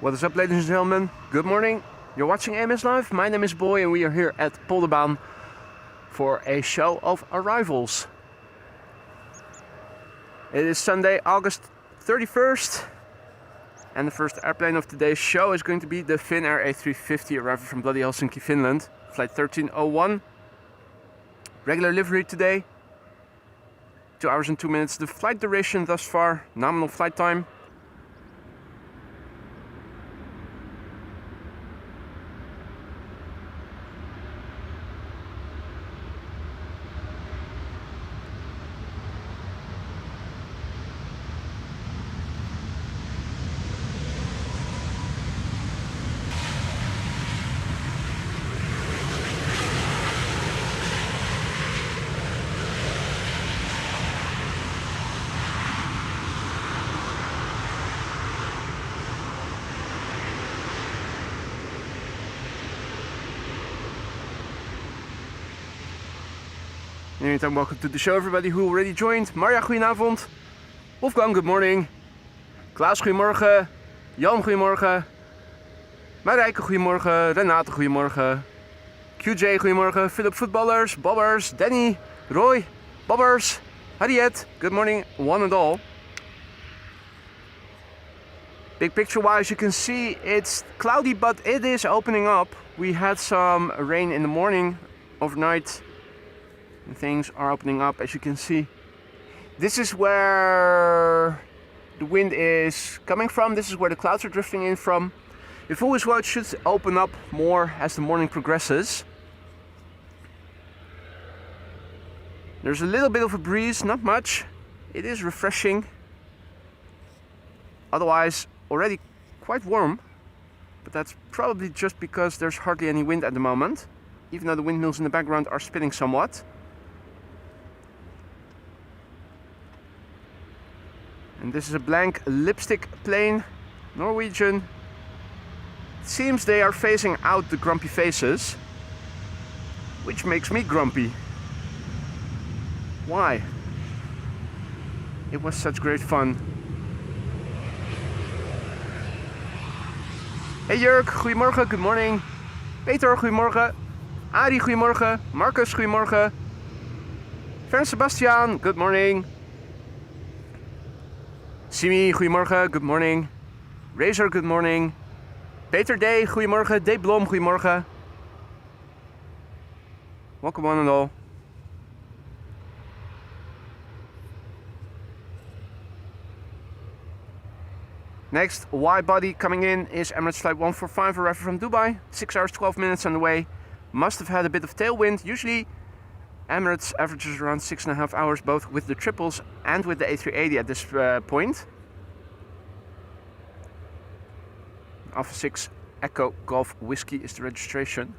What is up, ladies and gentlemen? Good morning. You're watching AMS Live. My name is Boy and we are here at Polderbaan for a show of arrivals. It is Sunday, August 31st, and the first airplane of today's show is going to be the Finnair A350 arriving from bloody Helsinki, Finland. Flight 1301. Regular livery today. 2 hours and 2 minutes. The flight duration thus far, nominal flight time. In the meantime, welcome to the show, everybody who already joined. Marja, goedenavond. Wolfgang, good morning. Klaas, goedemorgen. Jan, goedemorgen. Marijke, goedemorgen. Renate, goedemorgen. QJ, goedemorgen. Philip, voetballers. Bobbers. Danny. Roy. Bobbers. Harriet, good morning, one and all. Big picture wise, you can see it's cloudy, but it is opening up. We had some rain in the morning, overnight. And things are opening up, as you can see. This is where the wind is coming from. This is where the clouds are drifting in from. If all is well, it should open up more as the morning progresses. There's a little bit of a breeze, not much. It is refreshing. Otherwise, already quite warm. But that's probably just because there's hardly any wind at the moment. Even though the windmills in the background are spinning somewhat. And this is a blank lipstick plane, Norwegian. It seems they are phasing out the grumpy faces, which makes me grumpy. Why? It was such great fun. Hey Jurk, goedemorgen, good morning. Peter, goedemorgen. Ari, goedemorgen. Marcus, goedemorgen. Fern Sebastian, good morning. Simi, goedemorgen, good morning. Razor, good morning. Peter Day, goedemorgen. Day Blom, goedemorgen. Welcome one and all. Next Y-body coming in is Emirates Flight 145, arriving from Dubai. 6 hours 12 minutes on the way. Must have had a bit of tailwind. Usually Emirates averages around 6.5 hours, both with the triples and with the A380 at this point. Alpha 6 Echo Golf Whiskey is the registration.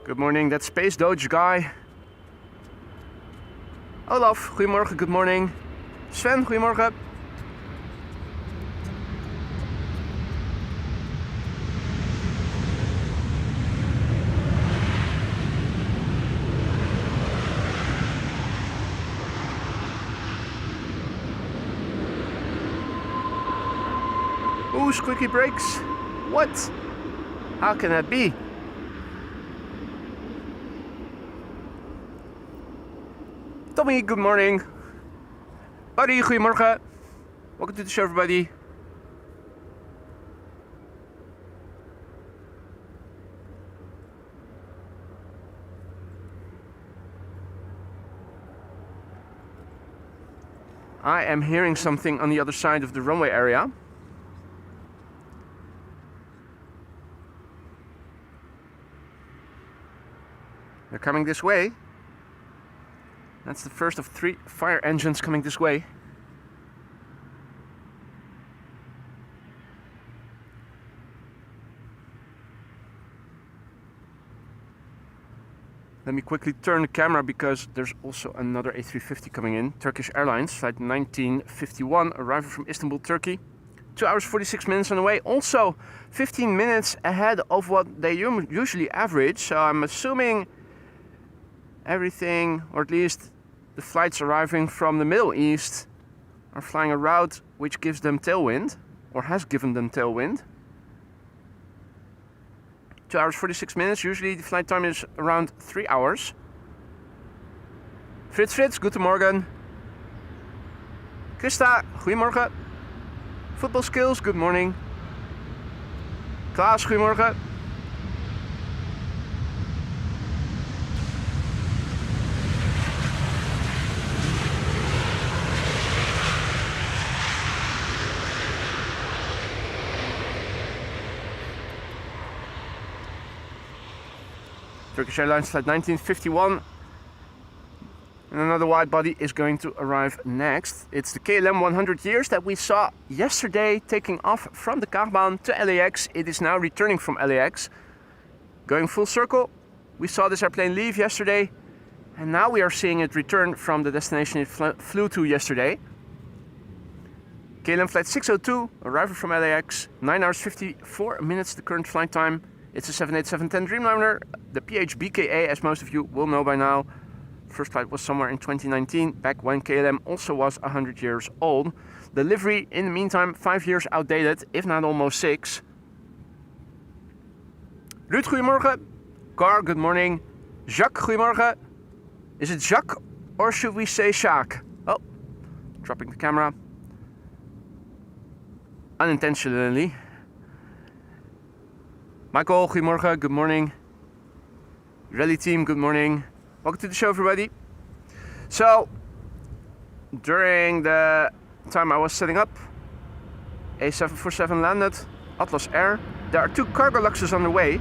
Good morning, that's Space Doge guy. Olaf, goedemorgen, good morning. Sven, goedemorgen. Ooh, squeaky brakes. What? How can that be? Tommy, good morning. Buddy, goedemorgen. Welcome to the show, everybody. I am hearing something on the other side of the runway area. They're coming this way. That's the first of 3 fire engines coming this way. Let me quickly turn the camera because there's also another A350 coming in. Turkish Airlines, flight 1951, arriving from Istanbul, Turkey. 2 hours 46 minutes on the way. Also 15 minutes ahead of what they usually average. So I'm assuming everything, or at least the flights arriving from the Middle East are flying a route which gives them tailwind, or has given them tailwind. 2 hours 46 minutes. Usually the flight time is around 3 hours. Fritz, guten Morgen. Christa, goedemorgen. Football skills, good morning. Klaas, goedemorgen. Turkish Airlines flight 1951. And another wide body is going to arrive next. It's the KLM 100 years that we saw yesterday taking off from the Polderbaan to LAX. It is now returning from LAX. Going full circle. We saw this airplane leave yesterday. And now we are seeing it return from the destination it flew to yesterday. KLM flight 602, arrival from LAX. 9 hours 54 minutes the current flight time. It's a 787-10 Dreamliner. The PHBKA, as most of you will know by now. First flight was somewhere in 2019, back when KLM also was 100 years old. The livery, in the meantime, 5 years outdated, if not almost 6. Ruud, goedemorgen. Car, good morning. Jacques, goedemorgen. Is it Jacques or should we say Jacques? Oh, dropping the camera. Unintentionally. Michael, goedemorgen, good morning. Rally team, good morning. Welcome to the show, everybody. So, during the time I was setting up, A747 landed, Atlas Air. There are 2 cargo luxes on the way.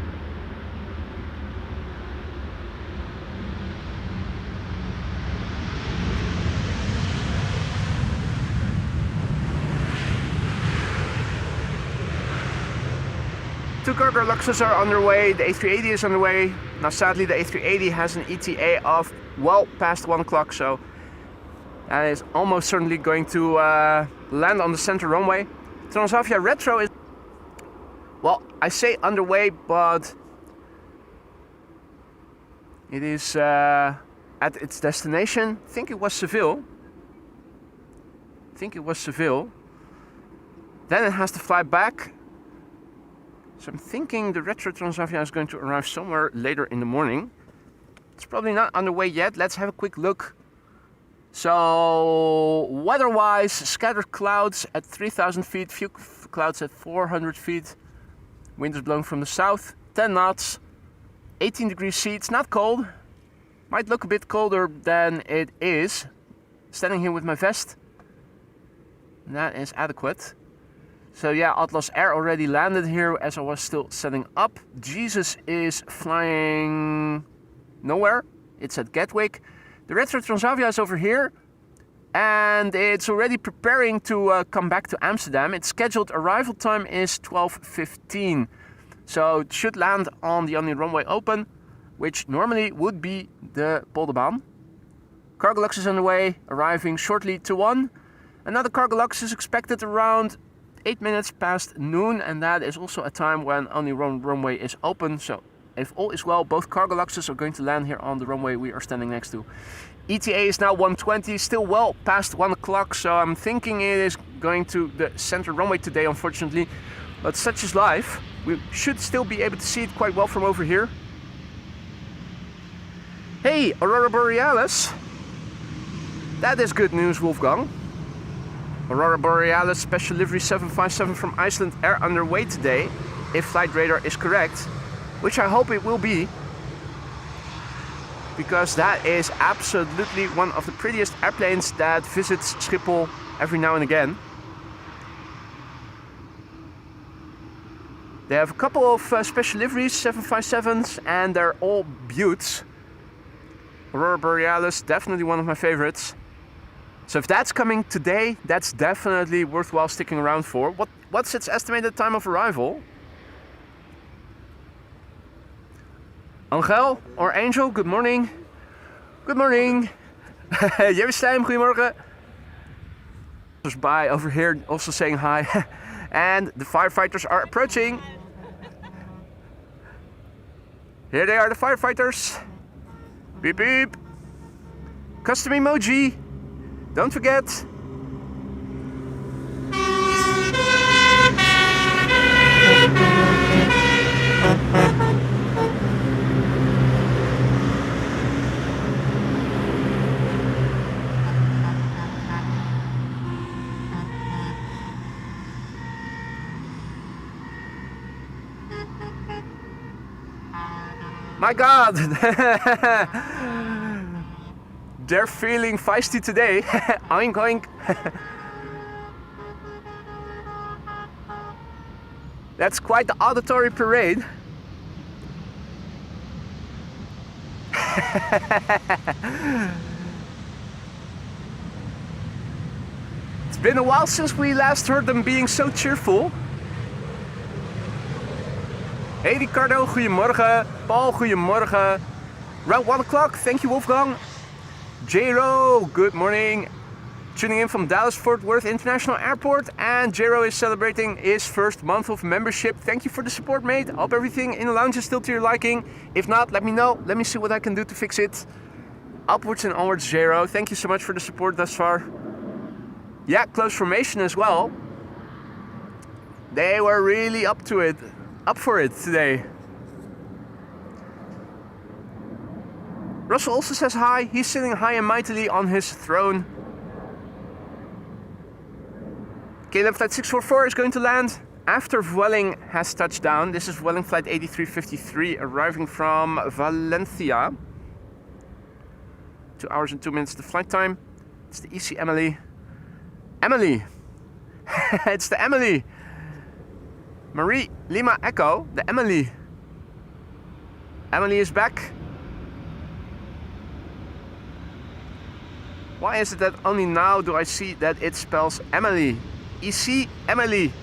Two cargo luxes are underway. The A380 is underway. Now, sadly, the A380 has an ETA of well past 1 o'clock, so that is almost certainly going to land on the center runway. Transavia Retro is, well, I say underway, but it is at its destination. I think it was Seville. Then it has to fly back. So I'm thinking the Retro Transavia is going to arrive somewhere later in the morning. It's probably not underway yet. Let's have a quick look. So, weather-wise, scattered clouds at 3,000 feet, few clouds at 400 feet. Wind is blowing from the south, 10 knots, 18 degrees C. It's not cold. Might look a bit colder than it is. Standing here with my vest. And that is adequate. So yeah, Atlas Air already landed here as I was still setting up. Jesus is flying nowhere. It's at Gatwick. The Retro Transavia is over here. And it's already preparing to come back to Amsterdam. Its scheduled arrival time is 12:15. So it should land on the only runway open, which normally would be the Polderbaan. Cargolux is on the way, arriving shortly to 1. Another Cargolux is expected around 8 minutes past noon, and that is also a time when only runway is open. So if all is well, both Cargoluxes are going to land here on the runway we are standing next to. ETA is now 1:20, still well past 1 o'clock, so I'm thinking it is going to the center runway today, unfortunately. But such is life. We should still be able to see it quite well from over here. Hey, Aurora Borealis. That is good news, Wolfgang. Aurora Borealis special livery 757 from Iceland Air underway today, if flight radar is correct, which I hope it will be, because that is absolutely one of the prettiest airplanes that visits Schiphol every now and again. They have a couple of special liveries, 757s, and they're all beauts. Aurora Borealis, definitely one of my favorites. So if that's coming today, that's definitely worthwhile sticking around for. What's its estimated time of arrival? Angel or Angel, good morning. Good morning. Jerusalem, goedemorgen. There's by over here also saying hi. And the firefighters are approaching. Here they are, the firefighters. Beep beep. Custom emoji. Don't forget. My God, they're feeling feisty today. Oink oink. That's quite the auditory parade. It's been a while since we last heard them being so cheerful. Hey Ricardo, goedemorgen. Paul, goedemorgen. Around 1 o'clock, thank you Wolfgang. Jero, good morning. Tuning in from Dallas Fort Worth International Airport, and Jero is celebrating his first month of membership. Thank you for the support, mate. Hope everything in the lounge is still to your liking. If not, let me know. Let me see what I can do to fix it. Upwards and onwards, Jero. Thank you so much for the support thus far. Yeah, close formation as well. They were really up for it today. Russell also says hi. He's sitting high and mightily on his throne. KLM flight 644 is going to land after Vueling has touched down. This is Vueling flight 8353 arriving from Valencia. 2 hours and 2 minutes the flight time. It's the EC Emily. Emily! It's the Emily! Marie Lima Echo, the Emily. Emily is back. Why is it that only now do I see that it spells Emily? EC Emily.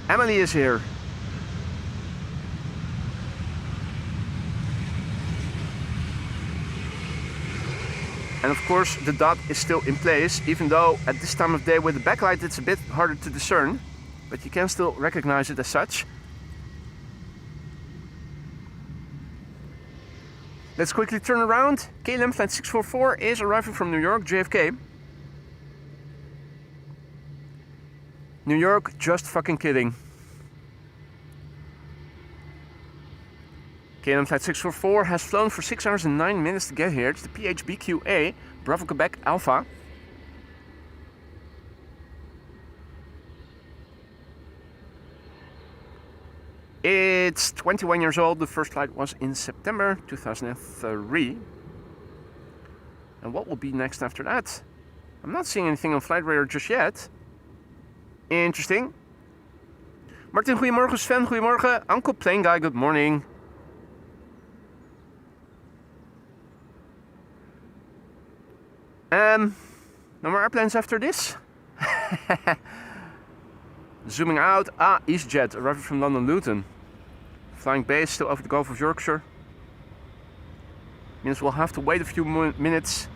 Emily is here. And of course the dot is still in place, even though at this time of day with the backlight it's a bit harder to discern. But you can still recognize it as such. Let's quickly turn around. KLM flight 644 is arriving from New York, JFK. New York, just fucking kidding. KLM flight 644 has flown for 6 hours and 9 minutes to get here. It's the PHBQA, Bravo Quebec Alpha. It's 21 years old. The first flight was in September 2003. And what will be next after that? I'm not seeing anything on flight radar just yet. Interesting. Martin, goedemorgen. Sven, goedemorgen. Uncle Plane Guy, good morning. No more airplanes after this. Zooming out. EasyJet, arriving from London Luton. Flying base, still over the Gulf of Yorkshire. Means we'll have to wait a few minutes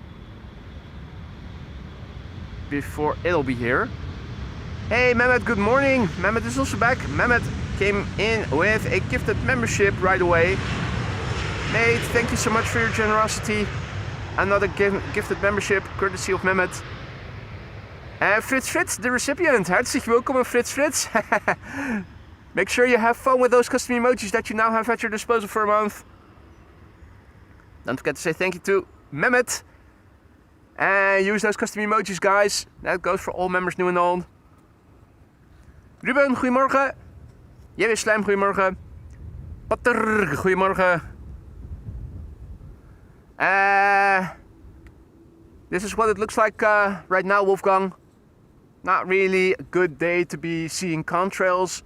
before it'll be here. Hey Mehmet, good morning. Mehmet is also back. Mehmet came in with a gifted membership right away. Mate, thank you so much for your generosity. Another gifted membership, courtesy of Mehmet. Fritz, the recipient. Herzlich willkommen, Fritz. Make sure you have fun with those custom emojis that you now have at your disposal for a month. Don't forget to say thank you to Mehmet. And use those custom emojis, guys. That goes for all members, new and old. Ruben, goedemorgen. Jerry Slijm, goedemorgen. Patter, goedemorgen. This is what it looks like right now, Wolfgang. Not really a good day to be seeing contrails,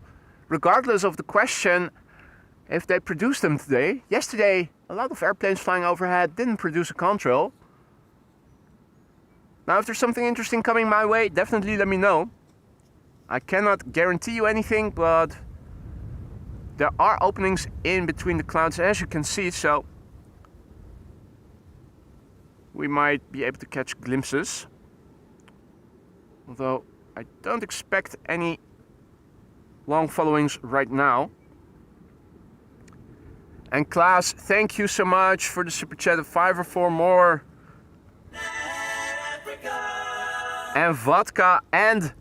regardless of the question if they produced them today. Yesterday, a lot of airplanes flying overhead didn't produce a contrail. Now, if there's something interesting coming my way, definitely let me know. I cannot guarantee you anything, but there are openings in between the clouds, as you can see, so we might be able to catch glimpses. Although I don't expect any long followings right now. And Klaas, thank you so much for the super chat of 5 or 4 more. and vodka and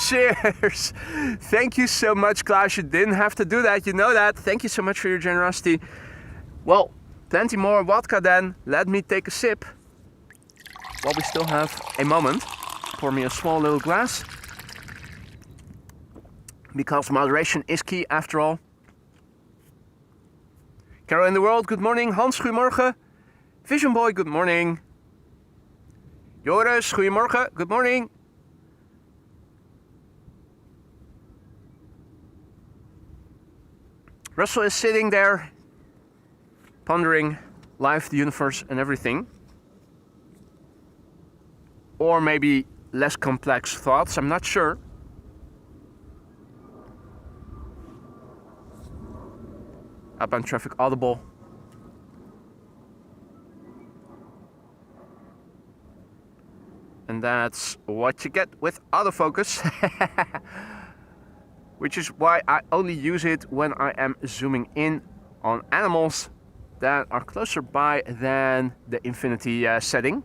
cheers. Thank you so much, Klaus. You didn't have to do that, you know that. Thank you so much for your generosity. Well, plenty more vodka then. Let me take a sip while we still have a moment. Pour me a small little glass, because moderation is key after all. Carol in the world, good morning. Hans, goedemorgen. Vision Boy, good morning. Joris, goedemorgen, good morning. Russell is sitting there, pondering life, the universe, and everything. Or maybe less complex thoughts, I'm not sure. Outbound traffic audible. And that's what you get with autofocus. Which is why I only use it when I am zooming in on animals that are closer by than the infinity setting.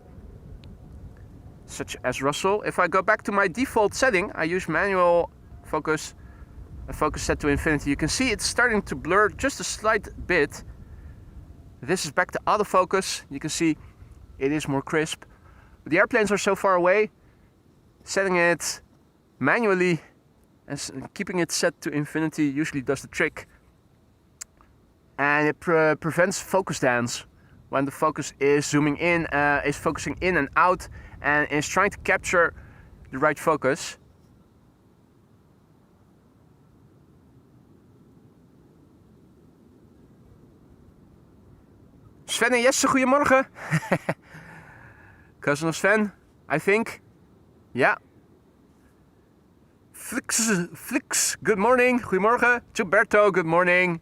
Such as Russell. If I go back to my default setting, I use manual focus, a focus set to infinity. You can see it's starting to blur just a slight bit. This is back to autofocus. You can see it is more crisp. But the airplanes are so far away, setting it manually and keeping it set to infinity usually does the trick. And it prevents focus dance when the focus is zooming in, is focusing in and out, and is trying to capture the right focus. Sven en Jesse, goedemorgen. Cousin of Sven, I think. Yeah. Flix, good morning. Goedemorgen. Gilberto, good morning.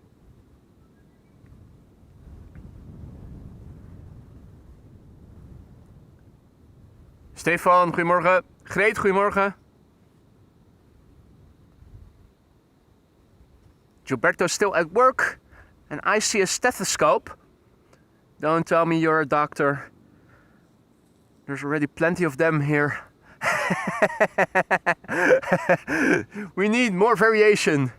Stefan, goedemorgen. Greet, goedemorgen. Gilberto's still at work, and I see a stethoscope. Don't tell me you're a doctor. There's already plenty of them here. We need more variation.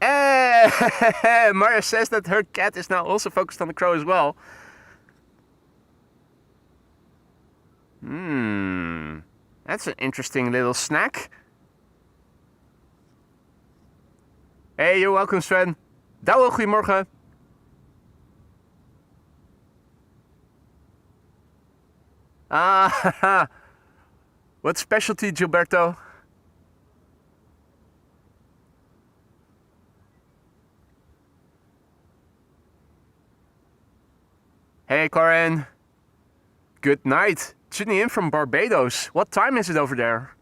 Maria says that her cat is now also focused on the crow as well. That's an interesting little snack. Hey, you're welcome, Sven. Douwe, goedemorgen. Ah, what specialty, Gilberto? Hey, Corinne. Good night. Tuning in from Barbados. What time is it over there?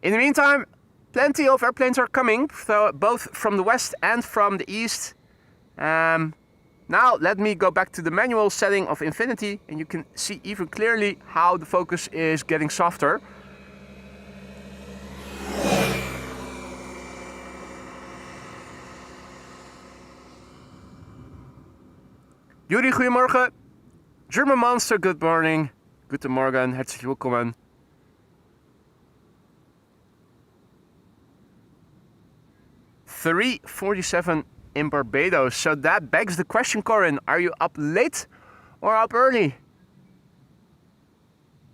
In the meantime, plenty of airplanes are coming, so both from the west and from the east. Now let me go back to the manual setting of infinity, and you can see even clearly how the focus is getting softer. Yuri, goedemorgen. German Monster, good morning. Guten Morgen, herzlich willkommen. $3.47 in Barbados. So that begs the question, Corinne, are you up late or up early?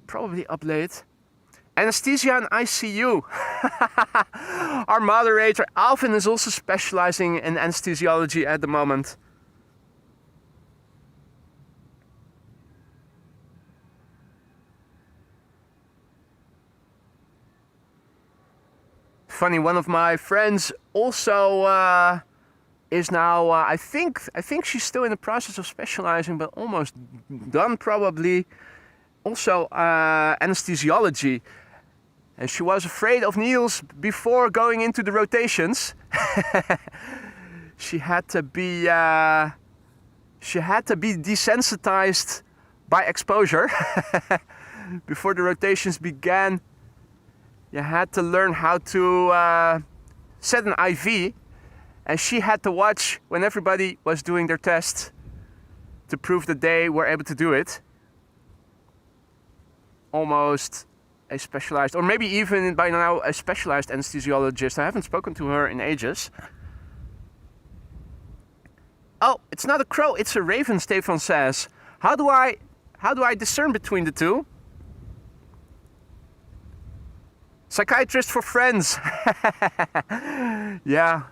Probably up late. Anesthesia and ICU. Our moderator Alvin is also specializing in anesthesiology at the moment. Funny, one of my friends also is now, I think she's still in the process of specializing, but almost done probably. Also anesthesiology. And she was afraid of needles before going into the rotations. She had to be desensitized by exposure before the rotations began. You had to learn how to set an IV, and she had to watch when everybody was doing their tests to prove that they were able to do it. almost a specialized, or maybe even by now a specialized anesthesiologist. I haven't spoken to her in ages. Oh, it's not a crow, it's a raven, Stefan says. How do I discern between the two? Psychiatrist for friends. Yeah.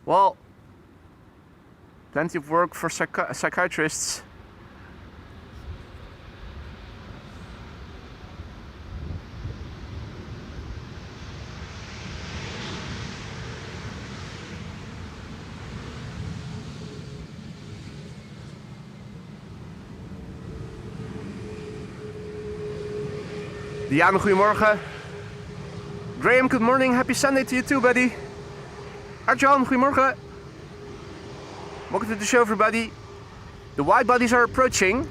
Well, plenty of work for psychiatrists. Diana, goedemorgen. Graham, good morning. Happy Sunday to you too, buddy. Arjan, goedemorgen. Welcome to the show, everybody. The wide bodies are approaching.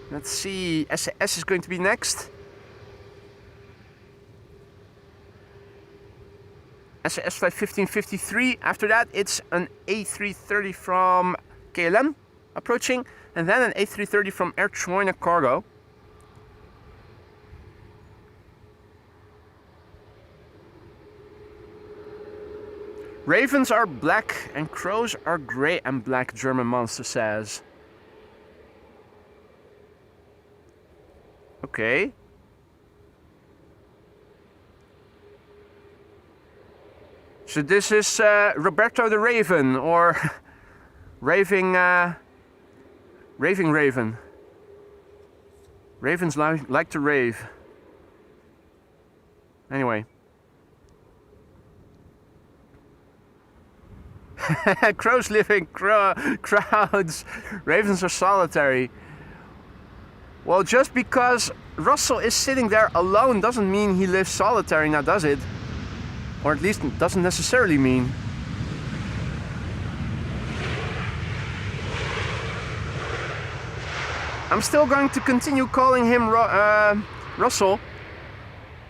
Let's see, SAS is going to be next. SAS flight 1553. After that, it's an A330 from KLM approaching, and then an A330 from Air China Cargo. Ravens are black and crows are grey and black, German Monster says. Okay. So this is Roberto the Raven, or raving raven. Ravens like to rave. Anyway. Crows live in crowds. Ravens are solitary. Well, just because Russell is sitting there alone doesn't mean he lives solitary now, does it? Or at least doesn't necessarily mean. I'm still going to continue calling him Russell,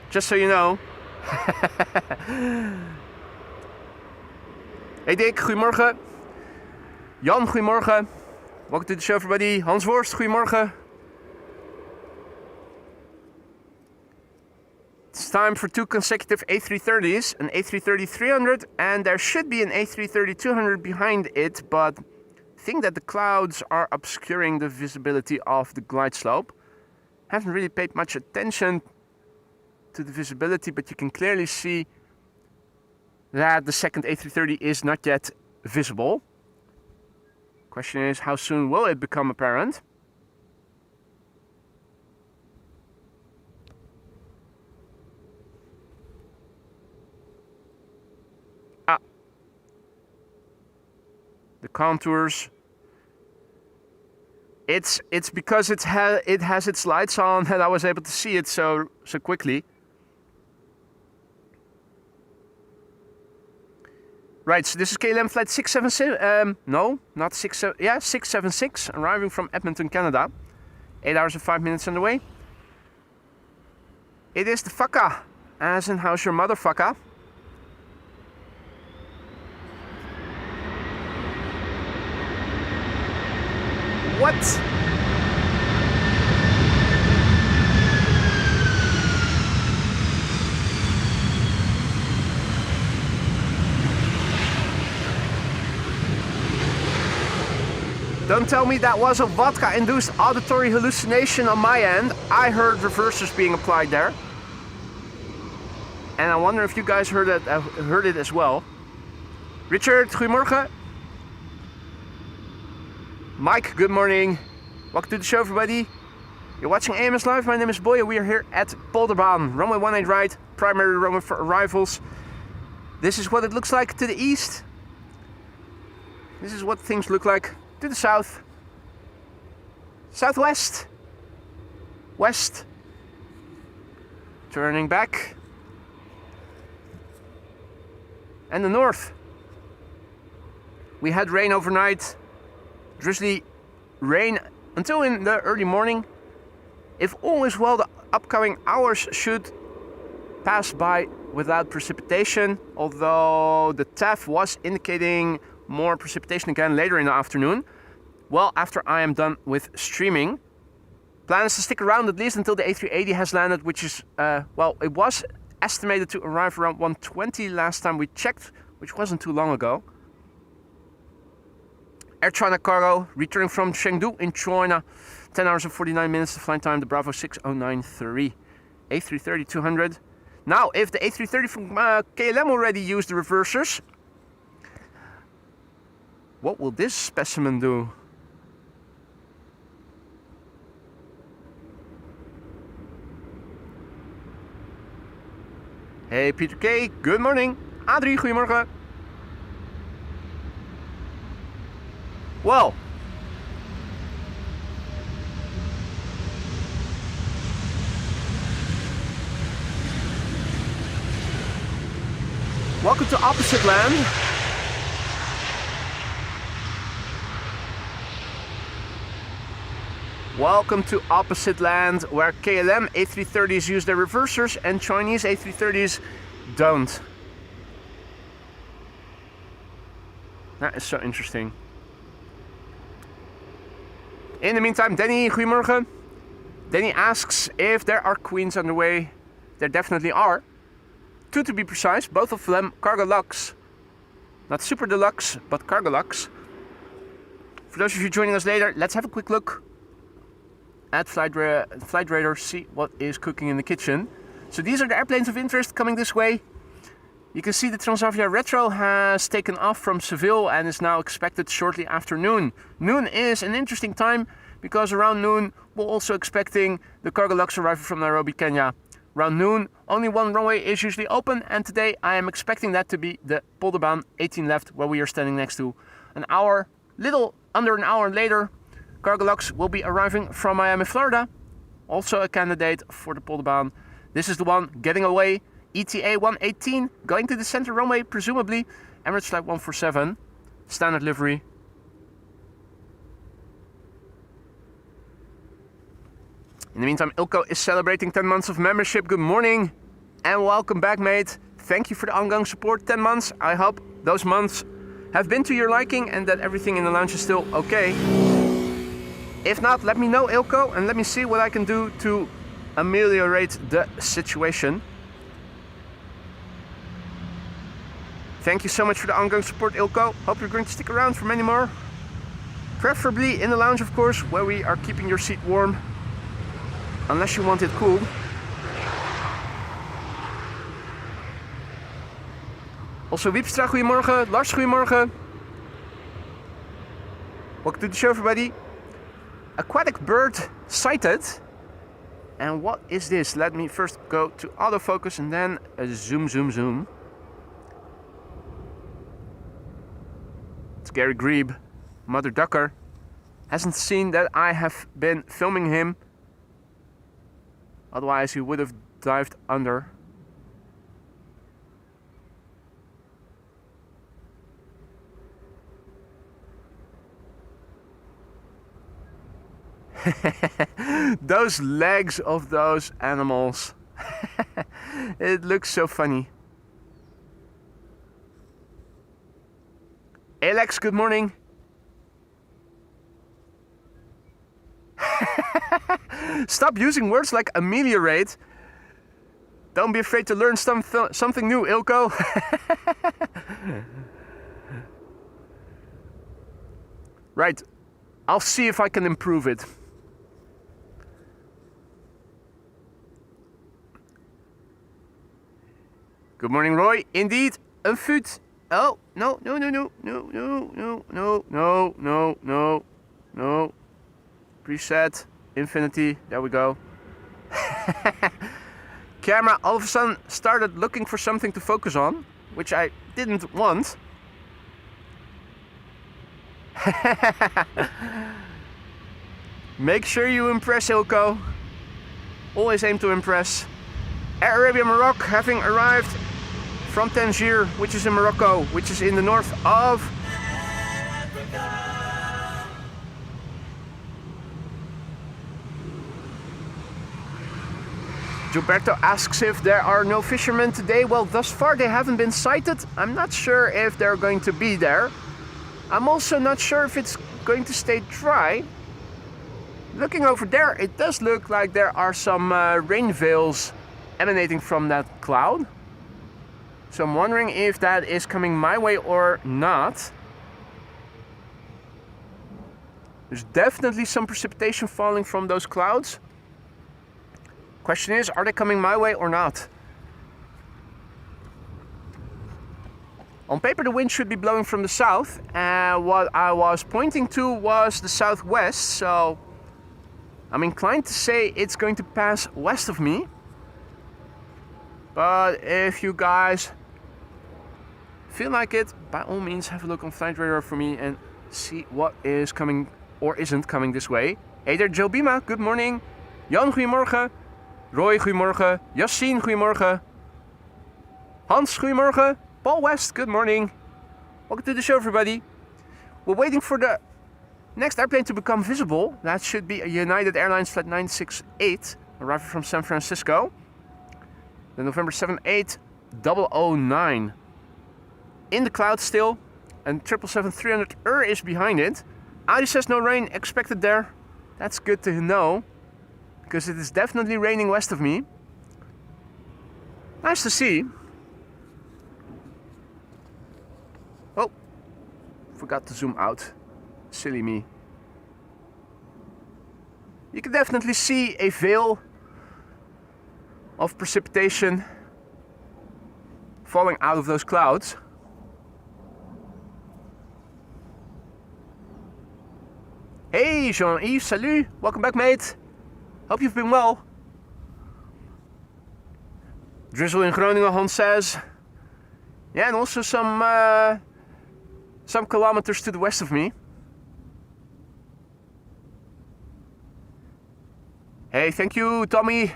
just so you know. Hey Dick, goedemorgen. Jan, goedemorgen. Welcome to the show, everybody. Hans Worst, goedemorgen. It's time for 2 consecutive A330s, an A330-300, and there should be an A330-200 behind it, but I think that the clouds are obscuring the visibility of the glide slope. Haven't really paid much attention to the visibility, but you can clearly see that the second A330 is not yet visible. Question is, how soon will it become apparent? The contours. It's because it has its lights on that I was able to see it so quickly. Right, so this is KLM flight 676. No, not 67. Yeah, 676, arriving from Edmonton, Canada. 8 hours and 5 minutes on the way. It is the fucka, as in how's your motherfucker. What? Don't tell me that was a vodka-induced auditory hallucination on my end. I heard reversers being applied there. And I wonder if you guys heard it as well. Richard, goedemorgen. Mike, good morning. Welcome to the show, everybody. You're watching AMS Live. My name is Boya. We are here at Polderbaan. Runway 18 right, primary runway for arrivals. This is what it looks like to the east. This is what things look like to the south. Southwest. West. Turning back. And the north. We had rain overnight. Drizzly rain until in the early morning. If all is well, the upcoming hours should pass by without precipitation, although the TAF was indicating more precipitation again later in the afternoon. Well, after I am done with streaming. Plan is to stick around at least until the A380 has landed, which is, well, it was estimated to arrive around 1:20 last time we checked, which wasn't too long ago. Air China cargo returning from Chengdu in China. 10 hours and 49 minutes to flight time, the Bravo 6093. A330-200. Now, if the A330 from KLM already used the reversers, what will this specimen do? Hey Peter K, good morning. Adrie, goedemorgen. Well, welcome to opposite land. Welcome to opposite land, where KLM A330s use their reversers and Chinese A330s don't. That is so interesting. In the meantime, Danny, goedemorgen. Danny asks if there are queens on the way. There definitely are. 2 to be precise, both of them cargo lux. Not super deluxe, but cargo lux. For those of you joining us later, let's have a quick look at Flight Radar, see what is cooking in the kitchen. So these are the airplanes of interest coming this way. You can see the Transavia Retro has taken off from Seville and is now expected shortly after noon. Noon is an interesting time because around noon we're also expecting the cargo lux arrival from Nairobi, Kenya. Around noon, only one runway is usually open, and today I am expecting that to be the Polderbaan 18 left, where we are standing next to. An hour, little under an hour later, cargo lux will be arriving from Miami, Florida. Also a candidate for the Polderbaan. This is the one getting away. ETA 118, going to the center runway, presumably. Emirates Flight 147, standard livery. In the meantime, Ilko is celebrating 10 months of membership. Good morning and welcome back, mate. Thank you for the ongoing support. 10 months. I hope those months have been to your liking and that everything in the lounge is still okay. If not, let me know, Ilko, and let me see what I can do to ameliorate the situation. Thank you so much for the ongoing support, Ilko. Hope you're going to stick around for many more. Preferably in the lounge, of course, where we are keeping your seat warm. Unless you want it cooled. Also, Wiepstra, goedemorgen. Lars, goedemorgen. Welcome to the show, everybody. Aquatic bird sighted. And what is this? Let me first go to autofocus and then zoom, zoom, zoom. It's Gary Grebe, Mother Ducker. Hasn't seen that I have been filming him. Otherwise, he would have dived under. Those legs of those animals. It looks so funny. Alex, good morning. Stop using words like ameliorate. Don't be afraid to learn something new, Ilko. Right, I'll see if I can improve it. Good morning, Roy. Indeed, a foot. Oh, no, no, no, no, no, no, no, no, no, no, no, no. Preset, infinity, there we go. Camera all of a sudden started looking for something to focus on, which I didn't want. Make sure you impress, Ilko. Always aim to impress. Air Arabia Morocco having arrived from Tangier, which is in Morocco, which is in the north of Gilberto asks if there are no fishermen today. Well, thus far they haven't been sighted. I'm not sure if they're going to be there. I'm also not sure if it's going to stay dry. Looking over there, it does look like there are some rain veils emanating from that cloud. So I'm wondering if that is coming my way or not. There's definitely some precipitation falling from those clouds. Question is, are they coming my way or not? On paper, the wind should be blowing from the south, and what I was pointing to was the southwest, so I'm inclined to say it's going to pass west of me. But if you guys feel like it, by all means have a look on Flight Radar for me and see what is coming or isn't coming this way. Hey there, Joe Bima, good morning. Jan, goedemorgen. Roy, goedemorgen. Yassine, goedemorgen. Hans, goedemorgen. Paul West, good morning. Welcome to the show, everybody. We're waiting for the next airplane to become visible. That should be a United Airlines Flight 968, arriving from San Francisco. The November 78009. In the clouds still, and 777-300 is behind it. Audi says no rain expected there. That's good to know, because it is definitely raining west of me. Nice to see. Oh, forgot to zoom out. Silly me. You can definitely see a veil of precipitation falling out of those clouds. Hey Jean-Yves, salut! Welcome back, mate. Hope you've been well. Drizzle in Groningen, Hans says. Yeah, and also some kilometers to the west of me. Hey, thank you, Tommy.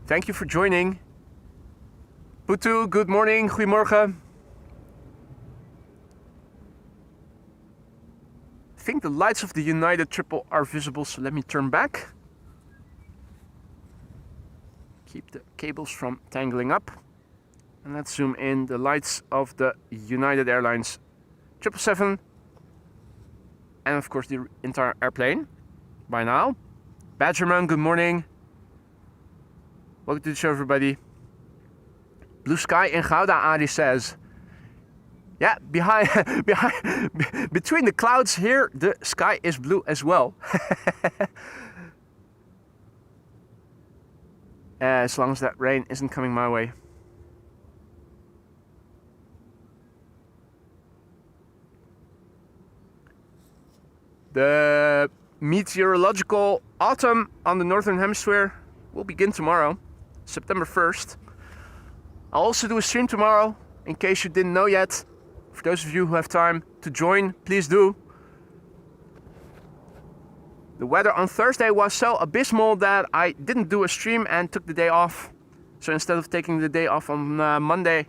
Thank you for joining. Putu, good morning, goedemorgen. I think the lights of the United Triple are visible, so let me turn back. Keep the cables from tangling up. And let's zoom in the lights of the United Airlines 777. And of course the entire airplane by now. Badgerman, good morning. Welcome to the show, everybody. Blue sky in Gouda, Adi says. Yeah, between the clouds here, the sky is blue as well. As long as that rain isn't coming my way. The meteorological autumn on the Northern Hemisphere will begin tomorrow, September 1st. I'll also do a stream tomorrow, in case you didn't know yet. For those of you who have time to join, please do. The weather on Thursday was so abysmal that I didn't do a stream and took the day off. So instead of taking the day off on Monday,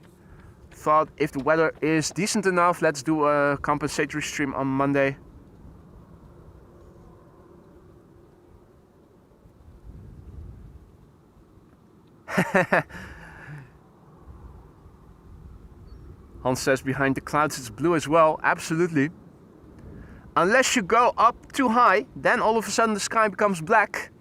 thought if the weather is decent enough, let's do a compensatory stream on Monday. Hans says behind the clouds it's blue as well. Absolutely. Unless you go up too high, then all of a sudden the sky becomes black.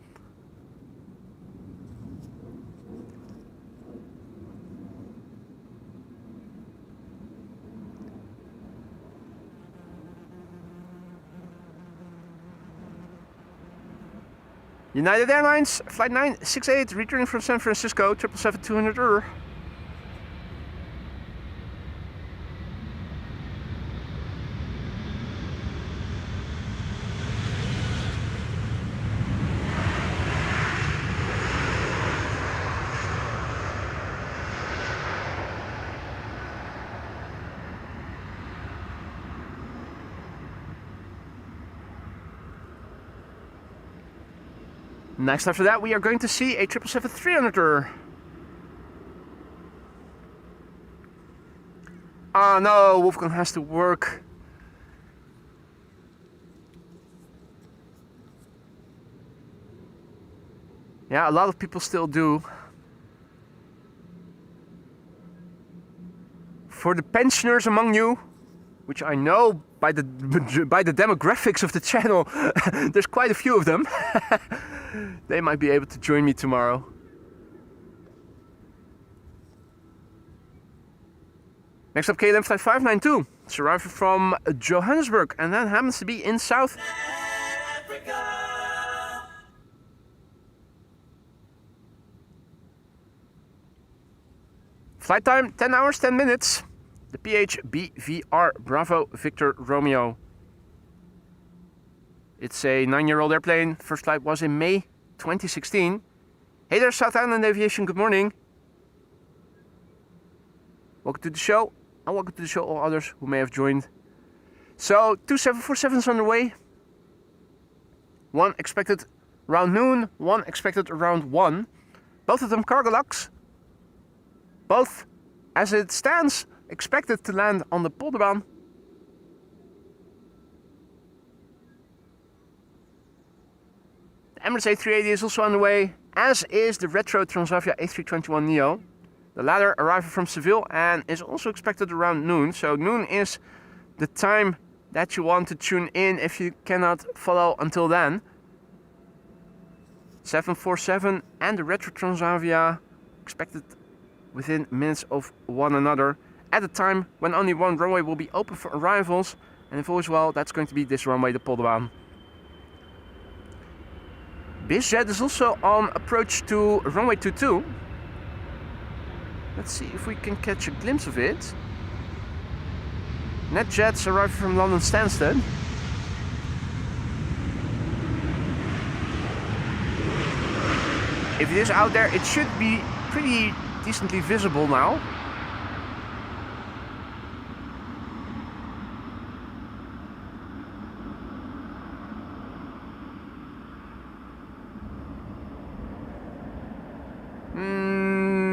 United Airlines, Flight 968, returning from San Francisco, 777-200. Next after that, we are going to see a 777-300. Ah no, Wolfgang has to work. Yeah, a lot of people still do. For the pensioners among you, which I know by the demographics of the channel, there's quite a few of them. They might be able to join me tomorrow. Next up, KLM flight 592. It's arriving from Johannesburg, and that happens to be in South Africa. Flight time 10 hours 10 minutes. The PHBVR Bravo Victor Romeo. It's a 9-year-old airplane. First flight was in May 2016. Hey there, South Island Aviation. Good morning. Welcome to the show. And welcome to the show, all others who may have joined. So, 2 747s on the way. One expected around noon, one expected around 1. Both of them cargo locks. Both, as it stands, expected to land on the Polderbaan. The Emirates A380 is also on the way, as is the retro Transavia A321neo. The latter arriving from Seville and is also expected around noon. So noon is the time that you want to tune in if you cannot follow until then. 747 and the retro Transavia expected within minutes of one another at a time when only one runway will be open for arrivals. And if all is well, that's going to be this runway, the Polderbaan. BizJet is also on approach to runway 22. Let's see if we can catch a glimpse of it. NetJets arriving from London Stansted. If it is out there, it should be pretty decently visible now.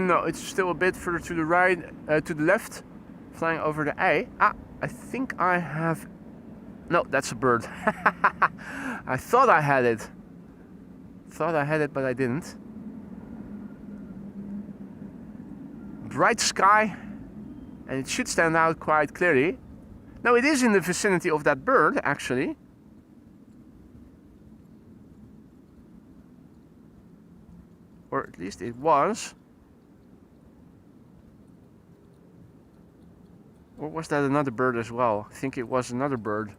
No, it's still a bit further to the right, to the left, flying over the A. Ah, I think I have... No, that's a bird. I thought I had it. Thought I had it, but I didn't. Bright sky, and it should stand out quite clearly. Now, it is in the vicinity of that bird, actually. Or at least it was. Or was that another bird as well? I think it was another bird.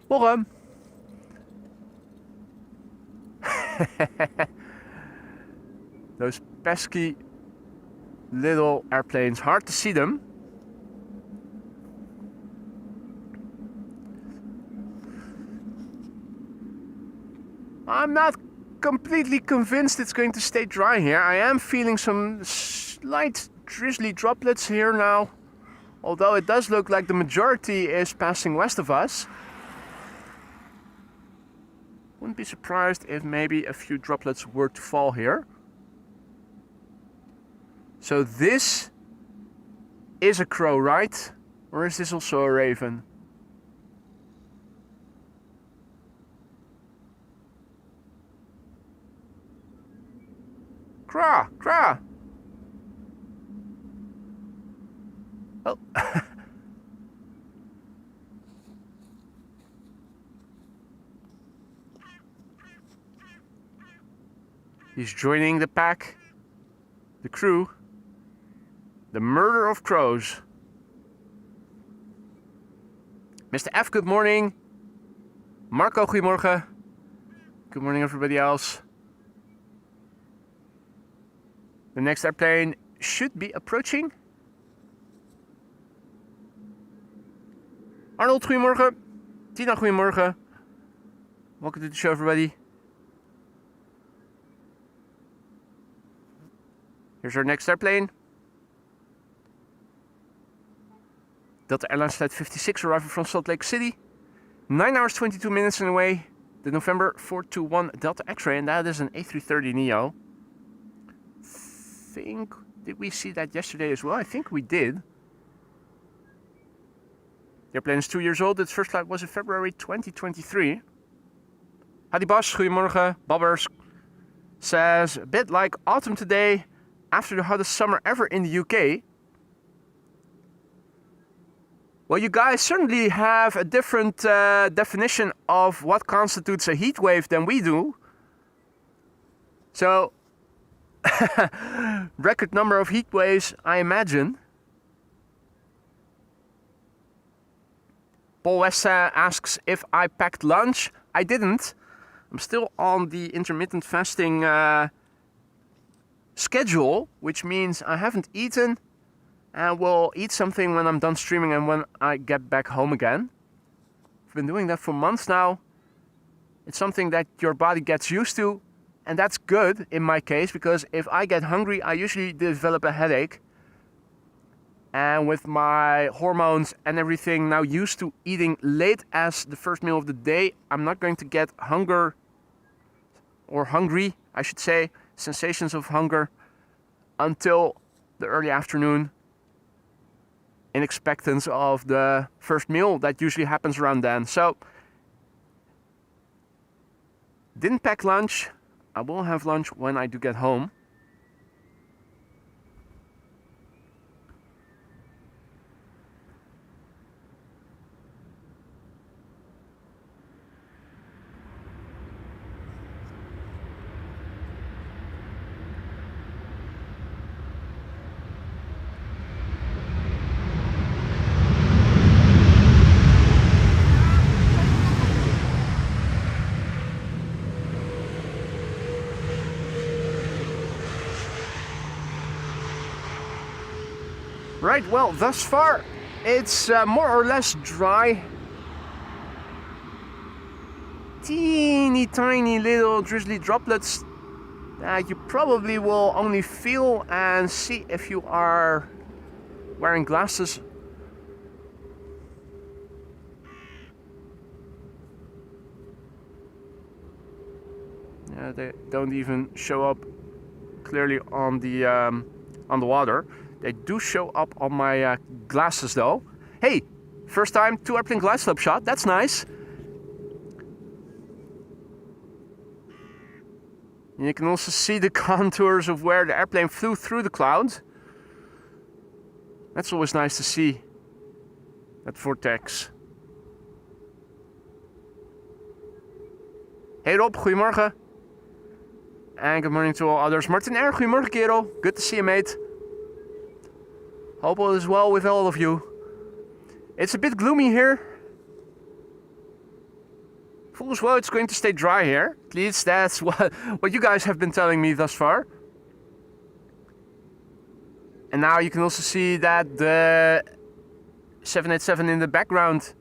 Well, those pesky little airplanes, hard to see them. I'm not completely convinced it's going to stay dry here. I am feeling some slight drizzly droplets here now. Although it does look like the majority is passing west of us. Wouldn't be surprised if maybe a few droplets were to fall here. So this is a crow, right? Or is this also a raven? Craw, craw. Oh. He's joining the pack, the crew, the murder of crows. Mr. F, good morning. Marco, goedemorgen. Good morning, everybody else. The next airplane should be approaching. Arnold, goedemorgen. Tina, goedemorgen. Welcome to the show, everybody. Here's our next airplane. Delta Airlines Flight 56 arriving from Salt Lake City. 9 hours 22 minutes on the way. The November 421 Delta X-Ray, and that is an A330neo. Did we see that yesterday as well? I think we did. The airplane is 2 years old. Its first flight was in February 2023. Hadi Bas, goedemorgen. Bobbers says, a bit like autumn today after the hottest summer ever in the UK. Well, you guys certainly have a different definition of what constitutes a heat wave than we do. So, record number of heat waves, I imagine. Paul West asks if I packed lunch. I didn't. I'm still on the intermittent fasting schedule, which means I haven't eaten and will eat something when I'm done streaming and when I get back home again. I've been doing that for months now. It's something that your body gets used to, and that's good in my case, because if I get hungry, I usually develop a headache. And with my hormones and everything now used to eating late as the first meal of the day, I'm not going to get hunger, or hungry, I should say, sensations of hunger, until the early afternoon, in expectance of the first meal that usually happens around then. So, didn't pack lunch. I will have lunch when I do get home. Right, well, thus far it's more or less dry. Teeny tiny little drizzly droplets that you probably will only feel and see if you are wearing glasses. Yeah, they don't even show up clearly on the water. They do show up on my glasses though. Hey, first time 2 airplane glide slope shot, that's nice. And you can also see the contours of where the airplane flew through the clouds. That's always nice to see, that vortex. Hey Rob, goedemorgen. And good morning to all others. Martin R, goedemorgen kerel. Good to see you, mate. Hope all is well with all of you. It's a bit gloomy here. Full as well, it's going to stay dry here. At least that's what you guys have been telling me thus far. And now you can also see that the 787 in the background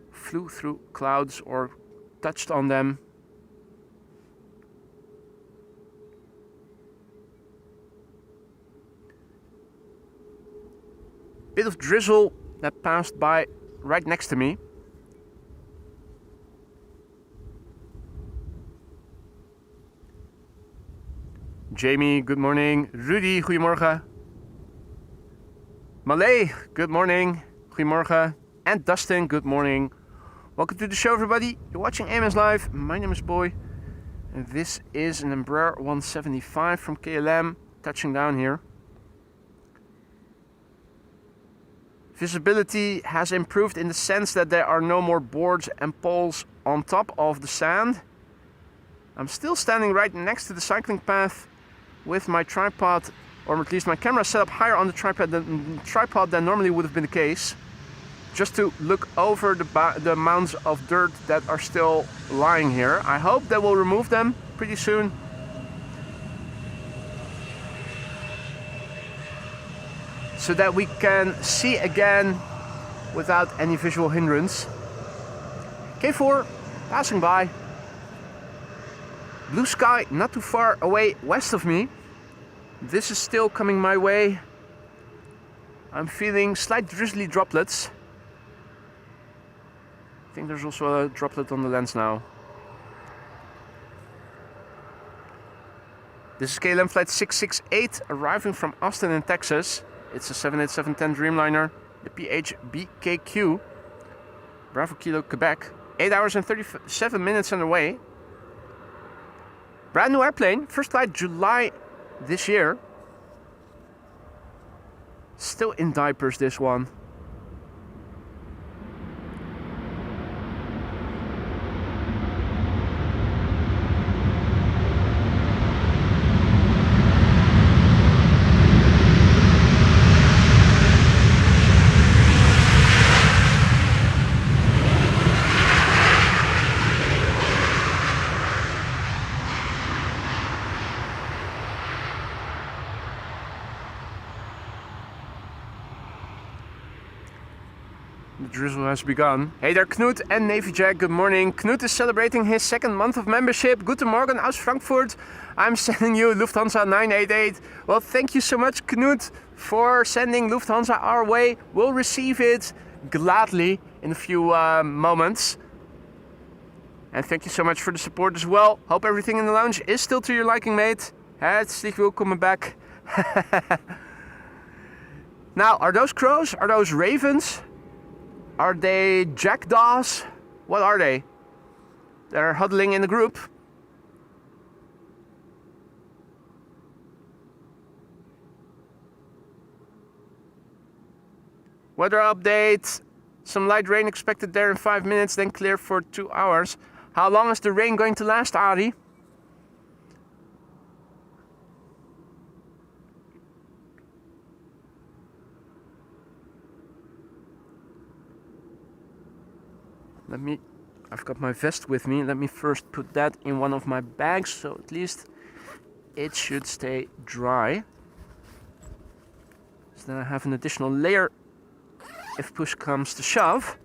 flew through clouds or touched on them. Bit of drizzle that passed by right next to me. Jamie, good morning. Rudy, goedemorgen. Malay, good morning. Goedemorgen. And Dustin, good morning. Welcome to the show, everybody. You're watching AMS Live. My name is Boy. And this is an Embraer 175 from KLM touching down here. Visibility has improved in the sense that there are no more boards and poles on top of the sand. I'm still standing right next to the cycling path with my tripod, or at least my camera set up higher on the tripod than normally would have been the case, just to look over the mounds of dirt that are still lying here. I hope they will remove them pretty soon. So that we can see again without any visual hindrance. K4 passing by. Blue sky not too far away west of me. This is still coming my way. I'm feeling slight drizzly droplets. I think there's also a droplet on the lens now. This is KLM flight 668 arriving from Austin in Texas. It's a 787-10 Dreamliner, the PHBKQ, Bravo Kilo, Quebec. 8 hours and 37 minutes on the way. Brand new airplane, first flight July this year. Still in diapers, this one. The drizzle has begun. Hey there, Knut and Navy Jack, good morning. Knut is celebrating his second month of membership. Guten Morgen aus Frankfurt. I'm sending you Lufthansa 988. Well, thank you so much, Knut, for sending Lufthansa our way. We'll receive it gladly in a few moments. And thank you so much for the support as well. Hope everything in the lounge is still to your liking, mate. Herzlich willkommen back. Now, are those crows? Are those ravens? Are they jackdaws? What are they? They're huddling in a group. Weather update. Some light rain expected there in 5 minutes, then clear for 2 hours. How long is the rain going to last, Ari? I've got my vest with me. Let me first put that in one of my bags, so at least it should stay dry. So then I have an additional layer if push comes to shove.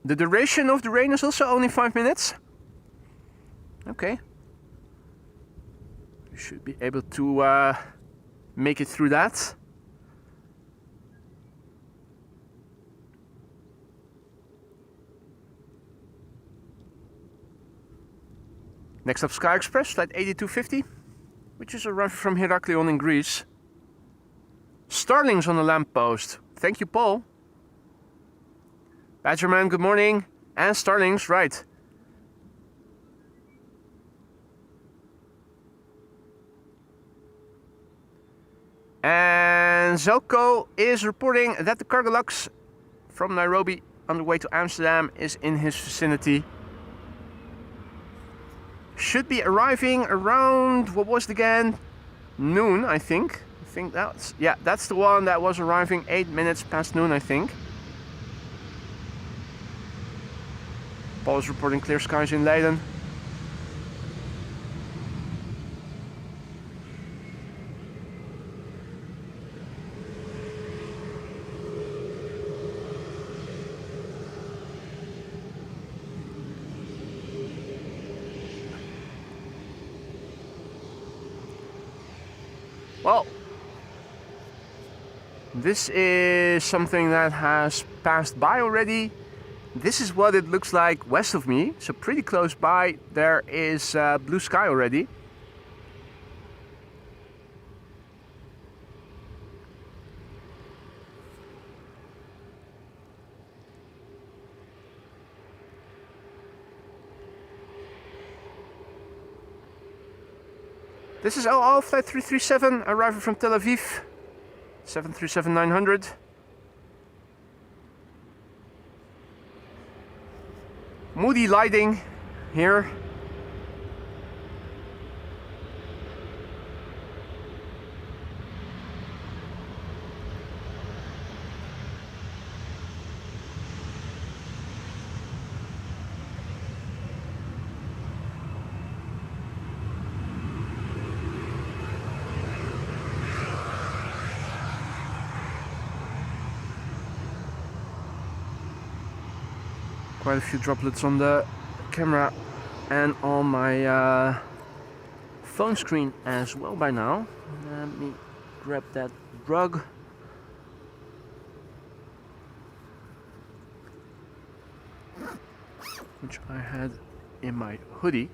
The duration of the rain is also only 5 minutes. Okay. You should be able to make it through that. Next up, Sky Express, flight 8250, which is arriving from Heraklion in Greece. Starlings on the lamppost. Thank you, Paul. Badgerman, good morning. And Starlings, right. And Zelko is reporting that the Cargolux from Nairobi on the way to Amsterdam is in his vicinity. Should be arriving around, what was it again? Noon, I think. That's the one that was arriving 8 minutes past noon, I think. Paul is reporting clear skies in Leiden. Well, this is something that has passed by already. This is what it looks like west of me, so pretty close by. There is blue sky already. This is OO flight 337 arriving from Tel Aviv, 737-900. Moody lighting here. Quite a few droplets on the camera and on my phone screen as well by now. Let me grab that rug. Which I had in my hoodie.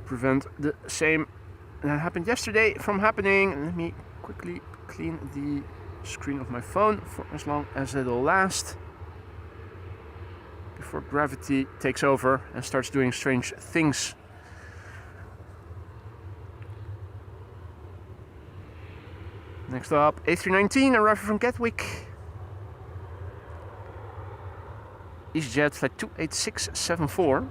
prevent the same that happened yesterday from happening. Let me quickly clean the screen of my phone for as long as it'll last before gravity takes over and starts doing strange things. Next up, A319 arriving from Gatwick. EasyJet flight 28674.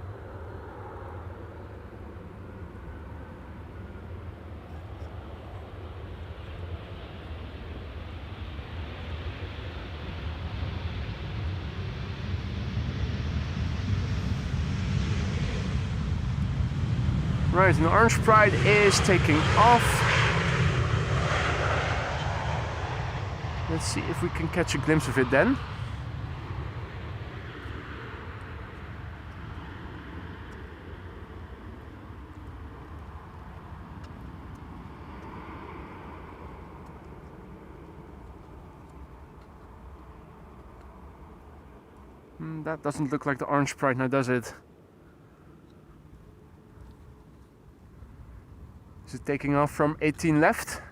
Right, and the Orange Pride is taking off. Let's see if we can catch a glimpse of it then. That doesn't look like the Orange Pride now, does it? Is it taking off from 18 left?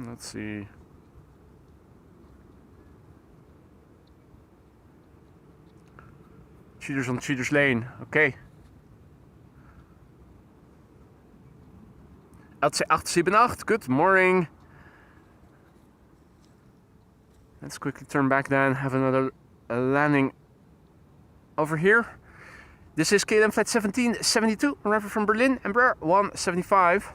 Let's see. Cheaters on Cheaters Lane, okay. LC878, good morning. Let's quickly turn back then, have another landing over here. This is KLM flight 1772, arriving from Berlin, Embraer 175.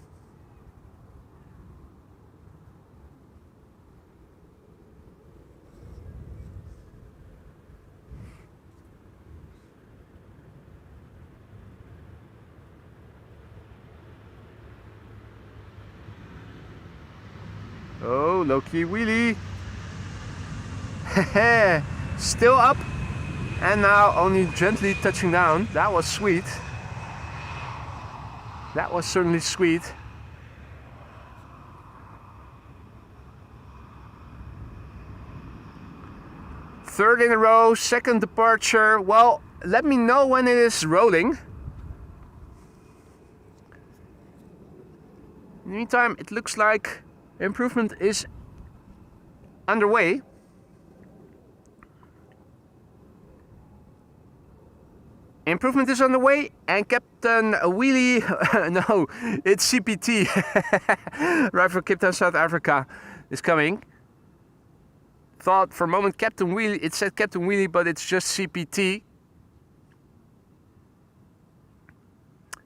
Oh, low-key wheelie. Still up and now only gently touching down. That was sweet. That was certainly sweet. Third in a row, second departure. Well, let me know when it is rolling. In the meantime, it looks like improvement is underway. Improvement is underway, and Captain Wheelie, no, it's CPT, right from Cape Town, South Africa, is coming. Thought for a moment Captain Wheelie, it said Captain Wheelie, but it's just CPT.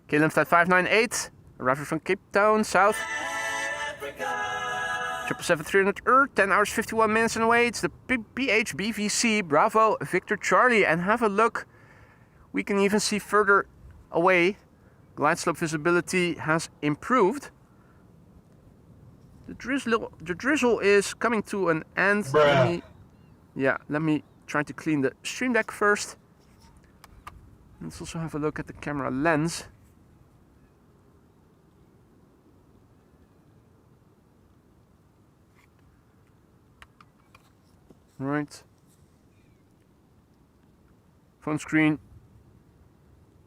KLM flight 598, arriving from Cape Town, South. 777-300 10 hours 51 minutes on the way. It's the PHBVC Bravo Victor Charlie, and have a look. We can even see further away. Glide slope visibility has improved. The drizzle is coming to an end. Let me try to clean the stream deck first. Let's also have a look at the camera lens. Right. Phone screen.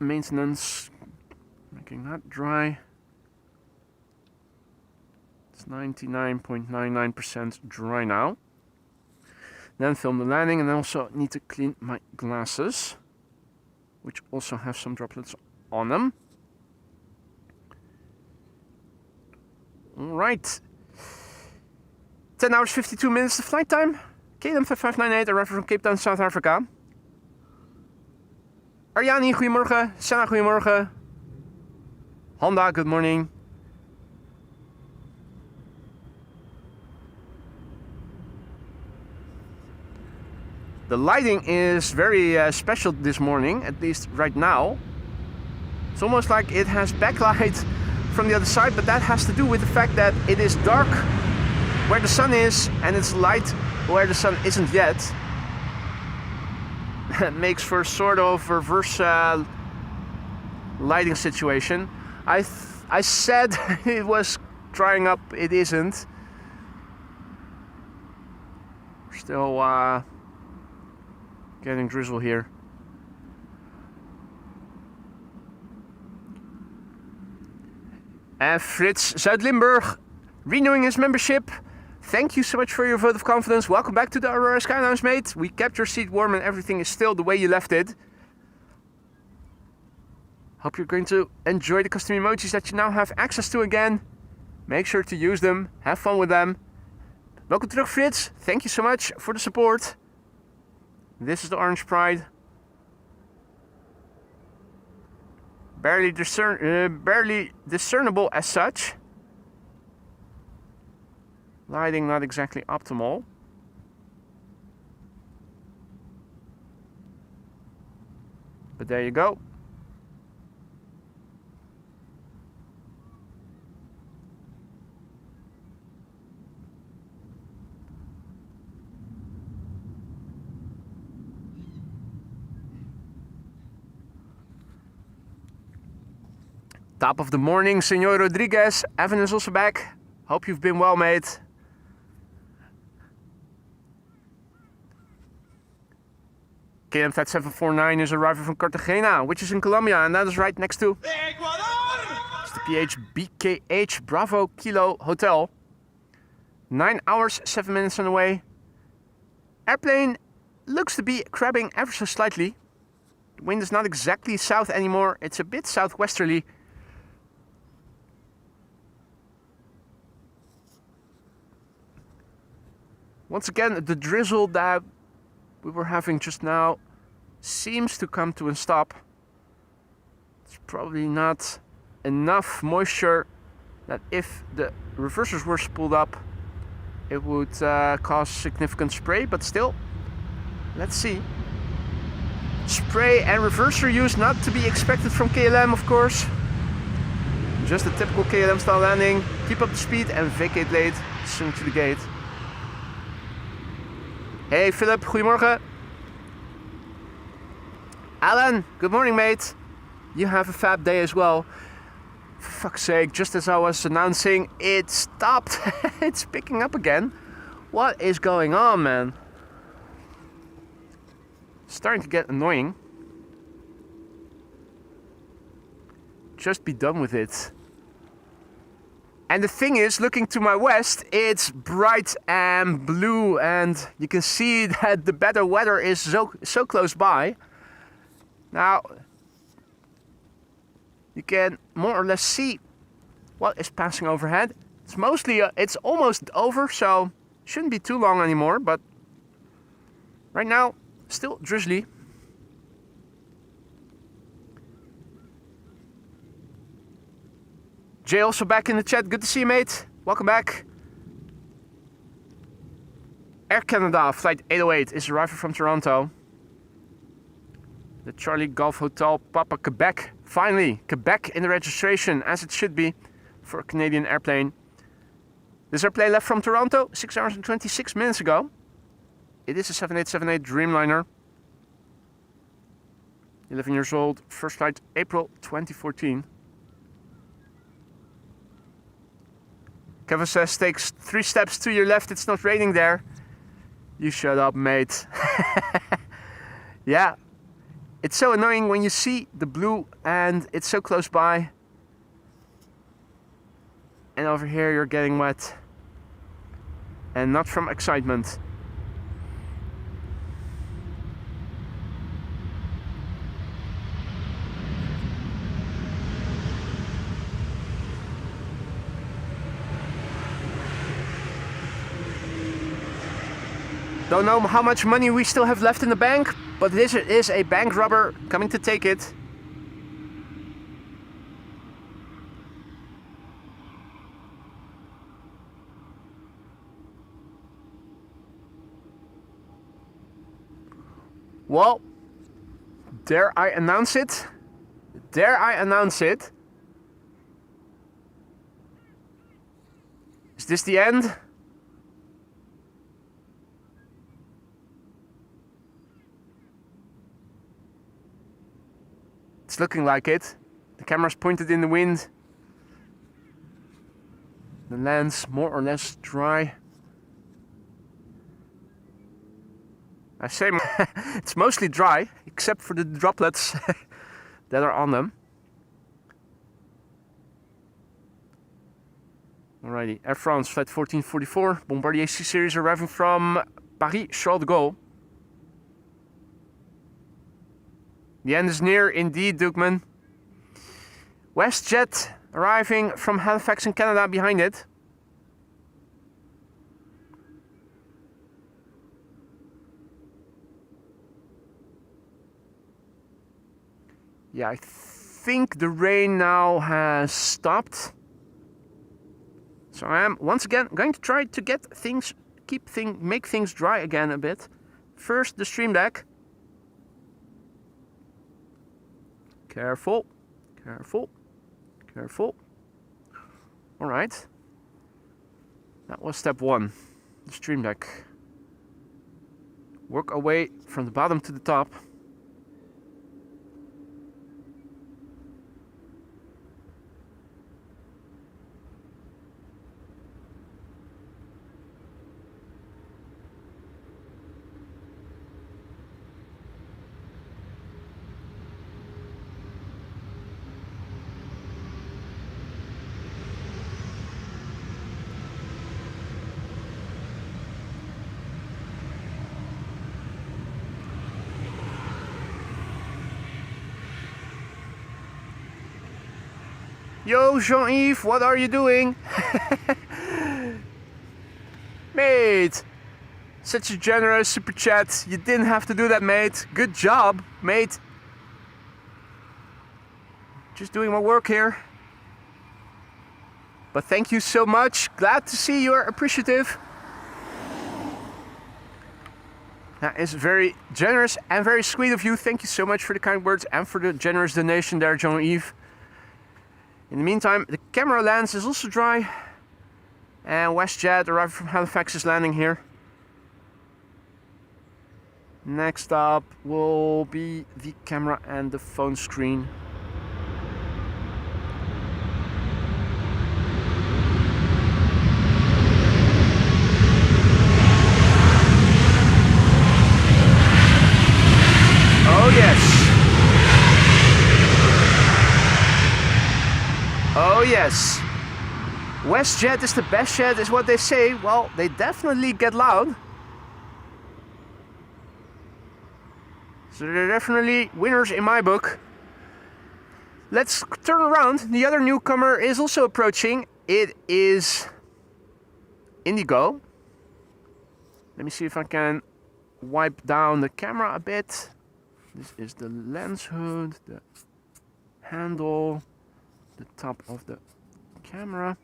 Maintenance. Making that dry. It's 99.99% dry now. Then film the landing, and I also need to clean my glasses, which also have some droplets on them. Alright. 10 hours 52 minutes of flight time. KLM 5598 arriving from Cape Town, South Africa. Arjani, goedemorgen. Senna, goedemorgen. Honda, good morning. The lighting is very special this morning, at least right now. It's almost like it has backlight from the other side, but that has to do with the fact that it is dark where the sun is and it's light where the sun isn't yet. It makes for a sort of reverse lighting situation. I said it was drying up, it isn't. We're Still getting drizzle here. Frits Zuid-Limburg renewing his membership. Thank you so much for your vote of confidence. Welcome back to the Aurora Sky Lounge, mate. We kept your seat warm and everything is still the way you left it. Hope you're going to enjoy the custom emojis that you now have access to again. Make sure to use them. Have fun with them. Welcome terug, Frits. Thank you so much for the support. This is the Orange Pride. Barely discernible as such. Lighting not exactly optimal. But there you go. Top of the morning, Senor Rodriguez. Evan is also back. Hope you've been well, mate. KLM Flight 749 is arriving from Cartagena, which is in Colombia, and that is right next to it's the BKH Bravo Kilo Hotel. 9 hours, 7 minutes on the way. Airplane looks to be crabbing ever so slightly. The wind is not exactly south anymore, it's a bit southwesterly. Once again, the drizzle that we were having just now seems to come to a stop. It's probably not enough moisture that if the reversers were spooled up, it would cause significant spray, but still, let's see. Spray and reverser use not to be expected from KLM, of course. Just a typical KLM style landing. Keep up the speed and vacate late soon to the gate. Hey Philip, goedemorgen. Alan, good morning, mate. You have a fab day as well. For fuck's sake, just as I was announcing, it stopped. It's picking up again. What is going on, man? Starting to get annoying. Just be done with it. And the thing is, looking to my west, it's bright and blue, and you can see that the better weather is so close by. Now, you can more or less see what is passing overhead. It's mostly, it's almost over, so shouldn't be too long anymore, but right now, still drizzly. Jay also back in the chat. Good to see you, mate. Welcome back. Air Canada Flight 808 is arriving from Toronto. The Charlie Golf Hotel Papa Quebec. Finally, Quebec in the registration, as it should be for a Canadian airplane. This airplane left from Toronto 6 hours and 26 minutes ago. It is a 7878 Dreamliner. 11 years old. First flight April 2014. Kevin says, takes 3 steps to your left, it's not raining there. You shut up, mate. Yeah. It's so annoying when you see the blue and it's so close by. And over here you're getting wet. And not from excitement. Don't know how much money we still have left in the bank, but this is a bank robber coming to take it. Well, dare I announce it? Dare I announce it? Is this the end? It's looking like it. The camera's pointed in the wind. The land's more or less dry. I say it's mostly dry, except for the droplets that are on them. Alrighty, Air France flight 1444, Bombardier C series arriving from Paris Charles de Gaulle. The end is near indeed, Dukeman. WestJet arriving from Halifax in Canada behind it. Yeah, I think the rain now has stopped. So I am once again going to try to get things, make things dry again a bit. First, the stream deck. Careful, careful, careful. All right. That was step one, the stream deck. Work our way from the bottom to the top. Yo, Jean-Yves, what are you doing? Mate, such a generous super chat. You didn't have to do that, mate. Good job, mate. Just doing my work here. But thank you so much. Glad to see you're appreciative. That is very generous and very sweet of you. Thank you so much for the kind words and for the generous donation there, Jean-Yves. In the meantime, the camera lens is also dry. And WestJet arriving from Halifax is landing here. Next up will be the camera and the phone screen. Oh yes. Oh yes, WestJet is the best jet is what they say. Well, they definitely get loud. So they're definitely winners in my book. Let's turn around. The other newcomer is also approaching. It is Indigo. Let me see if I can wipe down the camera a bit. This is the lens hood, the handle, the top of the camera.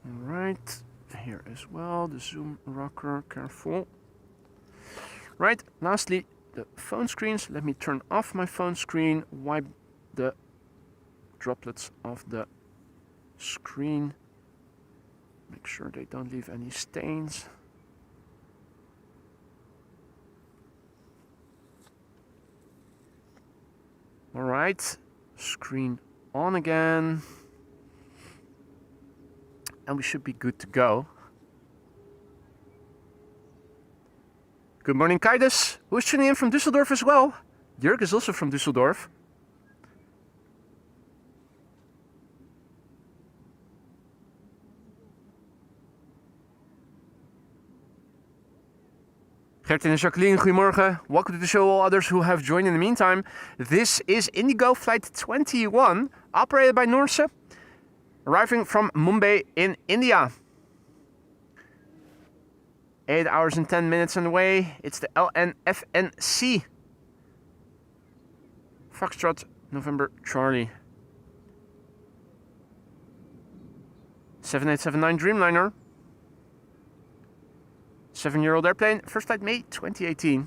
Alright, here as well, the zoom rocker, careful. Right, lastly, the phone screens. Let me turn off my phone screen, wipe the droplets off the screen. Make sure they don't leave any stains. All right, screen on again. And we should be good to go. Good morning, Kaides. Who's tuning in from Düsseldorf as well? Jörg is also from Düsseldorf. Gertin and Jacqueline, goedemorgen. Welcome to the show, all others who have joined in the meantime. This is Indigo Flight 21, operated by Norse, arriving from Mumbai in India. 8 hours and 10 minutes on the way. It's the LNFNC. Foxtrot, November, Charlie. 7879 Dreamliner. 7-year-old airplane, first flight May 2018.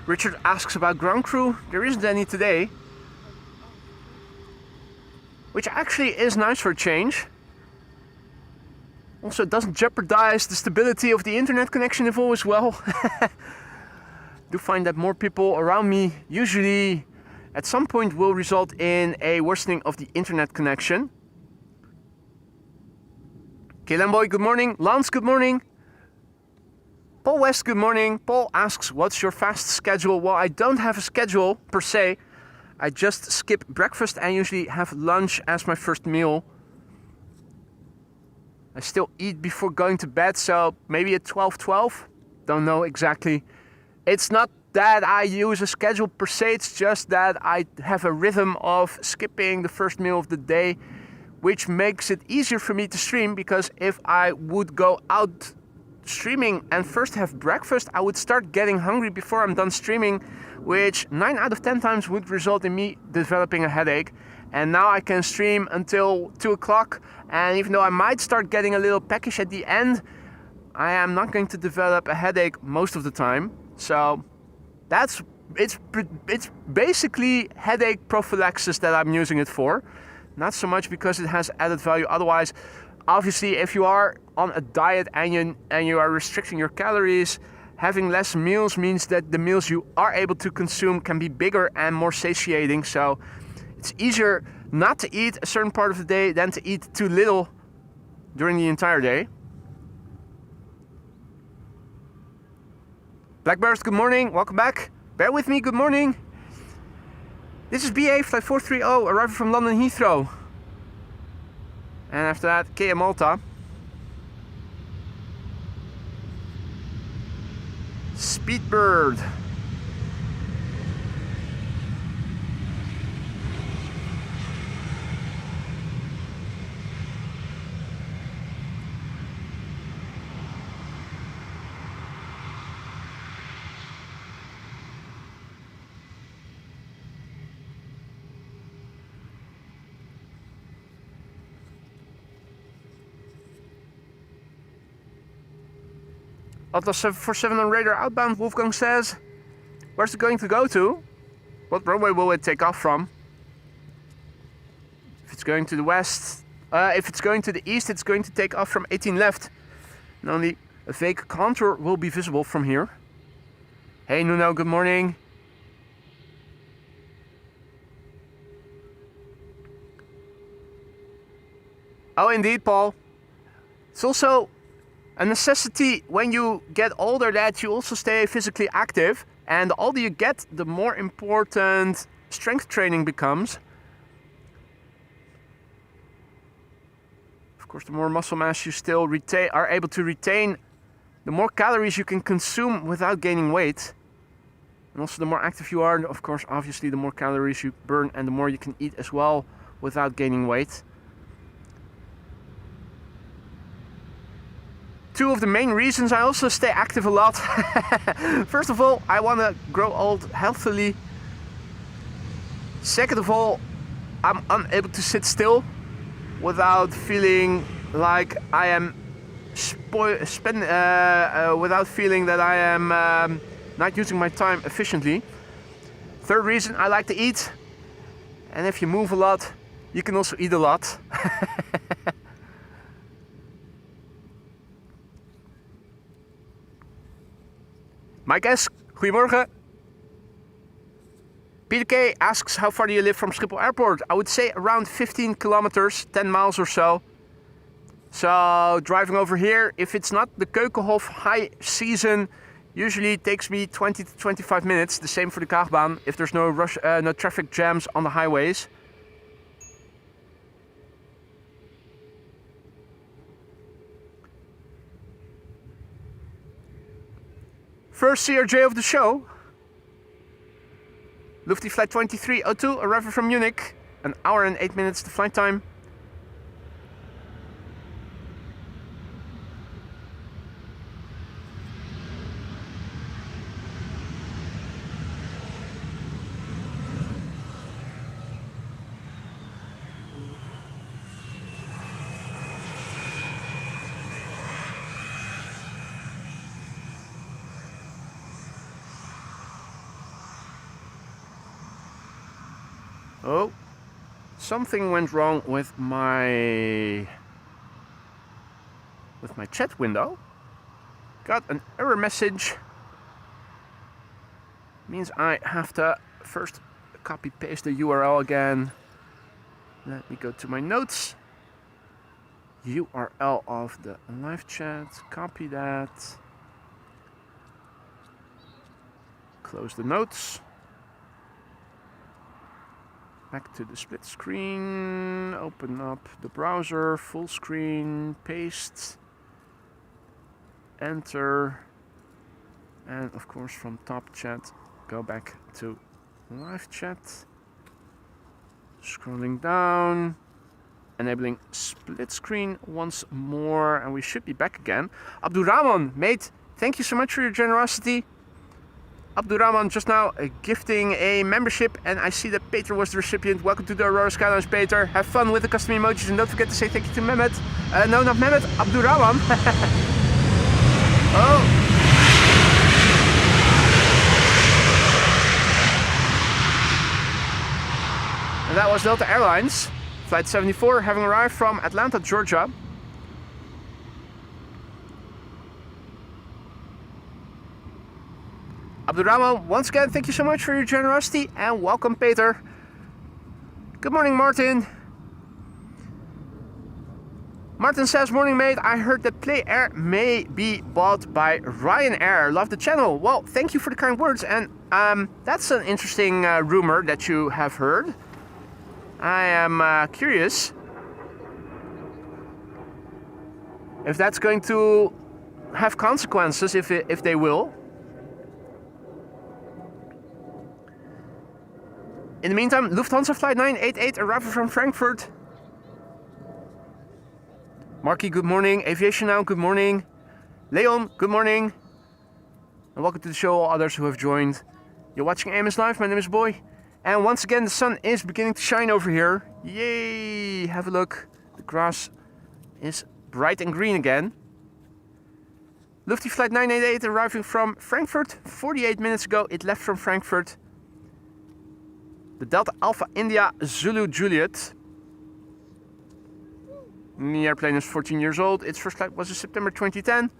Richard asks about ground crew. There isn't any today, which actually is nice for a change. Also, it doesn't jeopardize the stability of the internet connection if all is well. I do find that more people around me usually at some point will result in a worsening of the internet connection. Lemboy, good morning. Lance, good morning. Paul West, good morning. Paul asks, what's your fast schedule? Well, I don't have a schedule per se. I just skip breakfast and usually have lunch as my first meal. I still eat before going to bed, so maybe at 12:12. Don't know exactly. It's not that I use a schedule per se, it's just that I have a rhythm of skipping the first meal of the day, which makes it easier for me to stream, because if I would go out streaming and first have breakfast, I would start getting hungry before I'm done streaming, which 9 out of 10 times would result in me developing a headache. And now I can stream until 2 o'clock, and even though I might start getting a little peckish at the end, I am not going to develop a headache most of the time. So it's basically headache prophylaxis that I'm using it for, not so much because it has added value. Otherwise, obviously, if you are on a diet and you are restricting your calories, having less meals means that the meals you are able to consume can be bigger and more satiating. So it's easier not to eat a certain part of the day than to eat too little during the entire day. Blackbears, good morning. Welcome back. Bear with me, good morning. This is BA flight 430, arriving from London Heathrow. And after that, KM Malta. Speedbird. Atlas 747 on radar outbound, Wolfgang says. Where's it going to go to? What runway will it take off from? If it's going to the west, if it's going to the east, it's going to take off from 18 left. And only a vague contour will be visible from here. Hey Nuno, good morning. Oh indeed, Paul. It's also a necessity when you get older that you also stay physically active, and the older you get, the more important strength training becomes. Of course, the more muscle mass you still are able to retain, the more calories you can consume without gaining weight. And also the more active you are, of course, obviously the more calories you burn and the more you can eat as well without gaining weight. Two of the main reasons I also stay active a lot. First of all, I want to grow old healthily. Second of all, I'm unable to sit still without feeling like I am without feeling that I am not using my time efficiently. Third reason, I like to eat. And if you move a lot, you can also eat a lot. Mike S., goedemorgen. Peter K. asks, how far do you live from Schiphol Airport? I would say around 15 kilometers, 10 miles or so. So driving over here, if it's not the Keukenhof high season, usually takes me 20 to 25 minutes. The same for the Kaagbaan, if there's no rush, no traffic jams on the highways. First CRJ of the show. Lufty flight 2302, arriving from Munich. An hour and 8 minutes to flight time. Oh, something went wrong with my chat window. Got an error message. Means I have to first copy paste the URL again. Let me go to my notes. URL of the live chat. Copy that. Close the notes. Back to the split screen. Open up the browser. Full screen. Paste. Enter. And of course from top chat, go back to live chat. Scrolling down. Enabling split screen once more. And we should be back again. Abdurrahman, mate, thank you so much for your generosity. Abdurrahman just now gifting a membership, and I see that Peter was the recipient. Welcome to the Aurora Skylines, Peter. Have fun with the custom emojis, and don't forget to say thank you to Mehmet. No, not Mehmet, Abdurrahman. Oh. And that was Delta Airlines, Flight 74, having arrived from Atlanta, Georgia. Abdurrahman, once again, thank you so much for your generosity, and welcome, Peter. Good morning, Martin. Martin says, morning, mate. I heard that Play Air may be bought by Ryanair. Love the channel. Well, thank you for the kind words, and that's an interesting rumor that you have heard. I am curious if that's going to have consequences, if they will. In the meantime, Lufthansa Flight 988 arriving from Frankfurt. Marky, good morning. Aviation now, good morning. Leon, good morning. And welcome to the show, all others who have joined. You're watching AMS Live, my name is Boy. And once again, the sun is beginning to shine over here. Yay! Have a look. The grass is bright and green again. Lufty Flight 988 arriving from Frankfurt. 48 minutes ago, it left from Frankfurt. The Delta Alpha India Zulu Juliet. The airplane is 14 years old. Its first flight was in September 2010.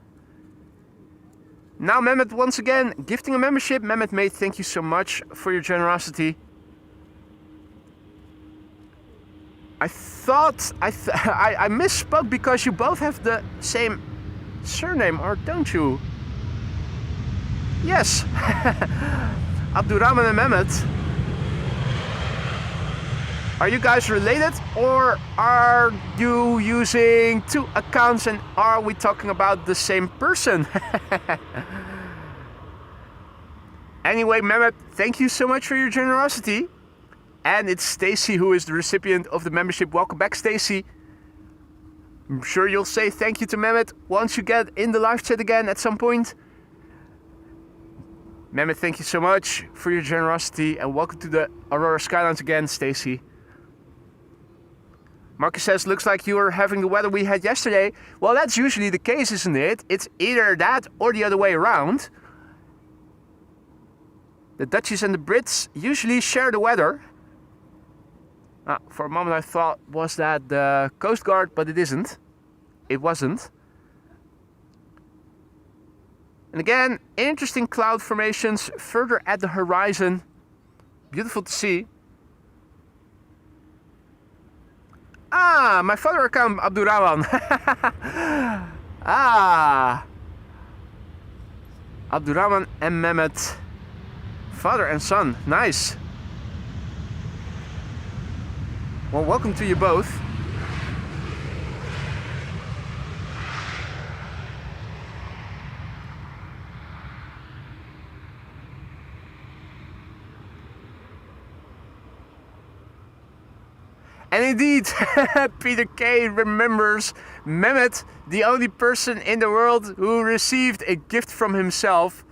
Now Mehmet once again gifting a membership. Mehmet, mate, thank you so much for your generosity. I thought I misspoke because you both have the same surname, or don't you? Yes. Abdurrahman and Mehmet. Are you guys related, or are you using two accounts, and are we talking about the same person? Anyway, Mehmet, thank you so much for your generosity. And it's Stacy who is the recipient of the membership. Welcome back, Stacy. I'm sure you'll say thank you to Mehmet once you get in the live chat again at some point. Mehmet, thank you so much for your generosity, and welcome to the Aurora Skylines again, Stacy. Marcus says, looks like you are having the weather we had yesterday. Well, that's usually the case, isn't it? It's either that or the other way around. The Dutchies and the Brits usually share the weather. For a moment I thought, was that the Coast Guard, but it isn't. It wasn't. And again, interesting cloud formations further at the horizon. Beautiful to see. Ah, my father account, Abdurrahman. Abdurrahman and Mehmet. Father and son, nice. Well, welcome to you both. And indeed, Peter K remembers Mehmet, the only person in the world who received a gift from himself.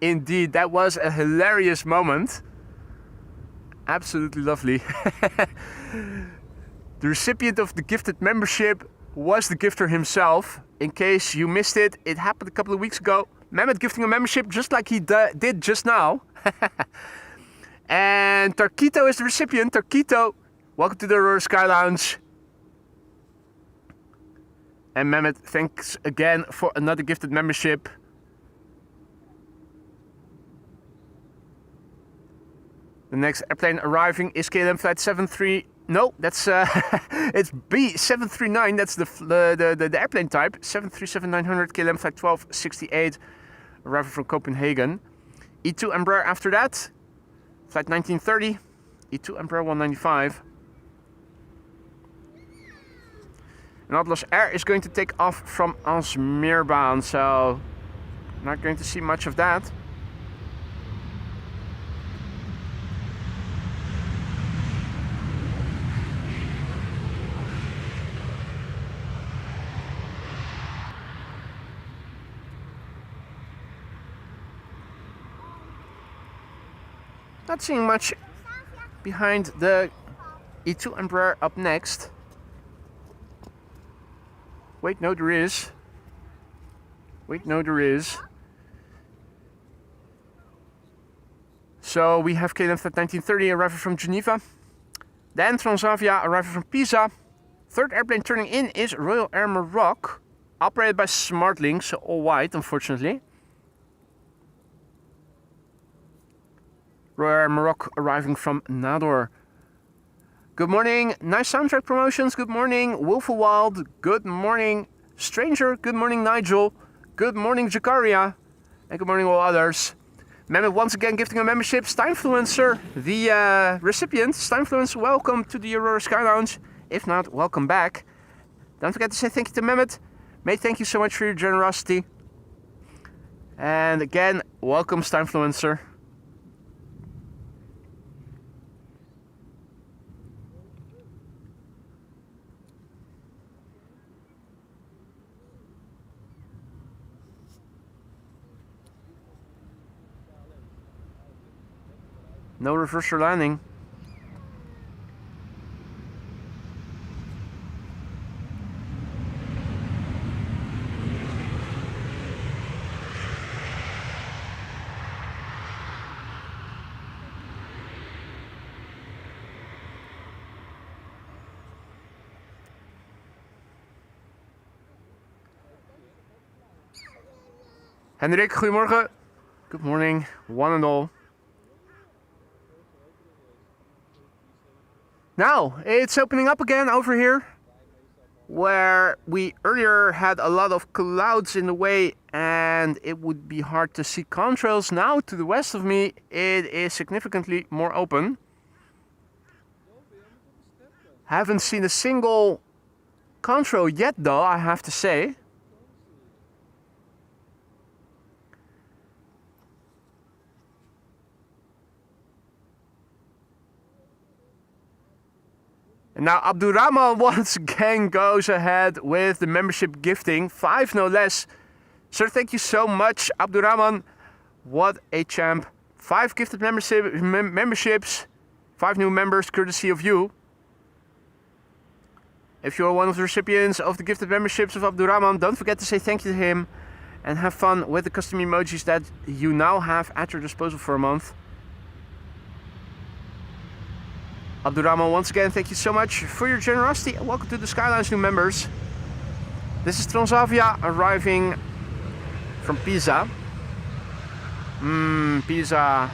Indeed, that was a hilarious moment. Absolutely lovely. The recipient of the gifted membership was the gifter himself. In case you missed it, it happened a couple of weeks ago. Mehmet gifting a membership just like he did just now. And Tarkito is the recipient. Tarkito, welcome to the Aurora Sky Lounge. And Mehmet, thanks again for another gifted membership. The next airplane arriving is KLM flight 73. No, that's it's B739. That's the airplane type. 737-900 KLM flight 1268, arriving from Copenhagen. E2 Embraer after that, flight 1930. E2 Embraer 195. And Atlas Air is going to take off from Alsmeerbaan, so not going to see much of that. Not seeing much behind the E2 Embraer up next. Wait, no, there is. Wait, no, there is. So we have KLM flight 1930 arriving from Geneva. Then Transavia arriving from Pisa. Third airplane turning in is Royal Air Maroc, operated by SmartLink, so all white, unfortunately. Royal Air Maroc arriving from Nador. Good morning, nice soundtrack promotions. Good morning, Wolfenwild. Good morning, Stranger. Good morning, Nigel. Good morning, Jakaria. And good morning, all others. Mehmet once again gifting a membership. Steinfluencer, the recipient. Steinfluencer, welcome to the Aurora Sky Lounge. If not, welcome back. Don't forget to say thank you to Mehmet. Mate, thank you so much for your generosity. And again, welcome, Steinfluencer. No reverser landing. Hendrik, goedemorgen. Good morning, one and all. Now, it's opening up again over here, where we earlier had a lot of clouds in the way and it would be hard to see contrails. Now, to the west of me, it is significantly more open. Haven't seen a single contrail yet, though, I have to say. And now Abdurrahman once again goes ahead with the membership gifting. 5 no less. Sir, thank you so much, Abdurrahman. What a champ. 5 gifted memberships. 5 new members courtesy of you. If you're one of the recipients of the gifted memberships of Abdurrahman, don't forget to say thank you to him. And have fun with the custom emojis that you now have at your disposal for a month. Abdurrahman, once again, thank you so much for your generosity and welcome to the Sky Lounge new members. This is Transavia arriving from Pisa. Pisa.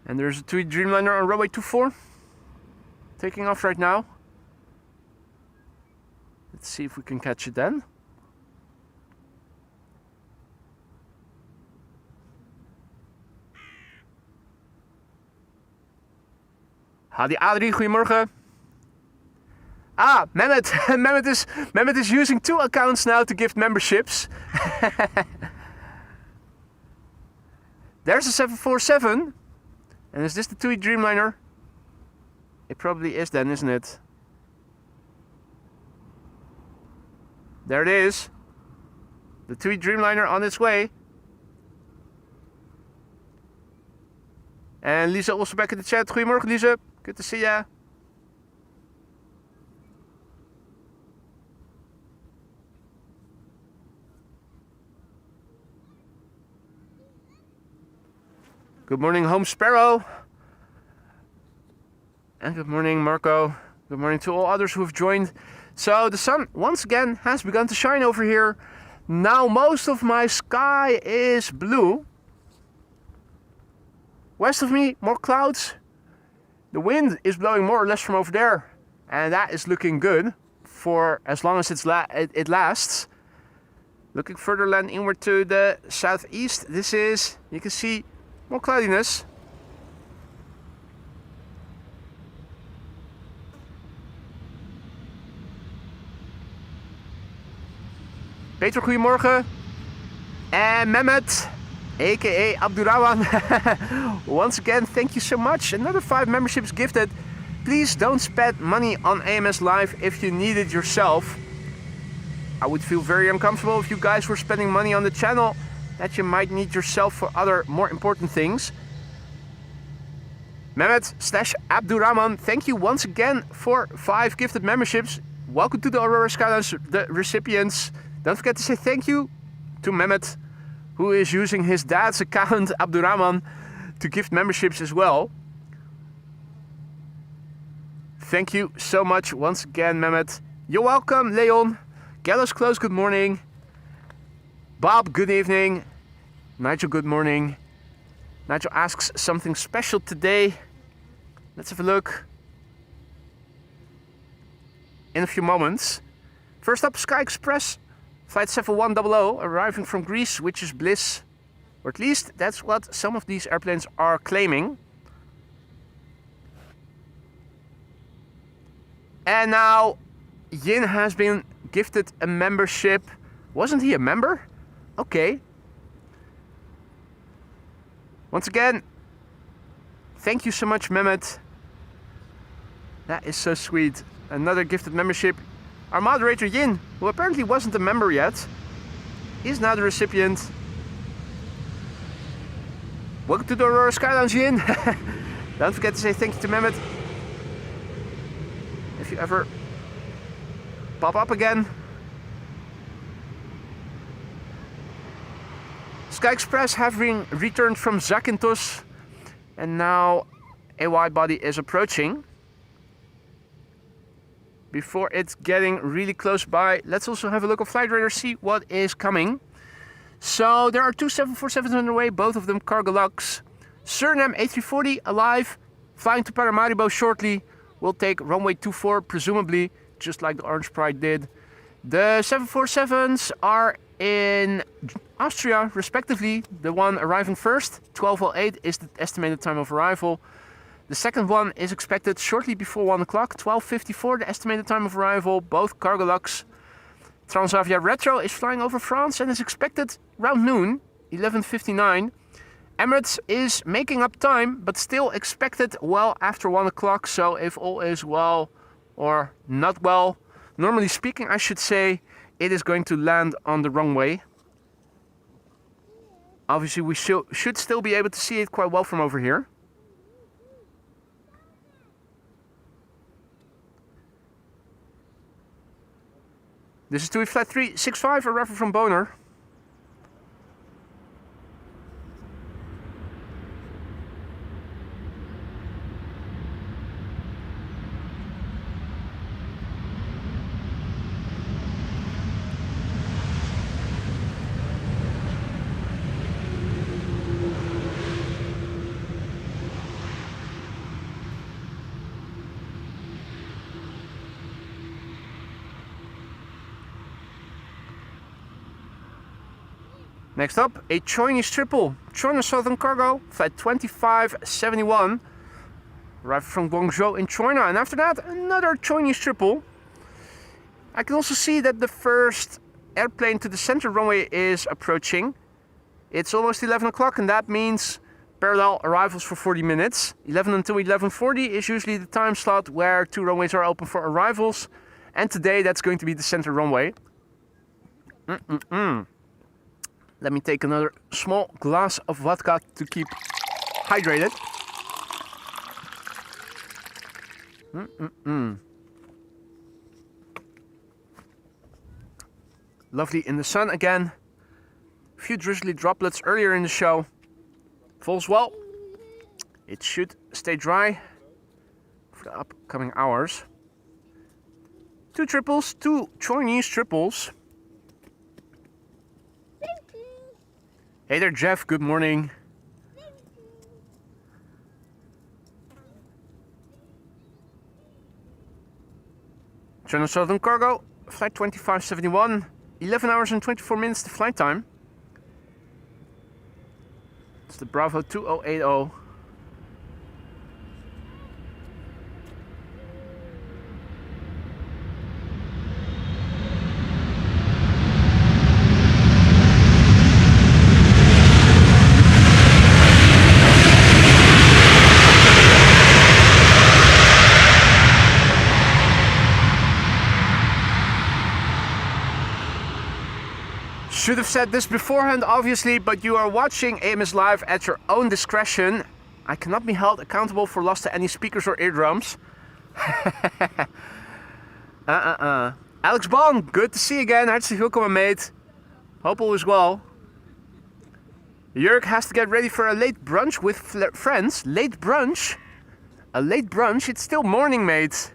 And there's a TUI Dreamliner on runway 24. Taking off right now. Let's see if we can catch it then. Hadi Adri, goedemorgen. Ah, Mehmet is using 2 accounts now to gift memberships. There's a 747. And is this the TUI Dreamliner? It probably is then, isn't it? There it is. The TUI Dreamliner on its way. And Lisa also back in the chat. Goedemorgen Lisa, good to see ya. Good morning Home Sparrow. And good morning Marco. Good morning to all others who have joined. So the sun once again has begun to shine over here. Now most of my sky is blue. West of me, more clouds. The wind is blowing more or less from over there. And that is looking good for as long as it lasts. Looking further land inward to the southeast. This is, you can see, more cloudiness. Peter, goedemorgen. And Mehmet, aka Abdurrahman. Once again, thank you so much. Another 5 memberships gifted. Please don't spend money on AMS Live if you need it yourself. I would feel very uncomfortable if you guys were spending money on the channel that you might need yourself for other more important things. Mehmet / Abdurrahman, thank you once again for 5 gifted memberships. Welcome to the Aurora Skylines, the recipients. Don't forget to say thank you to Mehmet, who is using his dad's account, Abdurrahman, to gift memberships as well. Thank you so much once again, Mehmet. You're welcome, Leon. Gallows Close, good morning. Bob, good evening. Nigel, good morning. Nigel asks something special today. Let's have a look. In a few moments. First up, Sky Express. Flight 7100 arriving from Greece, which is bliss. Or at least that's what some of these airplanes are claiming. And now Yin has been gifted a membership. Wasn't he a member? Okay. Once again, thank you so much, Mehmet. That is so sweet. Another gifted membership. Our moderator Yin, who apparently wasn't a member yet, is now the recipient. Welcome to the Aurora Skylines, Yin. Don't forget to say thank you to Mehmet. If you ever pop up again. Sky Express having returned from Zakynthos, and now a wide body is approaching. Before it's getting really close by, let's also have a look on Flight Radar, see what is coming. So there are 2 747s underway, both of them cargo lugs. Suriname A340 alive, flying to Paramaribo shortly. Will take runway 24, presumably, just like the Orange Pride did. The 747s are in Austria, respectively. The one arriving first, 12:08, is the estimated time of arrival. The second one is expected shortly before 1 o'clock, 12:54, the estimated time of arrival, both cargo lugs. Transavia Retro is flying over France and is expected around noon, 11:59. Emirates is making up time, but still expected well after 1 o'clock, so if all is well, or not well, normally speaking I should say, it is going to land on the runway. Obviously we should still be able to see it quite well from over here. This is TUI Flight 365, arriving from Boner. Next up, a Chinese triple. China Southern Cargo, flight 2571. Arrived from Guangzhou in China. And after that, another Chinese triple. I can also see that the first airplane to the center runway is approaching. It's almost 11 o'clock and that means parallel arrivals for 40 minutes. 11 until 11:40 is usually the time slot where 2 runways are open for arrivals. And today that's going to be the center runway. Let me take another small glass of vodka to keep hydrated. Lovely in the sun again. A few drizzly droplets earlier in the show. Falls well. It should stay dry for the upcoming hours. 2 triples, 2 Chinese triples. Hey there, Jeff. Good morning. China Southern Cargo, flight 2571. 11 hours and 24 minutes to flight time. It's the Bravo 2080. Should have said this beforehand, obviously, but you are watching AMS Live at your own discretion. I cannot be held accountable for loss to any speakers or eardrums. Alex Bond, good to see you again. Hartstikke welcome, mate. Hope all is well. Jurk has to get ready for a late brunch with friends. Late brunch? A late brunch? It's still morning, mate.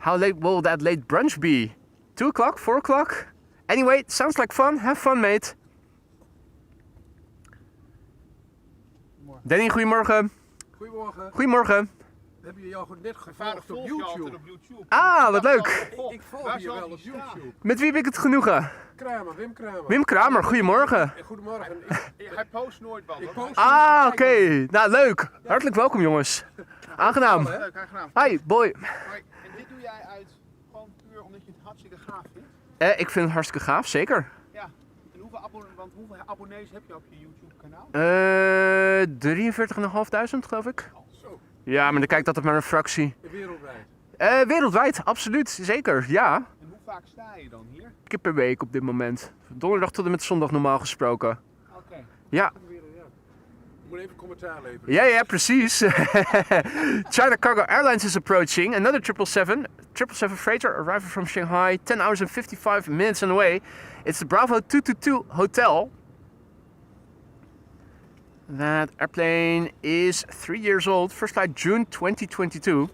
How late will that late brunch be? 2 o'clock? 4 o'clock? Anyway, sounds like fun. Have fun, mate. Danny, goedemorgen. Goedemorgen. Goedemorgen. Heb je jou net gevolgd op YouTube? Ah, wat leuk. Ik volg je wel op YouTube. Met wie heb ik het genoegen? Kramer, Wim Kramer. Wim Kramer, goedemorgen. Goedemorgen. Hij post nooit wat. Ah, oké. Nou, leuk. Hartelijk welkom, jongens. Aangenaam. Leuk, aangenaam. Hi, boy. Hoi. En dit doe jij uit gewoon puur omdat je het hartstikke gaaf vindt? Ik vind het hartstikke gaaf, zeker. Ja. En hoeveel abonnees heb je op je YouTube kanaal? 43.500 geloof ik. Zo. Ja, maar dan kijkt dat op maar een fractie. Wereldwijd. Wereldwijd, absoluut, zeker, ja. En hoe vaak sta je dan hier? 1 keer per week op dit moment. Donderdag tot en met zondag normaal gesproken. Oké. Ja. Ik moet even commentaar leveren. Ja, precies. China Cargo Airlines is approaching. Another 777 freighter arriving from Shanghai. 10 hours and 55 minutes on the way. It's the Bravo 222 hotel. That airplane is 3 years old. First flight June 2022.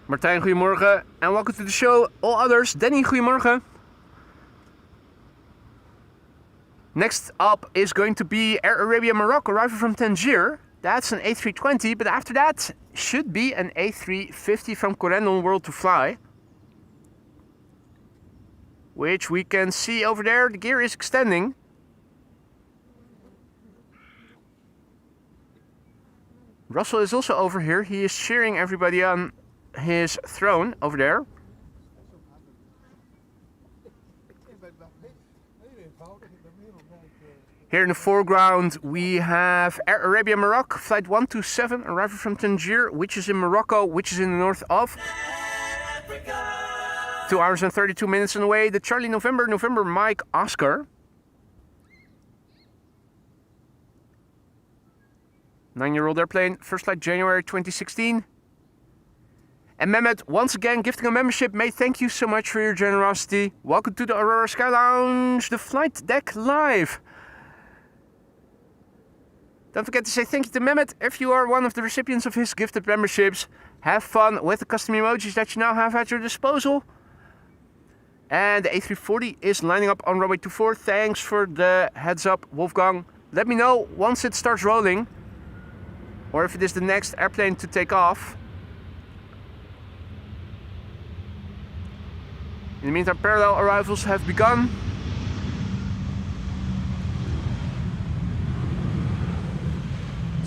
Martijn, goedemorgen. And welcome to the show. All others. Danny, goedemorgen. Next up is going to be Air Arabia Morocco arriving from Tangier. That's an A320, but after that should be an A350 from Corendon World to Fly. Which we can see over there. The gear is extending. Russell is also over here. He is cheering everybody on his throne over there. Here in the foreground we have Air Arabia Morocco, flight 127, arriving from Tangier, which is in Morocco, which is in the north of. 2 hours and 32 minutes on the way. The Charlie November Mike Oscar. 9-year-old airplane, first flight January 2016. And Mehmet, once again, gifting a membership. Mate, thank you so much for your generosity. Welcome to the Aurora Sky Lounge, the flight deck live. Don't forget to say thank you to Mehmet if you are one of the recipients of his gifted memberships. Have fun with the custom emojis that you now have at your disposal. And the A340 is lining up on runway 24. Thanks for the heads up, Wolfgang. Let me know once it starts rolling, or if it is the next airplane to take off. In the meantime, parallel arrivals have begun.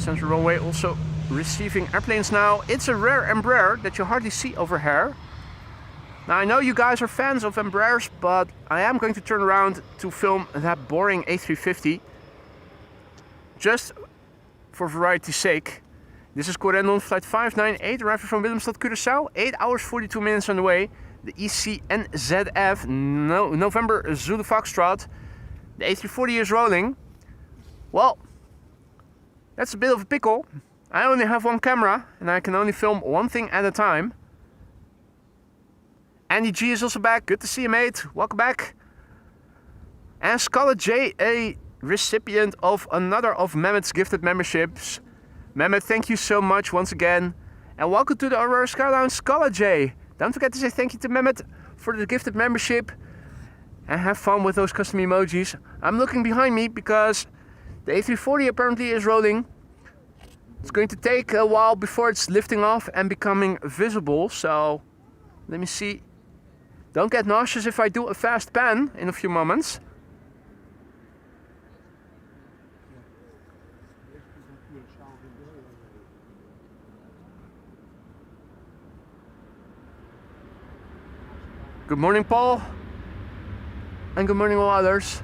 central runway, also receiving airplanes now. It's a rare Embraer that you hardly see over here. Now I know you guys are fans of Embraers, but I am going to turn around to film that boring A350. Just for variety's sake. This is Corendon flight 598, arriving from Willemstad, Curaçao. 8 hours 42 minutes on the way. The ECNZF, November Zulu Foxtrot. The A340 is rolling. Well, that's a bit of a pickle. I only have one camera and I can only film one thing at a time. Andy G is also back. Good to see you, mate. Welcome back. And Scholar J, a recipient of another of Mehmet's gifted memberships. Mehmet, thank you so much once again. And welcome to the Aurora Sky Lounge, Scholar J. Don't forget to say thank you to Mehmet for the gifted membership. And have fun with those custom emojis. I'm looking behind me because the A340 apparently is rolling. It's going to take a while before it's lifting off and becoming visible. So, let me see. Don't get nauseous if I do a fast pan in a few moments. Good morning, Paul. And good morning, all others.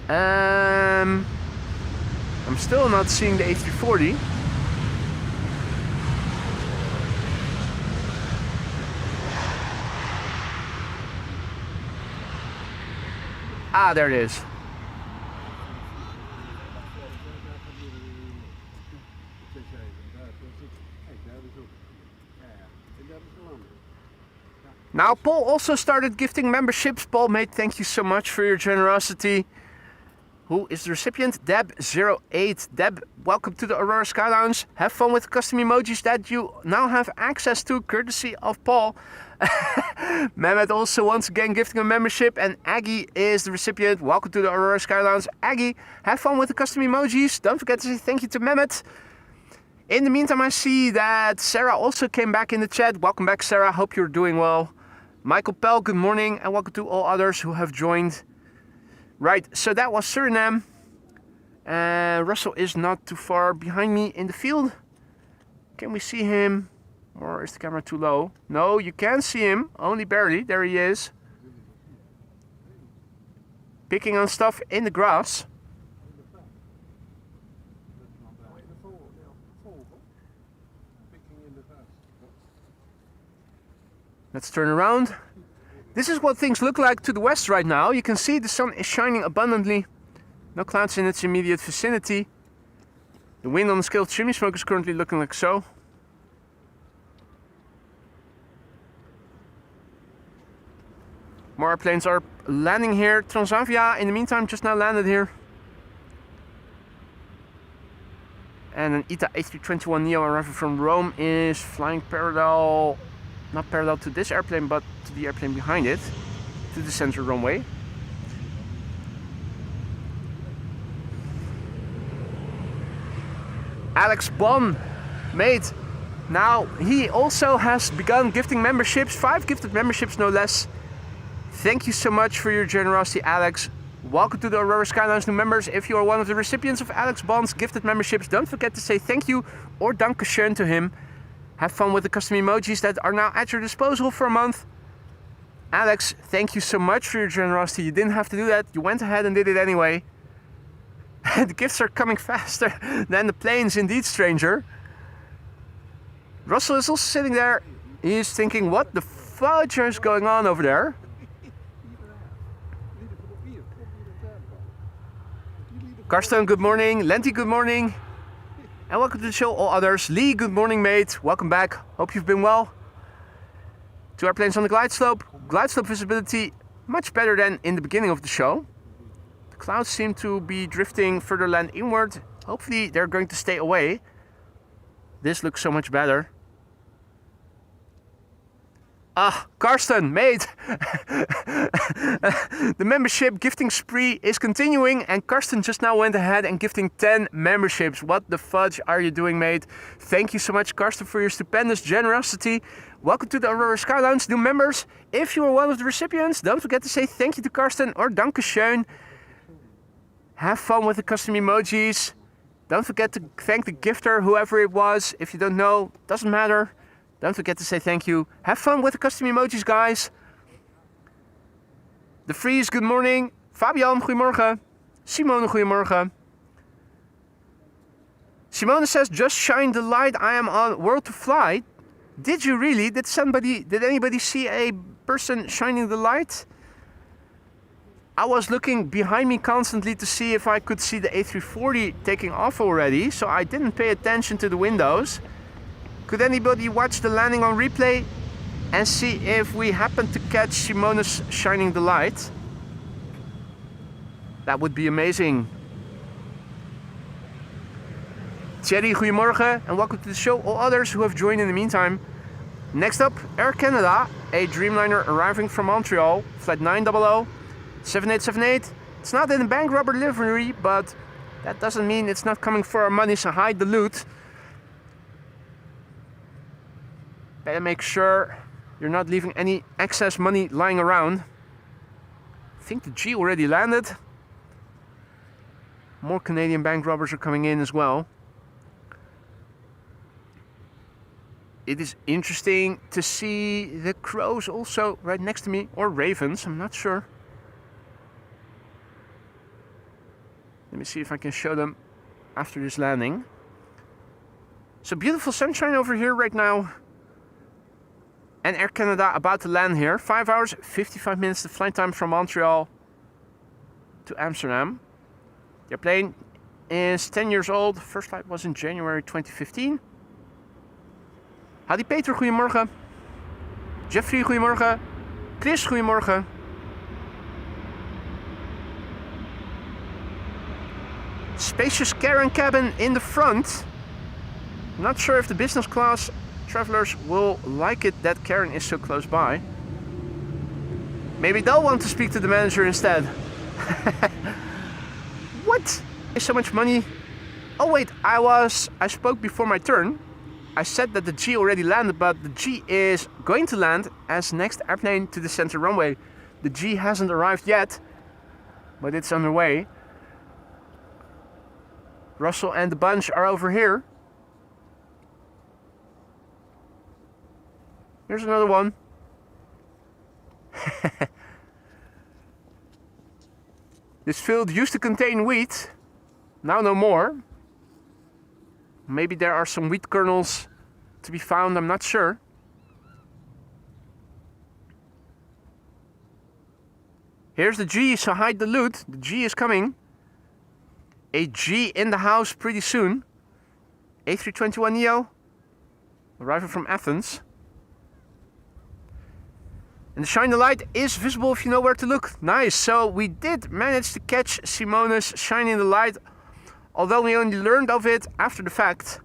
I'm still not seeing the A340. Ah, there it is. Now, Paul also started gifting memberships. Paul, mate, thank you so much for your generosity. Who is the recipient? Deb08. Deb, welcome to the Aurora Sky Lounge. Have fun with the custom emojis that you now have access to, courtesy of Paul. Mehmet also once again gifting a membership, and Aggie is the recipient. Welcome to the Aurora Sky Lounge. Aggie, have fun with the custom emojis. Don't forget to say thank you to Mehmet. In the meantime, I see that Sarah also came back in the chat. Welcome back, Sarah. Hope you're doing well. Michael Pell, good morning, and welcome to all others who have joined. Right, so that was Suriname. Russell is not too far behind me in the field. Can we see him? Or is the camera too low? No, you can see him, only barely. There he is. Picking on stuff in the grass. Let's turn around. This is what things look like to the west right now. You can see the sun is shining abundantly. No clouds in its immediate vicinity. The wind on the scale of chimney smoke is currently looking like so. More airplanes are landing here. Transavia, in the meantime, just now landed here. And an ITA A321neo arriving from Rome is flying parallel, not parallel to this airplane, but to the airplane behind it, to the central runway. Alex Bon, mate, now he also has begun gifting memberships, 5 gifted memberships no less. Thank you so much for your generosity, Alex. Welcome to the Aurora Sky Lounge new members. If you are one of the recipients of Alex Bond's gifted memberships, don't forget to say thank you or dankeschön to him. Have fun with the custom emojis that are now at your disposal for a month. Alex, thank you so much for your generosity. You didn't have to do that. You went ahead and did it anyway. The gifts are coming faster than the planes, indeed, stranger. Russell is also sitting there. He's thinking, what the fudge is going on over there? Karsten, good morning. Lenti, good morning. And welcome to the show, all others. Lee, good morning, mate. Welcome back. Hope you've been well. 2 airplanes on the glide slope. Glide slope visibility much better than in the beginning of the show. The clouds seem to be drifting further land inward. Hopefully they're going to stay away. This looks so much better. Ah, Karsten, mate. The membership gifting spree is continuing, and Karsten just now went ahead and gifting 10 memberships. What the fudge are you doing, mate? Thank you so much, Karsten, for your stupendous generosity. Welcome to the Aurora Sky Lounge, new members. If you are one of the recipients, don't forget to say thank you to Karsten or dankeschön. Have fun with the custom emojis. Don't forget to thank the gifter, whoever it was. If you don't know, doesn't matter. Don't forget to say thank you. Have fun with the custom emojis, guys. De Vries, good morning. Fabian, goedemorgen. Simone, goedemorgen. Simone says, just shine the light. I am on World to Fly. Did you really? Did anybody see a person shining the light? I was looking behind me constantly to see if I could see the A340 taking off already, so I didn't pay attention to the windows. Could anybody watch the landing on replay and see if we happen to catch Simone's shining the light? That would be amazing. Thierry, goedemorgen and welcome to the show. All others who have joined in the meantime. Next up, Air Canada, a Dreamliner arriving from Montreal, flight 900, 7878. It's not in a bank robber livery, but that doesn't mean it's not coming for our money, so hide the loot. Better make sure you're not leaving any excess money lying around. I think the G already landed. More Canadian bank robbers are coming in as well. It is interesting to see the crows also right next to me, or ravens, I'm not sure. Let me see if I can show them after this landing. So beautiful sunshine over here right now. And Air Canada about to land here. 5 hours, 55 minutes the flight time from Montreal to Amsterdam. The airplane is 10 years old. First flight was in January 2015. Howdy Peter, goedemorgen. Jeffrey, goedemorgen. Chris, goedemorgen. Spacious Karen cabin in the front. Not sure if the business class travelers will like it that Karen is so close by. Maybe they'll want to speak to the manager instead. What? Is so much money? Oh wait, I spoke before my turn. I said that the G already landed, but the G is going to land as next airplane to the center runway. The G hasn't arrived yet, but it's underway. Russell and the bunch are over here. Here's another one. This field used to contain wheat, now no more. Maybe there are some wheat kernels to be found, I'm not sure. Here's the G, so hide the loot. The G is coming. A G in the house pretty soon. A321neo, arriving from Athens. And the shine the light is visible if you know where to look. Nice, so we did manage to catch Simone's shining the light, although we only learned of it after the fact.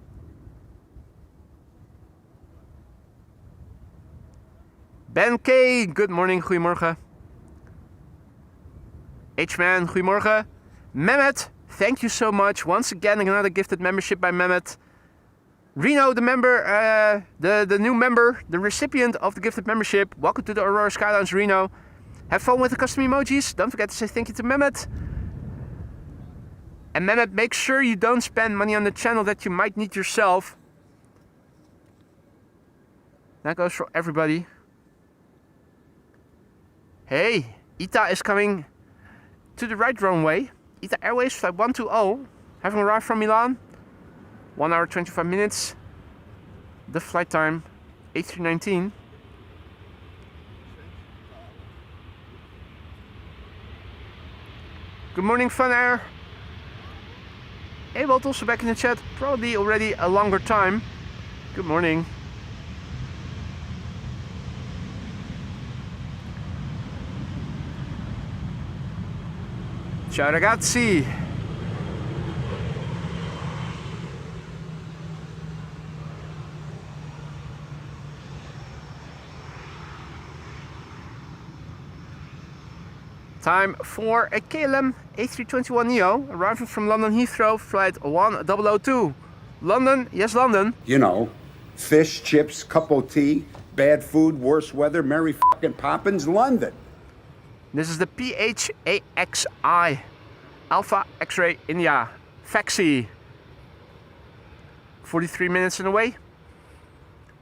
Ben K, good morning, goedemorgen. H-Man, goedemorgen. Mehmet, thank you so much. Once again, another gifted membership by Mehmet. Reno, the member, the new member, the recipient of the gifted membership. Welcome to the Aurora Skylines, Reno. Have fun with the custom emojis. Don't forget to say thank you to Mehmet. And Mehmet, make sure you don't spend money on the channel that you might need yourself. That goes for everybody. Hey, ITA is coming to the right runway. ITA Airways flight 120, having arrived from Milan. 1 hour 25 minutes. The flight time, A319. Good morning, Fun Air. Ewald also back in the chat, probably already a longer time. Good morning. Ciao ragazzi. Time for a KLM A321neo arriving from London Heathrow, flight 1002. London, yes London. You know, fish, chips, cup of tea, bad food, worse weather, Mary fucking Poppins, London. This is the PHAXI Alpha X-ray India. Faxi. 43 minutes away.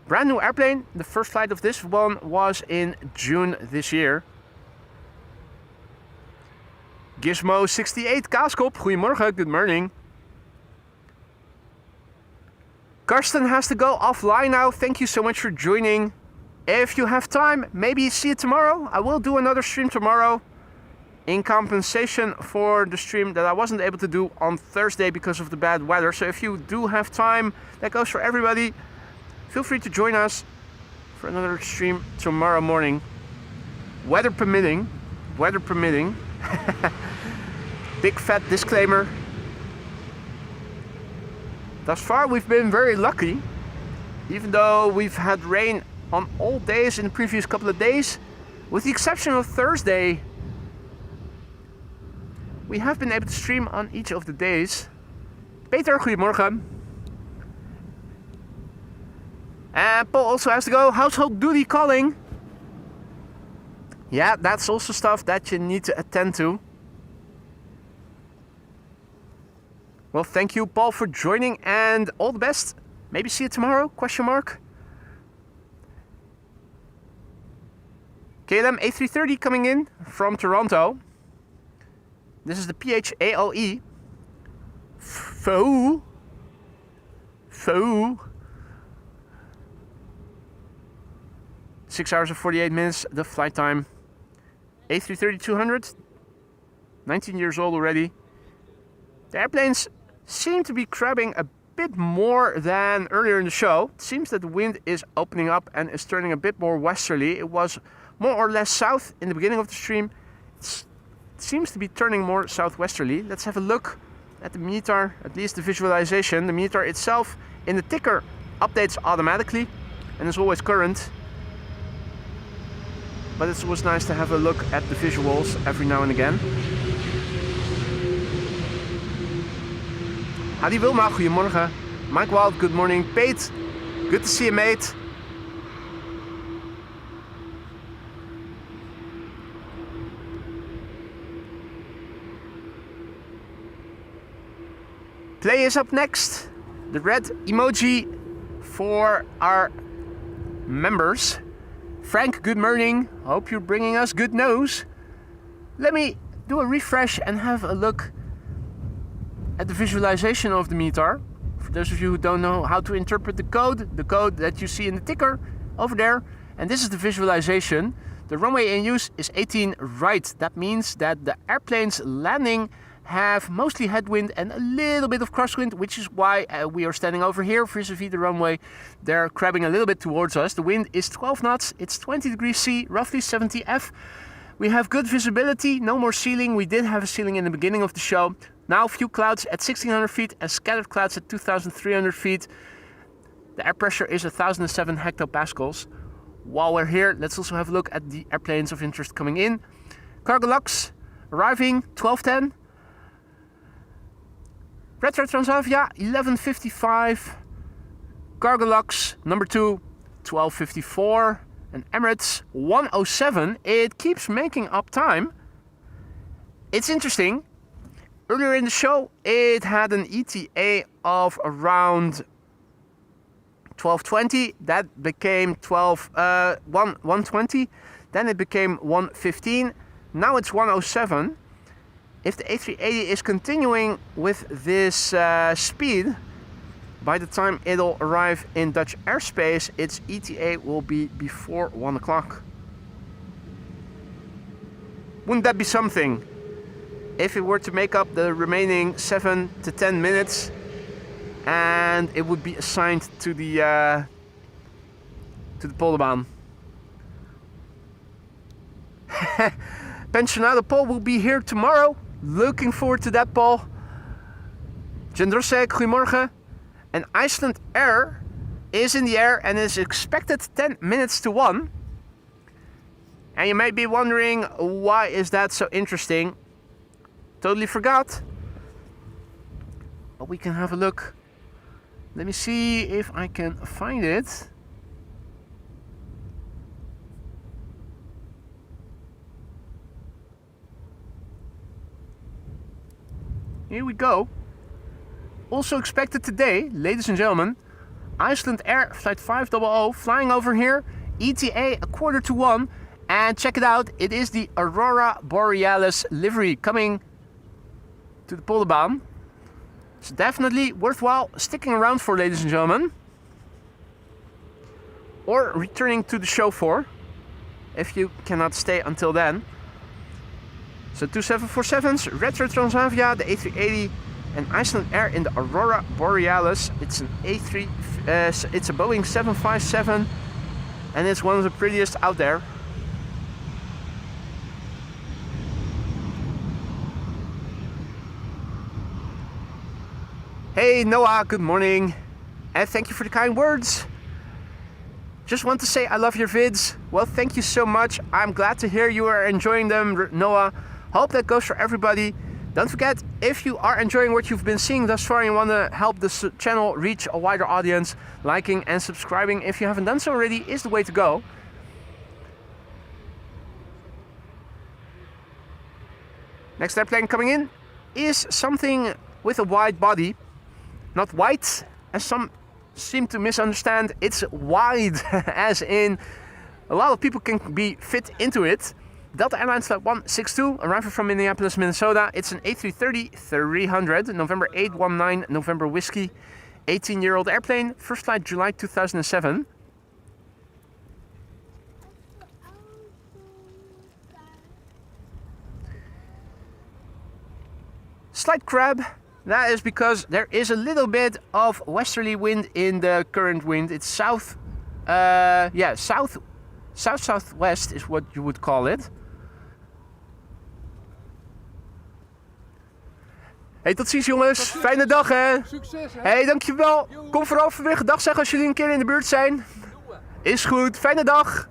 Brand new airplane. The first flight of this one was in June this year. Gizmo 68 Kaaskop. Goedemorgen, good morning. Karsten has to go offline now. Thank you so much for joining. If you have time, maybe see it tomorrow. I will do another stream tomorrow in compensation for the stream that I wasn't able to do on Thursday because of the bad weather. So if you do have time, that goes for everybody. Feel free to join us for another stream tomorrow morning. Weather permitting. Weather permitting. Big fat disclaimer. Thus far we've been very lucky. Even though we've had rain on all days in the previous couple of days, with the exception of Thursday, we have been able to stream on each of the days. Peter, goedemorgen. And Paul also has to go. Household duty calling. Yeah, that's also stuff that you need to attend to. Well, thank you, Paul, for joining, and all the best. Maybe see you tomorrow? Question mark. KLM A330 coming in from Toronto. This is the PHALE. Faux. 6 hours and 48 minutes, the flight time. A330-200, 19 years old already. The airplanes seem to be crabbing a bit more than earlier in the show. It seems that the wind is opening up and is turning a bit more westerly. It was more or less south in the beginning of the stream. It seems to be turning more southwesterly. Let's have a look at the meter, at least the visualization. The meter itself in the ticker updates automatically and is always current. But it's always nice to have a look at the visuals every now and again. Hadi Wilma, goedemorgen. Mike Wild, good morning. Pete, good to see you, mate. Play is up next. The red emoji for our members. Frank, good morning. Hope you're bringing us good news. Let me do a refresh and have a look at the visualization of the meter. For those of you who don't know how to interpret the code that you see in the ticker over there. And this is the visualization. The runway in use is 18 right. That means that the airplanes landing have mostly headwind and a little bit of crosswind, which is why we are standing over here vis-a-vis the runway. They're crabbing a little bit towards us. The wind is 12 knots, it's 20 degrees C, roughly 70 F. We have good visibility, no more ceiling. We did have a ceiling in the beginning of the show. Now few clouds at 1600 feet and scattered clouds at 2300 feet. The air pressure is 1007 hectopascals. While we're here, let's also have a look at the airplanes of interest coming in. Cargo Lux arriving 1210. Retro Transavia 1155, Cargo Lux number 2 1254, and Emirates 107. It keeps making up time. It's interesting. Earlier in the show it had an ETA of around 1220. That became 120. Then it became 115. Now it's 107. If the A380 is continuing with this speed, by the time it'll arrive in Dutch airspace, its ETA will be before 1 o'clock. Wouldn't that be something? If it were to make up the remaining 7 to 10 minutes, and it would be assigned to the Polderbaan. Pensionado Paul will be here tomorrow. Looking forward to that, Paul. Jendrosek, goedemorgen. And Iceland Air is in the air and is expected 10 minutes to 1. And you may be wondering, why is that so interesting? Totally forgot. But we can have a look. Let me see if I can find it. Here we go. Also expected today, ladies and gentlemen, Iceland Air Flight 500 flying over here, ETA 1:45, and check it out, it is the Aurora Borealis livery coming to the Polderbaan. It's definitely worthwhile sticking around for, ladies and gentlemen, or returning to the show for, if you cannot stay until then. So 2 747s, Retro Transavia, the A380, and Iceland Air in the Aurora Borealis. It's an it's a Boeing 757, and it's one of the prettiest out there. Hey Noah, good morning, and thank you for the kind words. Just want to say I love your vids. Well, thank you so much. I'm glad to hear you are enjoying them, Noah. Hope that goes for everybody. Don't forget, if you are enjoying what you've been seeing thus far and you want to help this channel reach a wider audience, liking and subscribing, if you haven't done so already, is the way to go. Next airplane coming in is something with a wide body. Not white, as some seem to misunderstand. It's wide, as in a lot of people can be fit into it. Delta Airlines Flight 162, arriving from Minneapolis, Minnesota. It's an A330-300, November 819, November Whiskey. 18-year-old airplane, first flight July 2007. Slight crab. That is because there is a little bit of westerly wind in the current wind. It's southwest is what you would call it. Hey, tot ziens jongens. Fijne dag hè. Succes hè. Hey, dankjewel. Kom vooral vanwege dag zeggen als jullie een keer in de buurt zijn. Is goed. Fijne dag.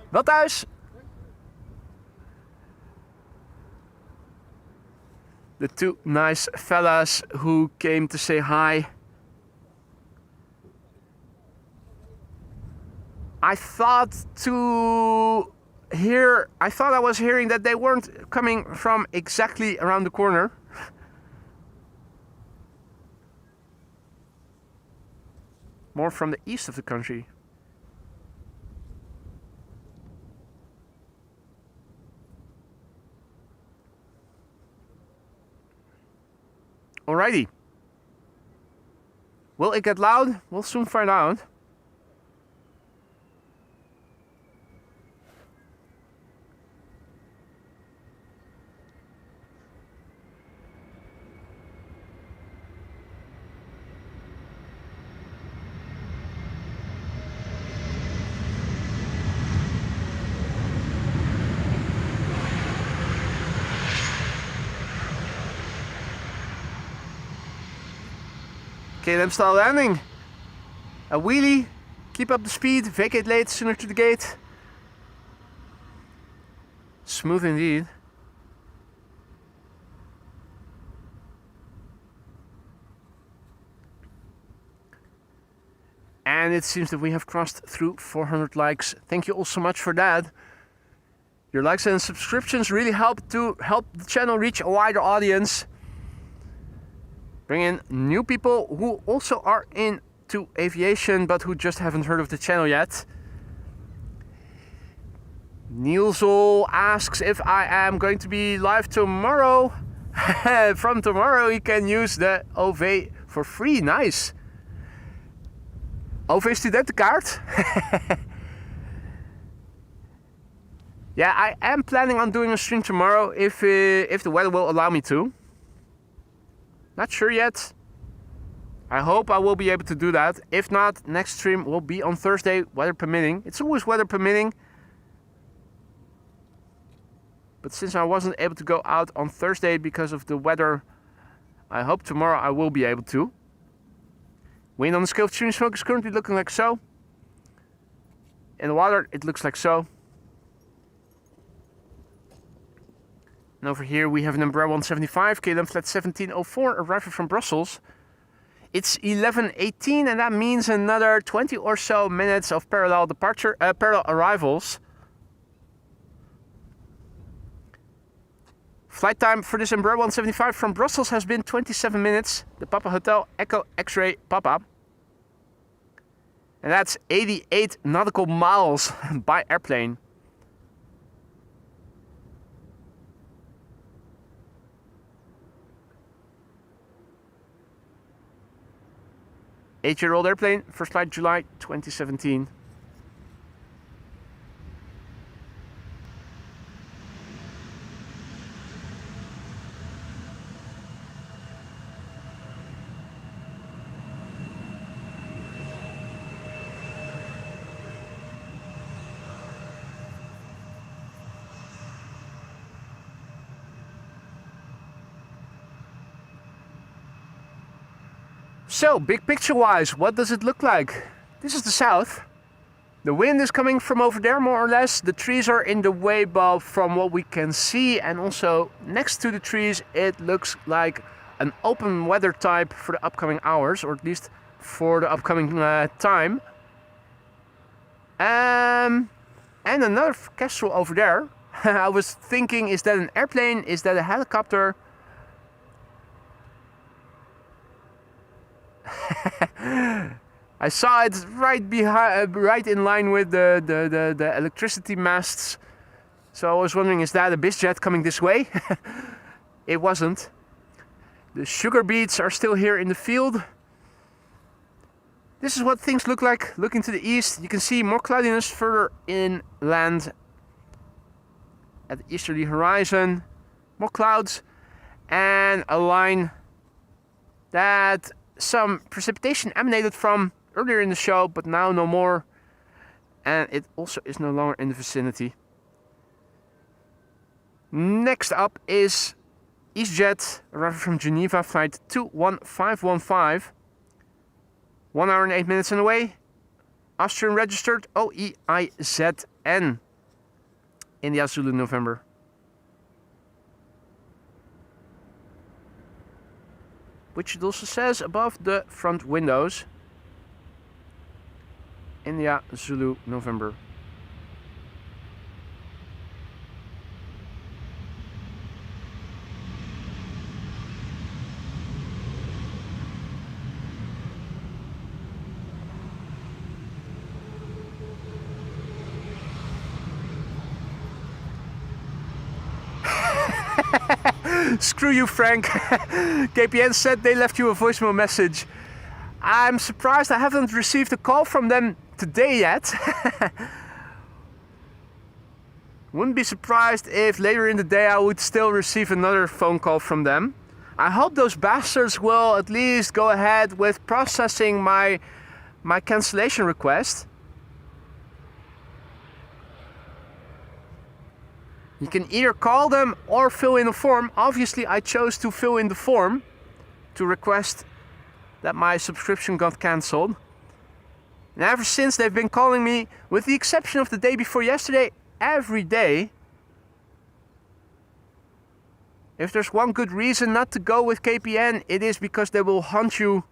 Wel thuis. The two nice fellas who came to say hi. I thought I was hearing that they weren't coming from exactly around the corner. More from the east of the country. Alrighty. Will it get loud? We'll soon find out. KLM style landing. A wheelie, keep up the speed, vacate late, sooner to the gate. Smooth indeed. And it seems that we have crossed through 400 likes. Thank you all so much for that. Your likes and subscriptions really help the channel reach a wider audience. Bring in new people who also are into aviation but who just haven't heard of the channel yet. Nielsel asks if I am going to be live tomorrow. From tomorrow you can use the OV for free. Nice. OV studentenkaart. Yeah, I am planning on doing a stream tomorrow if the weather will allow me to. Not sure yet. I hope I will be able to do that. If not, next stream will be on Thursday, weather permitting. It's always weather permitting. But since I wasn't able to go out on Thursday because of the weather, I hope tomorrow I will be able to. Wind on the scale of tuning smoke is currently looking like so. In the water, it looks like so. And over here we have an Embraer 175, KLM flight 1704, arriving from Brussels. It's 11:18 and that means another 20 or so minutes of parallel arrivals. Flight time for this Embraer 175 from Brussels has been 27 minutes. The Papa Hotel Echo X-Ray Papa. And that's 88 nautical miles by airplane. Eight-year-old airplane, first flight July 2017. So, big picture-wise, what does it look like? This is the south. The wind is coming from over there, more or less. The trees are in the way, but from what we can see, and also next to the trees, it looks like an open weather type for the upcoming hours, or at least for the upcoming time. And another kestrel over there. I was thinking, is that an airplane? Is that a helicopter? I saw it right behind, right in line with the electricity masts. So I was wondering, is that a bizjet coming this way? It wasn't. The sugar beets are still here in the field. This is what things look like looking to the east. You can see more cloudiness further inland at the easterly horizon. More clouds and a line that some precipitation emanated from earlier in the show, but now no more. And it also is no longer in the vicinity. Next up is EasyJet, arriving from Geneva, flight 21515. 1 hour and 8 minutes on the way. Austrian registered OEIZN. India Zulu November. Which it also says above the front windows. India Zulu November. Screw you, Frank. KPN said they left you a voicemail message. I'm surprised I haven't received a call from them today yet. Wouldn't be surprised if later in the day I would still receive another phone call from them. I hope those bastards will at least go ahead with processing my cancellation request. You can either call them or fill in a form. Obviously, I chose to fill in the form to request that my subscription got cancelled. And ever since, they've been calling me, with the exception of the day before yesterday, every day. If there's one good reason not to go with KPN, it is because they will hunt you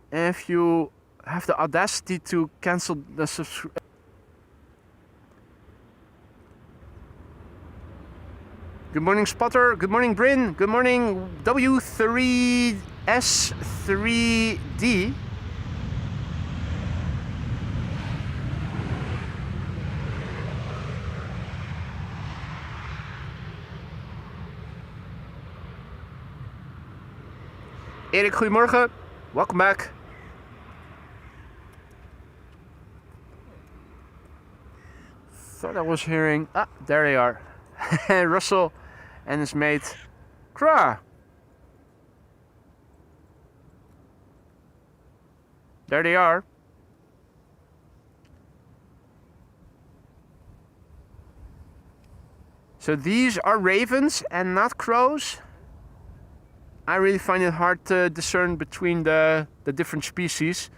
if you have the audacity to cancel the subscription. Good morning, Spotter. Good morning, Bryn. Good morning, W3S3D. Erik, goedemorgen. Welcome back. Thought I was hearing... Ah, there they are. Russell and his mate, Kra. There they are. So these are ravens and not crows. I really find it hard to discern between the different species.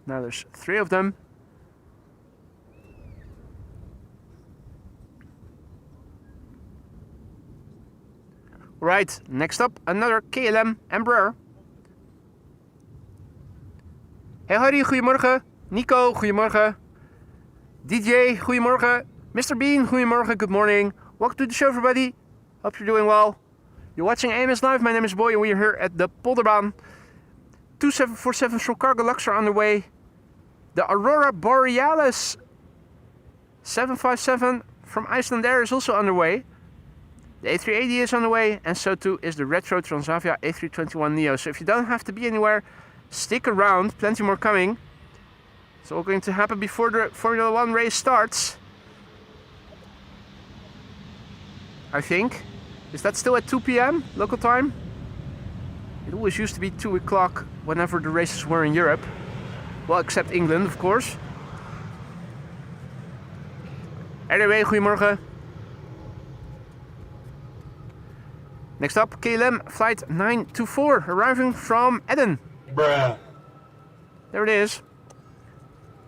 Now there's 3 of them. Right, next up, another KLM Embraer. Hey Harry, goedemorgen. Nico, goedemorgen. DJ, goedemorgen. Mr. Bean, goedemorgen, good morning. Welcome to the show, everybody. Hope you're doing well. You're watching AMS Live. My name is Boy, and we are here at the Polderbaan. 2747s from Cargo Lux are underway. The Aurora Borealis 757 from Iceland Air is also underway. The A380 is underway, and so too is the retro Transavia A321neo. So if you don't have to be anywhere, stick around. Plenty more coming. It's all going to happen before the Formula 1 race starts, I think. Is that still at 2 p.m. local time? It always used to be 2 o'clock whenever the races were in Europe. Well, except England, of course. RWY, goedemorgen. Next up, KLM flight 924, arriving from Eden. Bruh. There it is.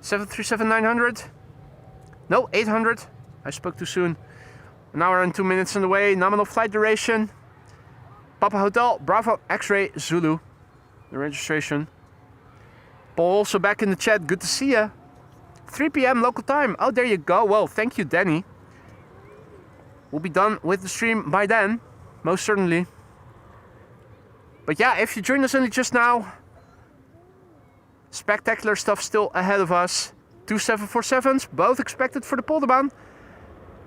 737-900. No, 800. I spoke too soon. An hour and 2 minutes on the way. Nominal flight duration. Papa Hotel, Bravo, X-Ray, Zulu. The registration. Paul also back in the chat. Good to see ya. 3 p.m. local time. Oh, there you go. Well, thank you, Danny. We'll be done with the stream by then. Most certainly. But yeah, if you joined us only just now, spectacular stuff still ahead of us. 2 747s, both expected for the Polderbaan.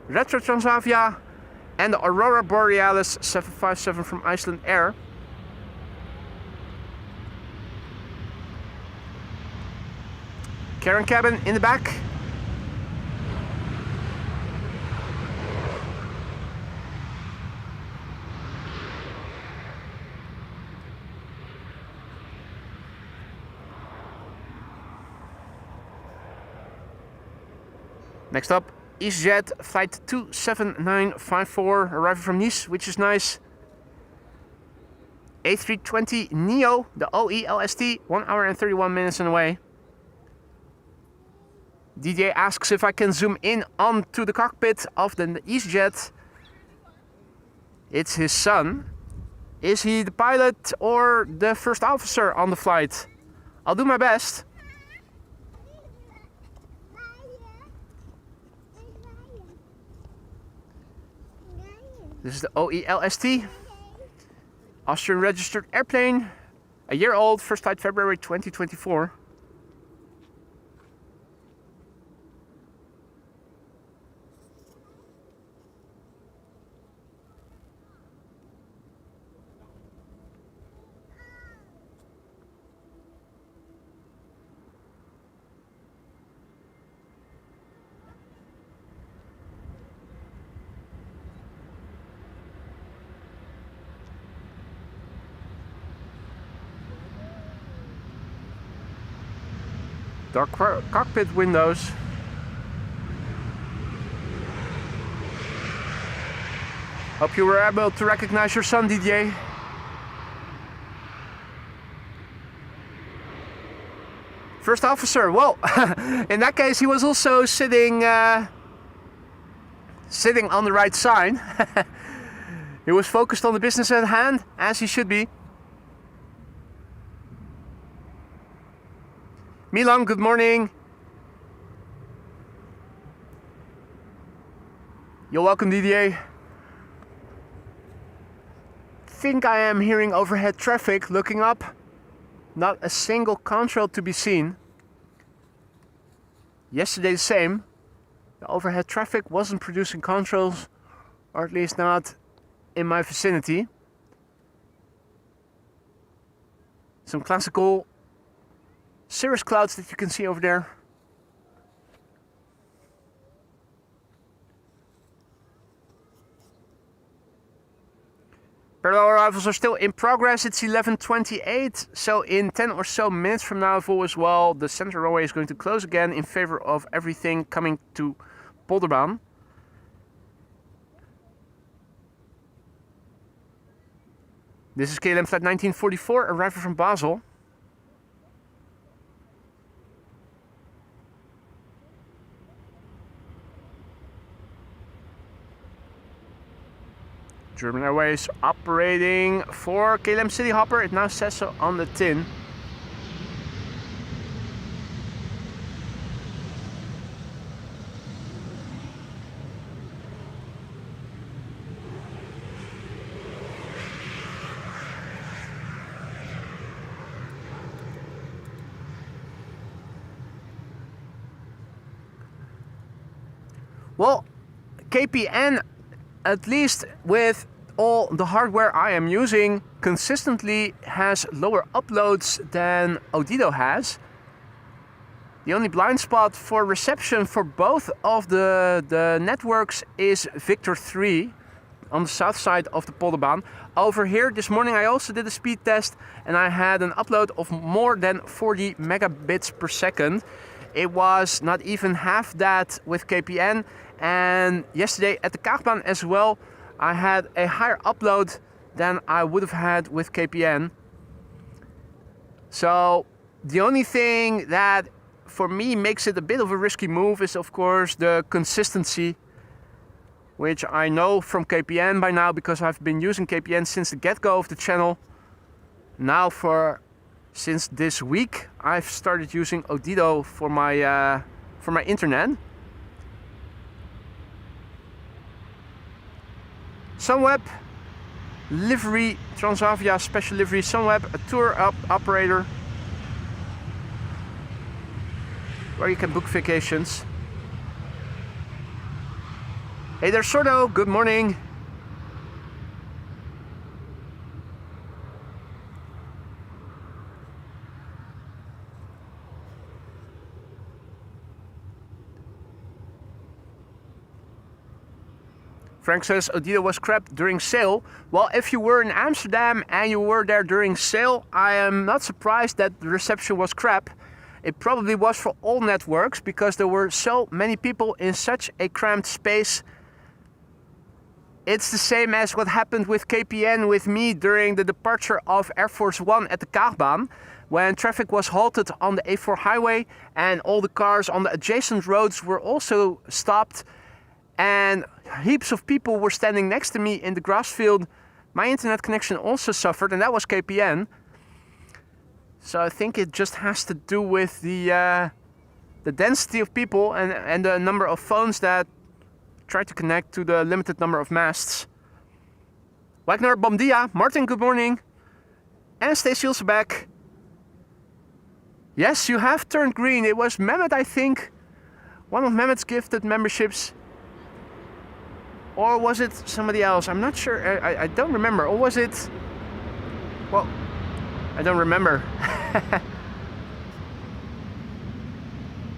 Retro Transavia and the Aurora Borealis 757 from Iceland Air. Karen cabin in the back. Next up, EasyJet flight 27954 arriving from Nice, which is nice. A320neo, the OELST, 1 hour and 31 minutes on the way. DJ asks if I can zoom in onto the cockpit of the EasyJet. It's his son. Is he the pilot or the first officer on the flight? I'll do my best. This is the OELST, Austrian registered airplane, a year old, first flight February 2024. Dark cockpit windows. Hope you were able to recognize your son, DJ. First officer. Well, in that case, he was also sitting on the right side. He was focused on the business at hand, as he should be. Milan, good morning. You're welcome, DDA. Think I am hearing overhead traffic. Looking up, not a single contrail to be seen. Yesterday the same. The overhead traffic wasn't producing contrails, or at least not in my vicinity. Some classical cirrus clouds that you can see over there. Parallel arrivals are still in progress. It's 11:28, so in 10 or so minutes from now, if all is well, the center runway is going to close again in favor of everything coming to Polderbaan. This is KLM flight 1944, arriving from Basel. German Airways operating for KLM City Hopper. It now says so on the tin. Well, KPN, at least with all the hardware I am using, consistently has lower uploads than Odido has. The only blind spot for reception for both of the networks is Victor 3 on the south side of the Polderbaan. Over here this morning I also did a speed test and I had an upload of more than 40 megabits per second. It was not even half that with KPN, and yesterday at the Kaagbaan as well I had a higher upload than I would have had with KPN. So the only thing that for me makes it a bit of a risky move is of course the consistency, which I know from KPN by now because I've been using KPN since the get-go of the channel. Now since this week I've started using Odido for my internet. Sunweb livery, Transavia special livery, Sunweb, a tour operator where you can book vacations. Hey there, Sordo, good morning. Frank says Odido was crap during sale. Well, if you were in Amsterdam and you were there during sale, I am not surprised that the reception was crap. It probably was for all networks because there were so many people in such a cramped space. It's the same as what happened with KPN with me during the departure of Air Force One at the Kaagbaan, when traffic was halted on the A4 highway and all the cars on the adjacent roads were also stopped and heaps of people were standing next to me in the grass field. My internet connection also suffered, and that was KPN. So I think it just has to do with the density of people and the number of phones that try to connect to the limited number of masts. Wagner, bom dia. Martin, good morning. And Stacey also back. Yes, you have turned green. It was Mehmet, I think. One of Mehmet's gifted memberships. Or was it somebody else? I'm not sure. I don't remember. Or was it... Well, I don't remember.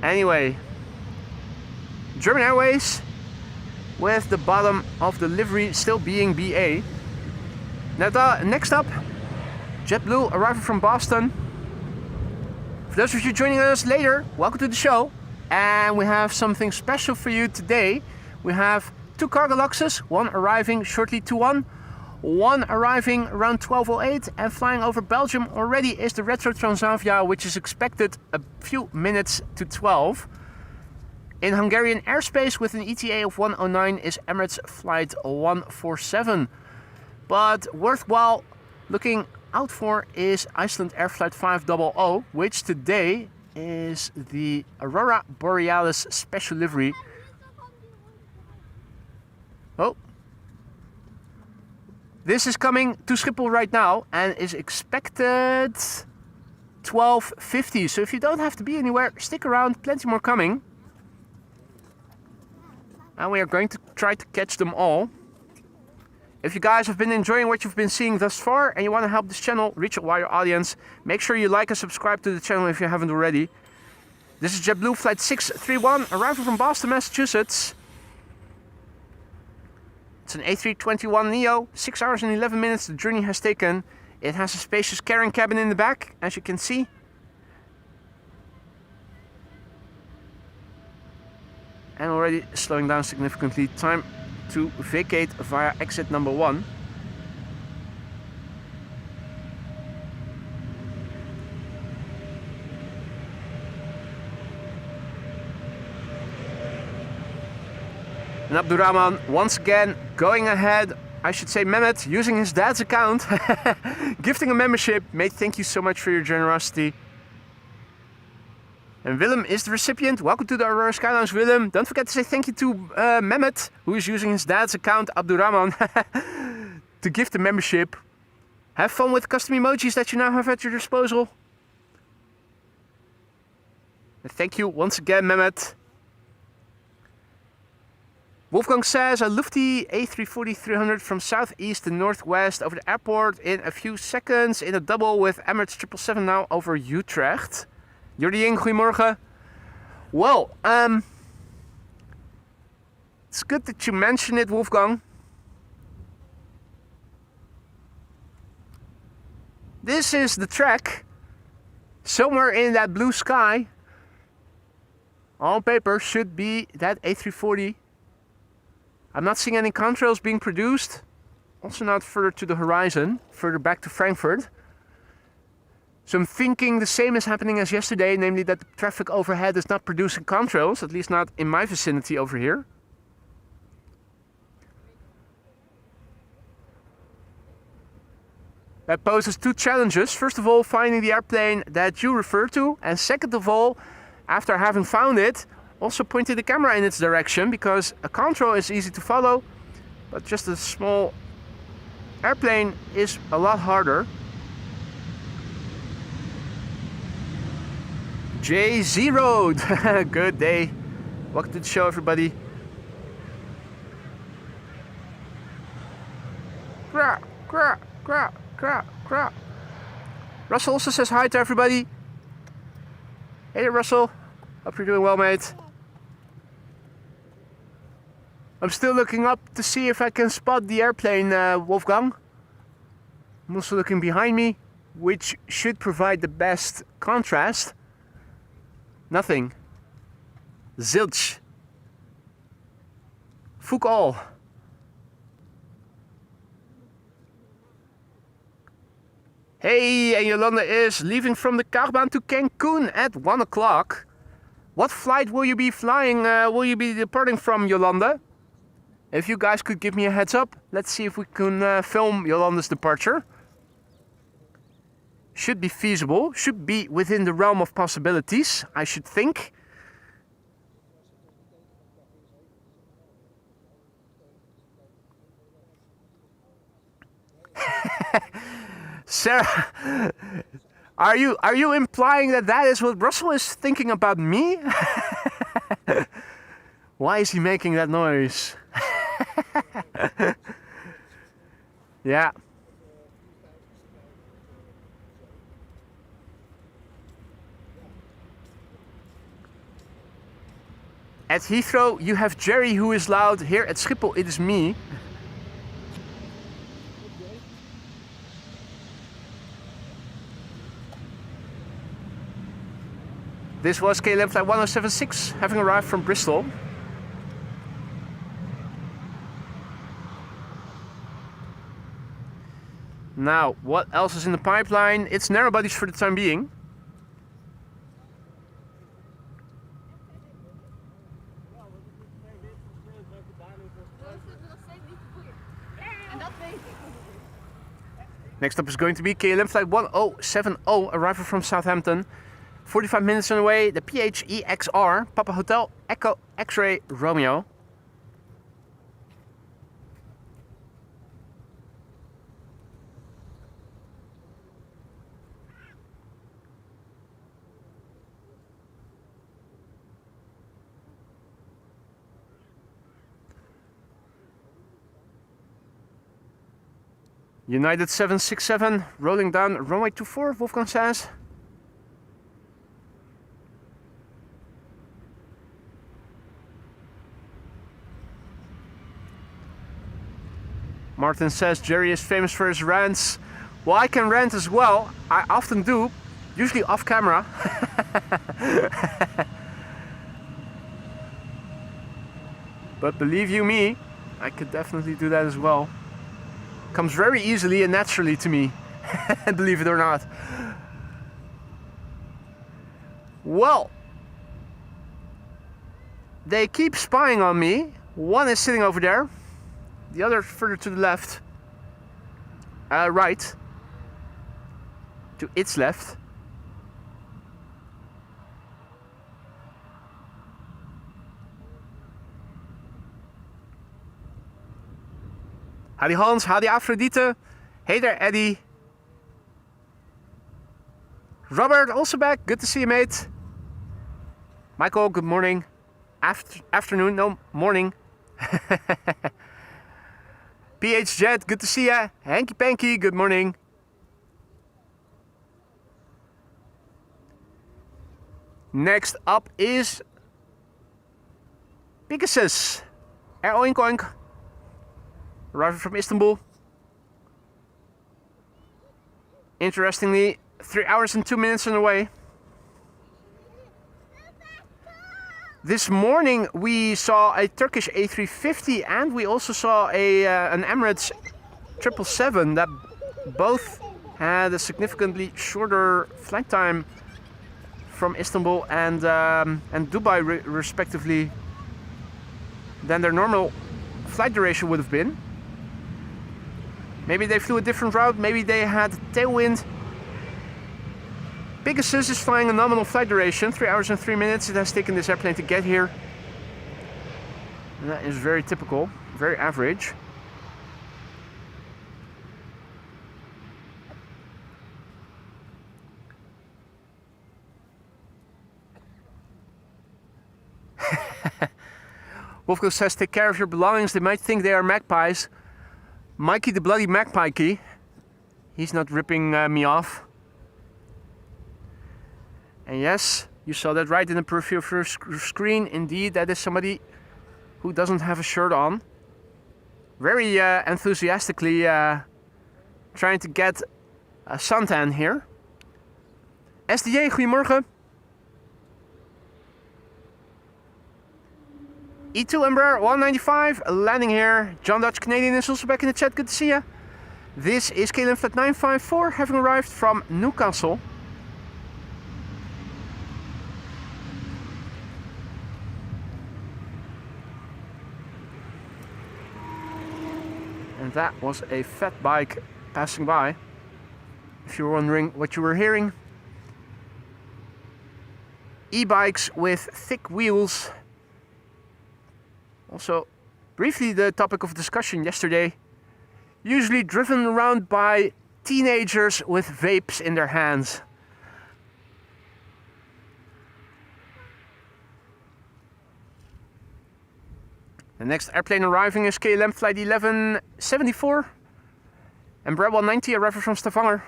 Anyway. German Airways, with the bottom of the livery still being BA. Next up, JetBlue arriving from Boston. For those of you joining us later, welcome to the show. And we have something special for you today. We have 2 cargo luxes, one arriving shortly to 1, one arriving around 12:08, and flying over Belgium already is the retro Transavia, which is expected a few minutes to 12. In Hungarian airspace with an ETA of 109 is Emirates flight 147. But worthwhile looking out for is Iceland Air Flight 500, which today is the Aurora Borealis special livery. Oh, this is coming to Schiphol right now and is expected 12:50. So if you don't have to be anywhere, stick around, plenty more coming. And we are going to try to catch them all. If you guys have been enjoying what you've been seeing thus far and you want to help this channel reach a wider audience, make sure you like and subscribe to the channel if you haven't already. This is JetBlue Flight 631, arriving from Boston, Massachusetts. It's an A321neo, 6 hours and 11 minutes the journey has taken. It has a spacious carrying cabin in the back, as you can see. And already slowing down significantly. Time to vacate via exit number 1. And Abdurrahman once again going ahead, I should say Mehmet, using his dad's account, gifting a membership. Mate, thank you so much for your generosity. And Willem is the recipient. Welcome to the Aurora Skylounge, Willem. Don't forget to say thank you to Mehmet, who is using his dad's account, Abdurrahman, to gift the membership. Have fun with custom emojis that you now have at your disposal. And thank you once again, Mehmet. Wolfgang says a lofty A340-300 from southeast to northwest over the airport in a few seconds in a double with Emirates 777 now over Utrecht. Jordien, goedemorgen. Well, it's good that you mention it, Wolfgang. This is the track. Somewhere in that blue sky, on paper, should be that A340. I'm not seeing any contrails being produced. Also not further to the horizon, further back to Frankfurt. So I'm thinking the same is happening as yesterday, namely that the traffic overhead is not producing contrails, at least not in my vicinity over here. That poses two challenges. First of all, finding the airplane that you refer to. And second of all, after having found it, also pointing the camera in its direction, because a contrail is easy to follow, but just a small airplane is a lot harder. J0, good day. Welcome to the show, everybody. Gra, gra, gra, gra, gra. Russell also says hi to everybody. Hey there, Russell. Hope you're doing well, mate. I'm still looking up to see if I can spot the airplane, Wolfgang. I'm also looking behind me, which should provide the best contrast. Nothing. Zilch. Fuck all. Hey, and Yolanda is leaving from the Kaagbaan to Cancun at 1 o'clock. What flight will you be flying? Will you be departing from, Yolanda? If you guys could give me a heads up, let's see if we can film Yolanda's departure. Should be feasible, should be within the realm of possibilities, I should think. Sarah, are you implying that that is what Russell is thinking about me? Why is he making that noise? Yeah. At Heathrow, you have Jerry who is loud. Here at Schiphol, it is me. This was KLM flight 1076, having arrived from Bristol. Now, what else is in the pipeline? It's narrow bodies for the time being. Next up is going to be KLM flight 1070, arrival from Southampton. 45 minutes on the way, the PHEXR, Papa Hotel, Echo X-Ray Romeo. United 767, rolling down runway 24, Wolfgang says. Martin says Jerry is famous for his rants. Well, I can rant as well. I often do, usually off camera. But believe you me, I could definitely do that as well. Comes very easily and naturally to me, believe it or not. Well, they keep spying on me. One is sitting over there, the other further to the left, right, to its left. Howdy Hans, howdy Aphrodite. Hey there Eddie. Robert also back, good to see you mate. Michael, good morning. Afternoon, no, morning. PH Jet, good to see ya. Hanky Panky, good morning. Next up is Pegasus. Oink oink. Arriving from Istanbul. Interestingly, 3 hours and 2 minutes on the way. This morning we saw a Turkish A350 and we also saw an Emirates 777 that both had a significantly shorter flight time from Istanbul and Dubai respectively than their normal flight duration would have been. Maybe they flew a different route, maybe they had tailwind. Pegasus is flying a nominal flight duration, 3 hours and 3 minutes. It has taken this airplane to get here. And that is very typical, very average. Wolfgang says, take care of your belongings. They might think they are magpies. Mikey the bloody magpie key. He's not ripping me off. And yes, you saw that right in the periphery of your screen. Indeed, that is somebody who doesn't have a shirt on. Very enthusiastically trying to get a suntan here. SDJ, goedemorgen. E2 Embraer 195 landing here. John Dutch Canadian is also back in the chat. Good to see you. This is KLM Flight 954 having arrived from Newcastle. And that was a fat bike passing by. If you were wondering what you were hearing. E-bikes with thick wheels. Also, briefly the topic of discussion yesterday. Usually driven around by teenagers with vapes in their hands. The next airplane arriving is KLM Flight 1174. Embraer 190 arriving from Stavanger.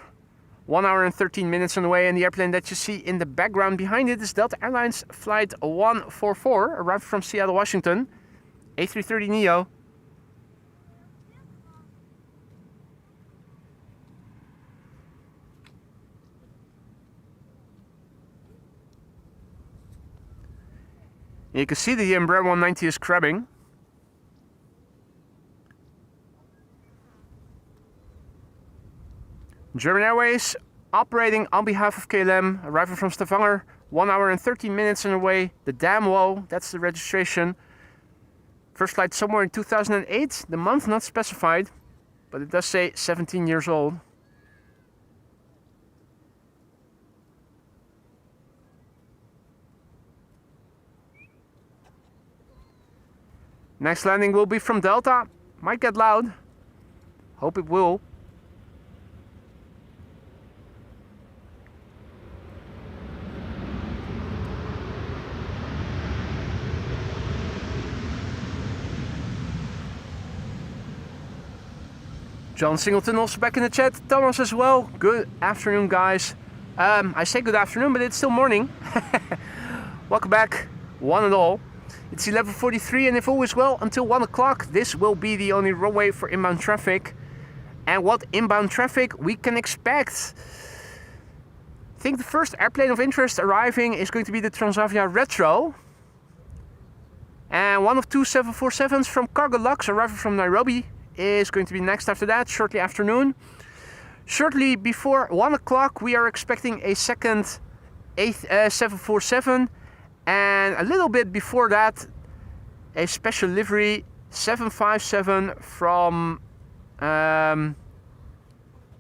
1 hour and 13 minutes on the way, and the airplane that you see in the background behind it is Delta Airlines Flight 144, arrived from Seattle, Washington. A330 Neo. You can see the Embraer 190 is crabbing. German Airways operating on behalf of KLM, arriving from Stavanger. 1 hour and 13 minutes on the way. The Damwo, that's the registration. First flight somewhere in 2008, the month not specified, but it does say 17 years old. Next landing will be from Delta. Might get loud. Hope it will. John Singleton also back in the chat. Thomas as well. Good afternoon, guys. I say good afternoon, but it's still morning. Welcome back, one and all. It's 11:43, and if all is well, until 1 o'clock, this will be the only runway for inbound traffic. And what inbound traffic we can expect? I think the first airplane of interest arriving is going to be the Transavia Retro. And one of two 747s from Cargo Lux arriving from Nairobi is going to be next after that, shortly afternoon. Shortly before 1 o'clock, we are expecting a second 747. And a little bit before that, a special livery 757 from,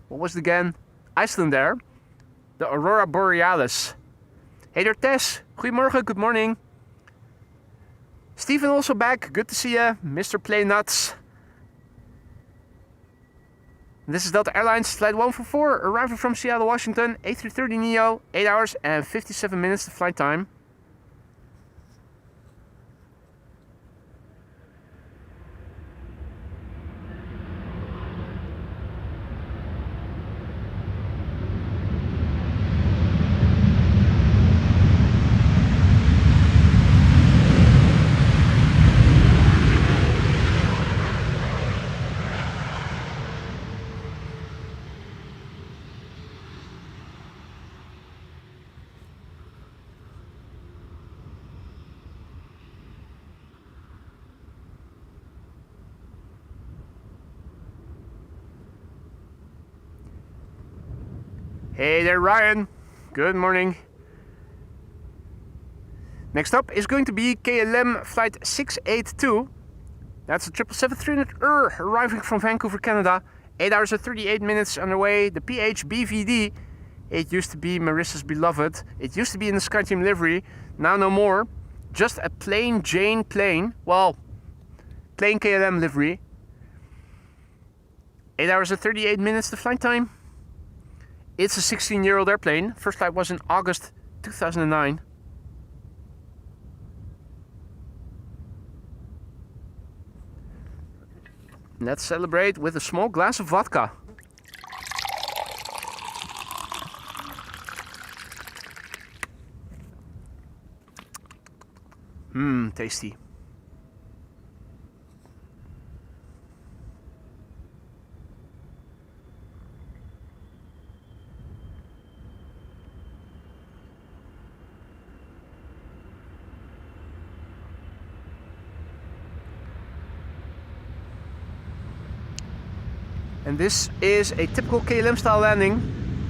what was it again? Iceland there. The Aurora Borealis. Hey there, Tess. Goedemorgen, good morning. Stephen also back, good to see you. Mr. Play Nuts. This is Delta Airlines Flight 144, arriving from Seattle, Washington. A330 Neo, 8 hours and 57 minutes to flight time. Hey there, Ryan. Good morning. Next up is going to be KLM flight 682. That's a 777-300 arriving from Vancouver, Canada. 8 hours and 38 minutes underway. The PHBVD. It used to be Marissa's beloved. It used to be in the SkyTeam livery. Now no more. Just a plain Jane plane. Well, plain KLM livery. 8 hours and 38 minutes the flight time. It's a 16-year-old airplane. First flight was in August 2009. Let's celebrate with a small glass of vodka. Tasty. And this is a typical KLM style landing.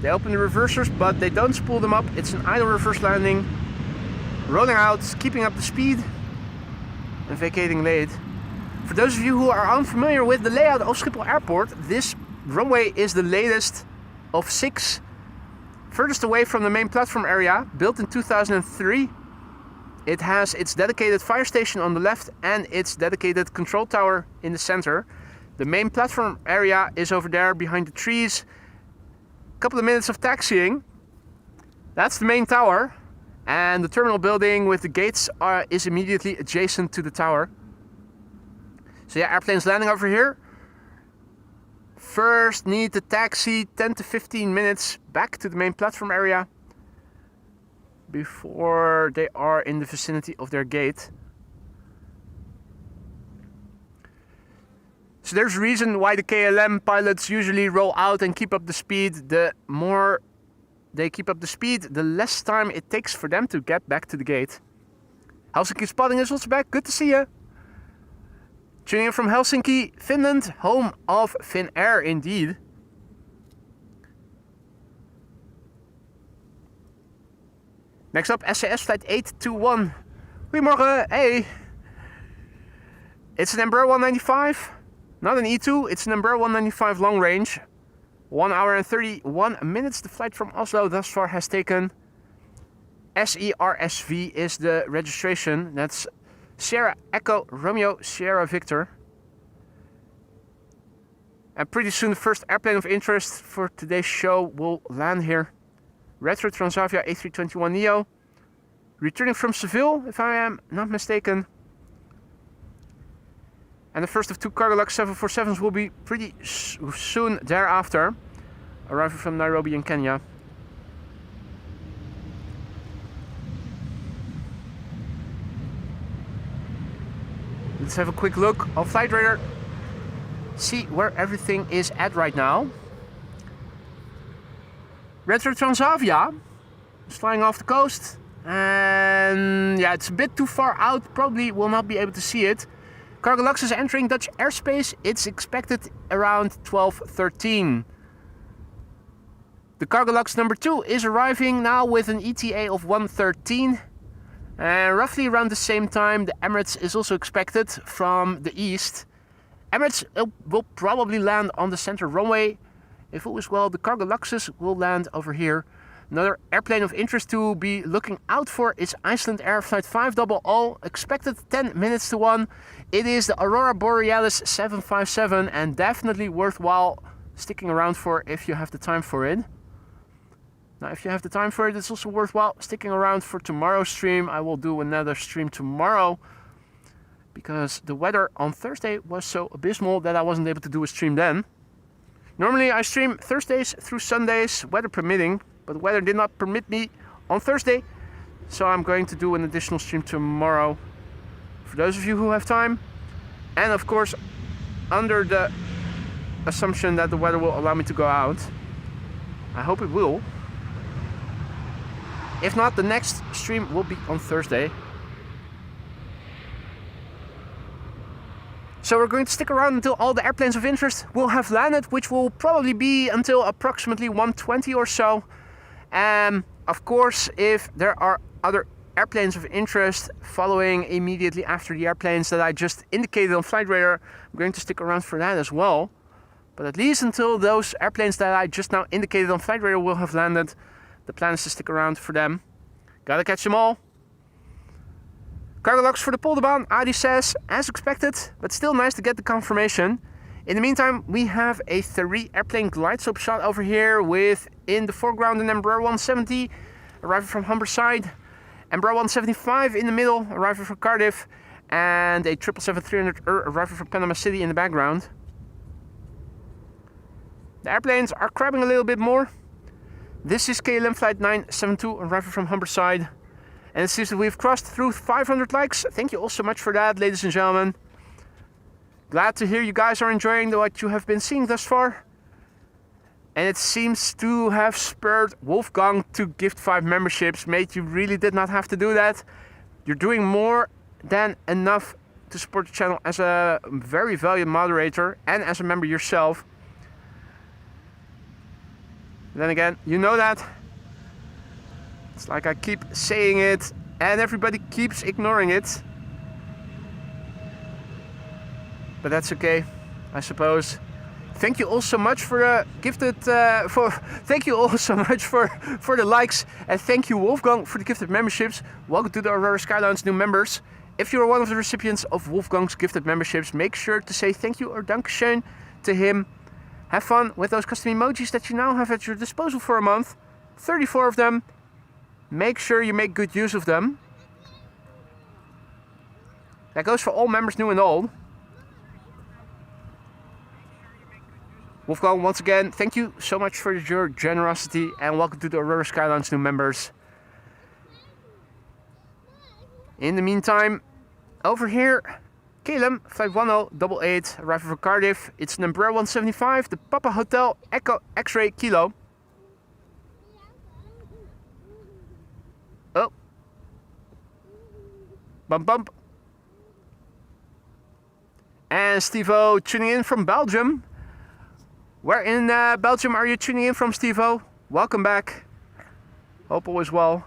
They open the reversers, but they don't spool them up. It's an idle reverse landing. Rolling out, keeping up the speed, and vacating late. For those of you who are unfamiliar with the layout of Schiphol Airport, this runway is the latest of 6. Furthest away from the main platform area, built in 2003. It has its dedicated fire station on the left and its dedicated control tower in the center. The main platform area is over there behind the trees. A couple of minutes of taxiing. That's the main tower. And the terminal building with the gates is immediately adjacent to the tower. So yeah, airplanes landing over here. First need to taxi 10 to 15 minutes back to the main platform area before they are in the vicinity of their gate. So there's a reason why the KLM pilots usually roll out and keep up the speed. The more they keep up the speed, the less time it takes for them to get back to the gate. Helsinki spotting is also back. Good to see you. Tuning in from Helsinki, Finland, home of Finnair indeed. Next up, SAS flight 821. Goedemorgen, hey. It's an Embraer 195. Not an E2, it's an Embraer 195 long range. 1 hour and 31 minutes the flight from Oslo thus far has taken. SERSV is the registration. That's Sierra Echo Romeo Sierra Victor. And pretty soon the first airplane of interest for today's show will land here. Retro Transavia A321neo. Returning from Seville, if I am not mistaken. And the first of 2 Cargolux 747s will be pretty soon thereafter, arriving from Nairobi in Kenya. Let's have a quick look on Flight Radar, see where everything is at right now. Retro Transavia is flying off the coast, and yeah, it's a bit too far out, probably will not be able to see it. Cargolux is entering Dutch airspace. It's expected around 12:13. The Cargolux number 2 is arriving now with an ETA of 1:13. And roughly around the same time, the Emirates is also expected from the east. Emirates will probably land on the center runway. If all is well, the Cargoluxes will land over here. Another airplane of interest to be looking out for is Iceland Air Flight 500, expected 10 minutes to 1. It is the Aurora Borealis 757 and definitely worthwhile sticking around for if you have the time for it. Now, if you have the time for it, it's also worthwhile sticking around for tomorrow's stream. I will do another stream tomorrow because the weather on Thursday was so abysmal that I wasn't able to do a stream then. Normally I stream Thursdays through Sundays, weather permitting, but the weather did not permit me on Thursday, so I'm going to do an additional stream tomorrow for those of you who have time, and of course under the assumption that the weather will allow me to go out. I hope it will. If not, the next stream will be on Thursday. So we're going to stick around until all the airplanes of interest will have landed, which will probably be until approximately 1:20 or so. Of course, if there are other airplanes of interest following immediately after the airplanes that I just indicated on Flight Radar, I'm going to stick around for that as well. But at least until those airplanes that I just now indicated on Flight Radar will have landed, the plan is to stick around for them. Gotta catch them all. Cargo logs for the Polderbaan, Adi says, as expected, but still nice to get the confirmation. In the meantime, we have a 3 airplane glide slope shot over here with, in the foreground, an Embraer 170 arriving from Humberside, Embraer 175 in the middle, arriving from Cardiff, and a 777-300 arriving from Panama City in the background. The airplanes are crabbing a little bit more. This is KLM Flight 972 arriving from Humberside. And it seems that we've crossed through 500 likes. Thank you all so much for that, ladies and gentlemen. Glad to hear you guys are enjoying what you have been seeing thus far. And it seems to have spurred Wolfgang to gift 5 memberships. Mate, you really did not have to do that. You're doing more than enough to support the channel as a very valued moderator and as a member yourself. Then again, you know that. It's like I keep saying it and everybody keeps ignoring it. But that's okay, I suppose. Thank you all so much for the gifted thank you all so much for the likes, and thank you Wolfgang for the gifted memberships. Welcome to the Aurora Skylounge new members. If you're one of the recipients of Wolfgang's gifted memberships, make sure to say thank you or dankeschön to him. Have fun with those custom emojis that you now have at your disposal for a month. 34 of them. Make sure you make good use of them. That goes for all members, new and old. Wolfgang, once again, thank you so much for your generosity and welcome to the Aurora Skylounge new members. In the meantime, over here, KLM Flight 1088 arriving from Cardiff. It's an Embraer 175, the Papa Hotel Echo X-Ray Kilo. Oh. Bump bump. And Steve-O tuning in from Belgium. Where in Belgium are you tuning in from, Steve-O? Welcome back. Hope all is well.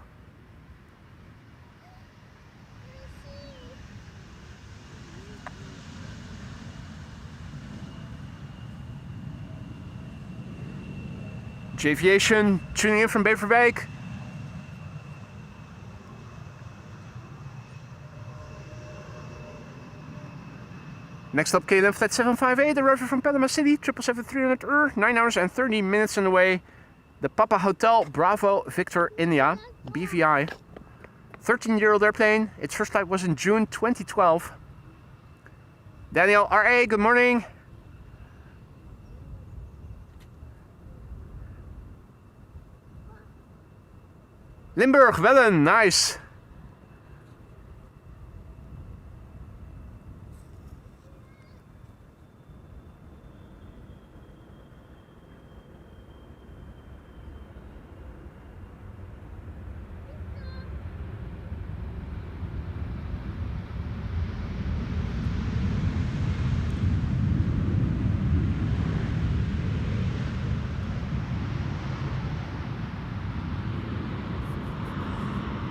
Aviation tuning in from Beverwijk. Next up, KLM Flight 758, arriving from Panama City, 777-300 9 hours and 30 minutes on the way. The Papa Hotel Bravo Victor India, BVI. 13-year-old airplane. Its first flight was in June 2012. Daniel RA, good morning. Limburg, Wellen, nice.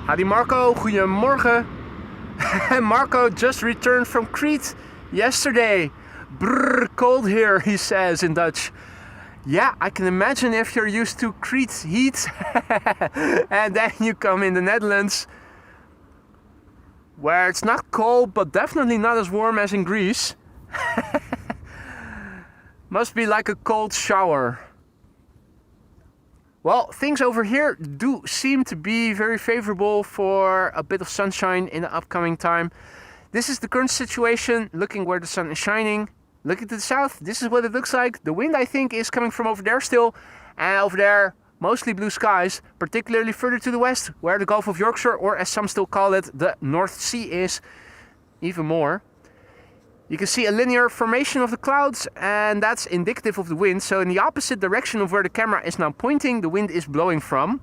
Howdy Marco, goedemorgen. Marco just returned from Crete yesterday. Brrr, cold here, he says in Dutch. Yeah, I can imagine if you're used to Crete heat and then you come in the Netherlands where it's not cold but definitely not as warm as in Greece. Must be like a cold shower. Well, things over here do seem to be very favorable for a bit of sunshine in the upcoming time. This is the current situation, looking where the sun is shining. Looking to the south, this is what it looks like. The wind, I think, is coming from over there still. And over there, mostly blue skies, particularly further to the west, where the Gulf of Yorkshire, or as some still call it, the North Sea is, even more. You can see a linear formation of the clouds, and that's indicative of the wind. So in the opposite direction of where the camera is now pointing, the wind is blowing from,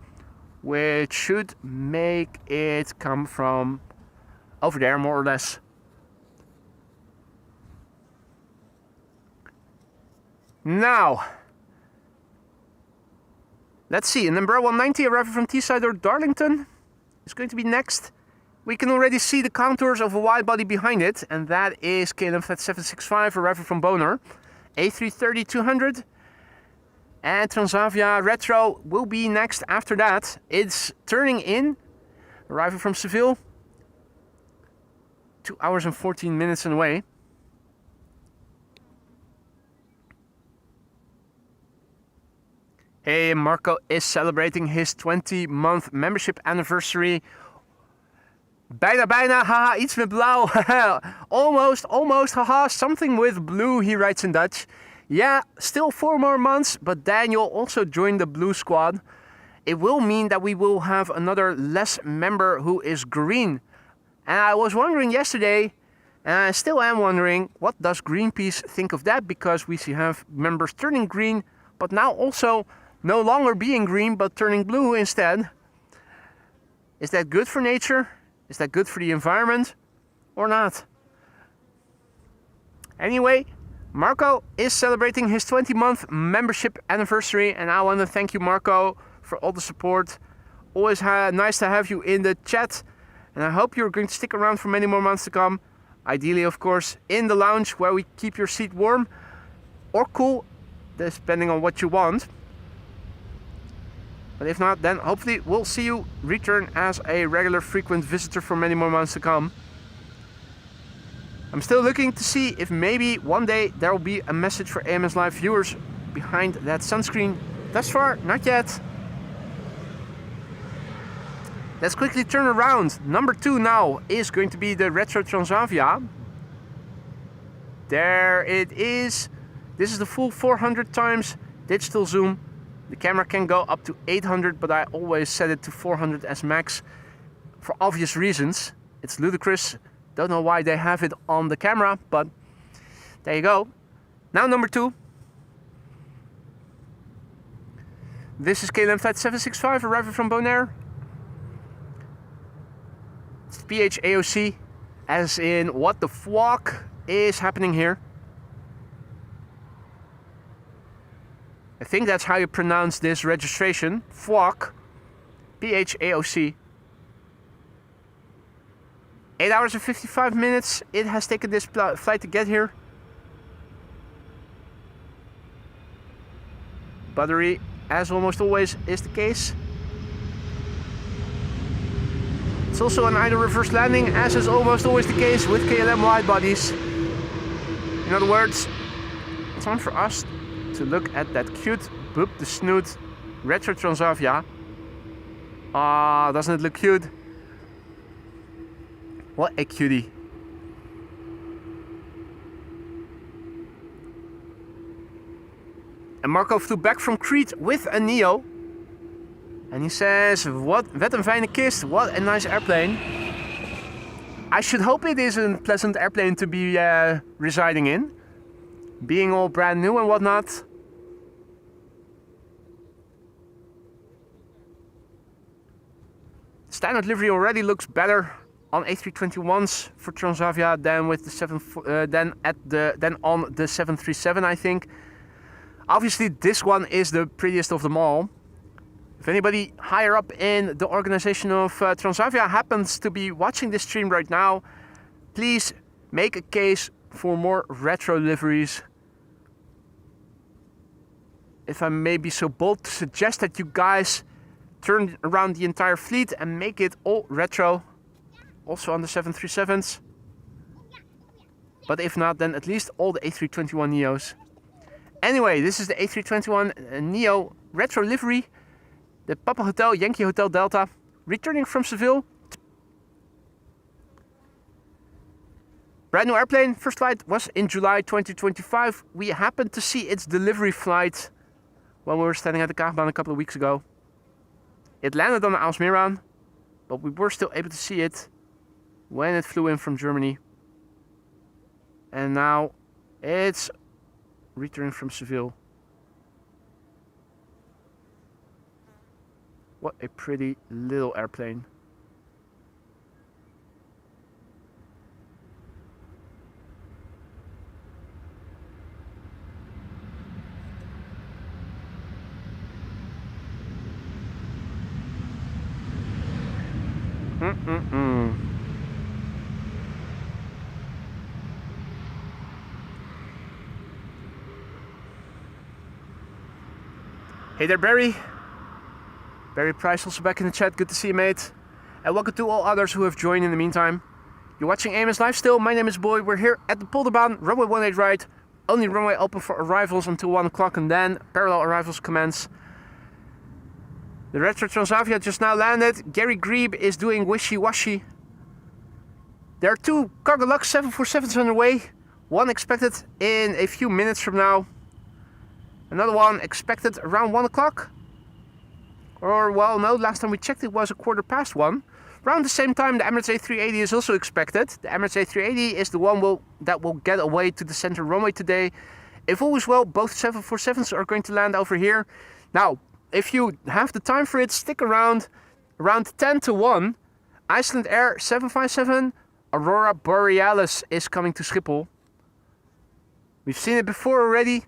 which should make it come from over there, more or less. Now, Let's see, an Embraer 190 arriving from Teesside or Darlington is going to be next. We can already see the contours of a wide body behind it, and that is KLM Flight 765 arriving from Bonaire. A330-200 and Transavia Retro will be next after that. It's turning in, arriving from Seville. 2 hours and 14 minutes away. Hey, Marco is celebrating his 20-month membership anniversary. Bijna, bijna, haha, iets met blauw. almost, haha, something with blue, he writes in Dutch. Yeah, still 4 more months, but Daniel also joined the blue squad. It will mean that we will have another less member who is green. And I was wondering yesterday, and I still am wondering, what does Greenpeace think of that? Because we have members turning green, but now also no longer being green, but turning blue instead. Is that good for nature? Is that good for the environment? Or not? Anyway, Marco is celebrating his 20-month membership anniversary, and I want to thank you, Marco, for all the support. Always nice to have you in the chat, and I hope you're going to stick around for many more months to come. Ideally, of course, in the lounge where we keep your seat warm or cool, depending on what you want. But if not, then hopefully we'll see you return as a regular frequent visitor for many more months to come. I'm still looking to see if maybe one day there will be a message for AMS Live viewers behind that sunscreen. Thus far, not yet. Let's quickly turn around. Number 2 now is going to be the Retro Transavia. There it is. This is the full 400 times digital zoom. The camera can go up to 800, but I always set it to 400 as max for obvious reasons. It's ludicrous. Don't know why they have it on the camera, but there you go. Now number 2. This is KLM Flight 765 arriving from Bonaire. It's PHAOC, as in what the fuck is happening here. I think that's how you pronounce this registration. FWOC. PHAOC. 8 hours and 55 minutes it has taken this flight to get here. Battery, as almost always is the case. It's also an idle reverse landing, as is almost always the case with KLM wide bodies. In other words, it's time for us to look at that cute boop the snoot Retro Transavia. Ah, doesn't it look cute? What a cutie. And Marco flew back from Crete with a Neo. And he says, wat een fijne kist, what a nice airplane. I should hope it is a pleasant airplane to be residing in. Being all brand new and whatnot. Standard livery already looks better on A321s for Transavia than with the than on the 737, I think. Obviously, this one is the prettiest of them all. If anybody higher up in the organization of Transavia happens to be watching this stream right now, please make a case for more retro liveries. If I may be so bold to suggest that you guys turn around the entire fleet and make it all retro. Also on the 737s. But if not, then at least all the A321 Neos. Anyway, this is the A321 Neo retro livery. The Papa Hotel, Yankee Hotel Delta. Returning from Seville. Brand new airplane. First flight was in July 2025. We happened to see its delivery flight when we were standing at the Kaagbaan a couple of weeks ago. It landed on the Alsmeran, but we were still able to see it when it flew in from Germany. And now it's returning from Seville. What a pretty little airplane. Hey there, Barry. Barry Price also back in the chat. Good to see you, mate. And welcome to all others who have joined in the meantime. You're watching AMS Live still. My name is Boy. We're here at the Polderbaan, runway 18 right. Only runway open for arrivals until 1 o'clock, and then parallel arrivals commence. The retro Transavia just now landed. Gary Grebe is doing wishy-washy. There are 2 Cargo Lux 747s underway. One expected in a few minutes from now. Another one expected around 1 o'clock. Or, well, no, last time we checked it was 1:15. Around the same time, the Emirates A380 is also expected. The Emirates A380 is the one that will get away to the center runway today. If all is well, both 747s are going to land over here. Now, if you have the time for it, stick around. Around 10 to 1, Iceland Air 757 Aurora Borealis is coming to Schiphol. We've seen it before already.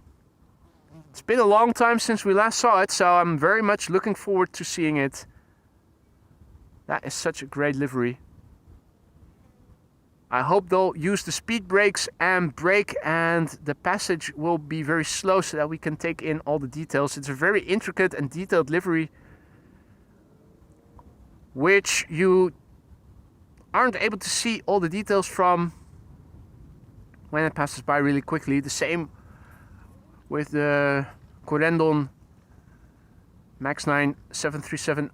It's been a long time since we last saw it, so I'm very much looking forward to seeing it. That is such a great livery. I hope they'll use the speed brakes and brake, and the passage will be very slow so that we can take in all the details. It's a very intricate and detailed livery, which you aren't able to see all the details from when it passes by really quickly. The same with the Corendon Max 9 737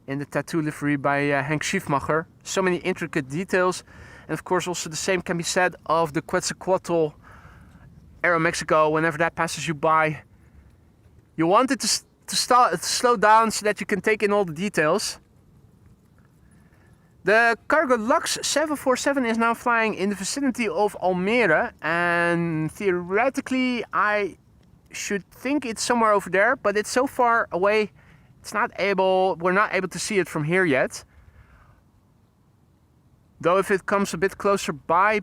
in the tattoo livery by Henk Schiefmacher. So many intricate details. And of course also the same can be said of the Quetzalcoatl Aeromexico. Whenever that passes you by, you want it to slow down so that you can take in all the details. The Cargo Lux 747 is now flying in the vicinity of Almere, and theoretically I should think it's somewhere over there, but it's so far away we're not able to see it from here yet. Though if it comes a bit closer by,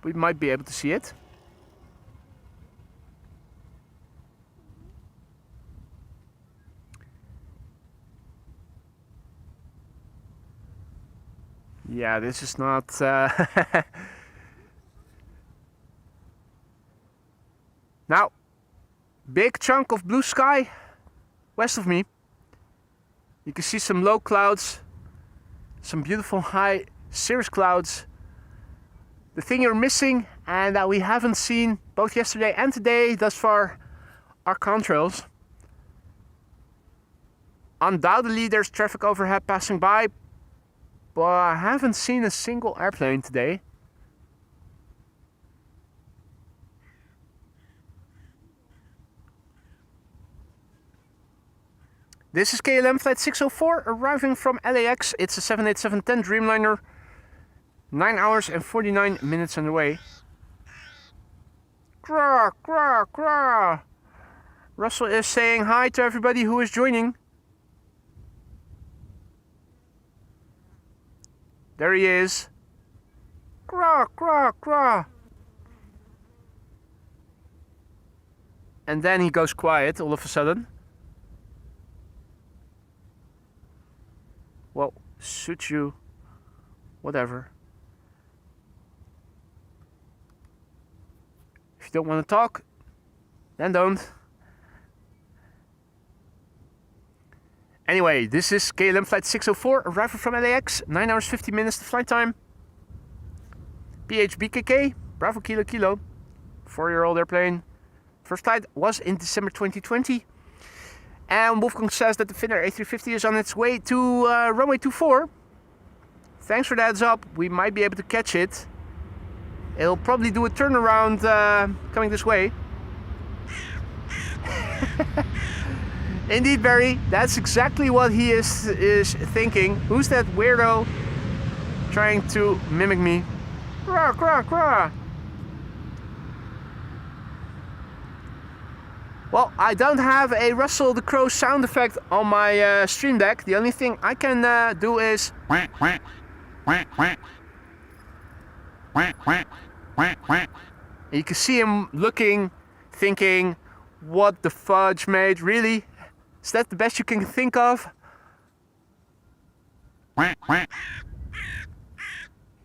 we might be able to see it. Yeah, this is not... Now, big chunk of blue sky west of me. You can see some low clouds, some beautiful high cirrus clouds. The thing you're missing, and that we haven't seen both yesterday and today thus far, are contrails. Undoubtedly there's traffic overhead passing by, but I haven't seen a single airplane today. This is KLM flight 604 arriving from LAX. It's a 787-10 Dreamliner. 9 hours and 49 minutes underway. Grah, grah, grah. Russell is saying hi to everybody who is joining. There he is. Grah, grah, grah. And then he goes quiet all of a sudden. Well, suits you. Whatever. If you don't want to talk, then don't. Anyway, this is KLM flight 604, arrival from LAX, 9 hours 50 minutes the flight time. PHBKK, Bravo Kilo Kilo, 4-year-old airplane. First flight was in December 2020. And Wolfgang says that the Finnair A350 is on its way to runway 24. Thanks for the heads up, we might be able to catch it. It'll probably do a turnaround coming this way. Indeed, Barry, that's exactly what he is thinking. Who's that weirdo trying to mimic me? Grah, grah, grah. Well, I don't have a Russell the Crow sound effect on my stream deck. The only thing I can do is... You can see him looking, thinking, what the fudge, mate? Really? Is that the best you can think of?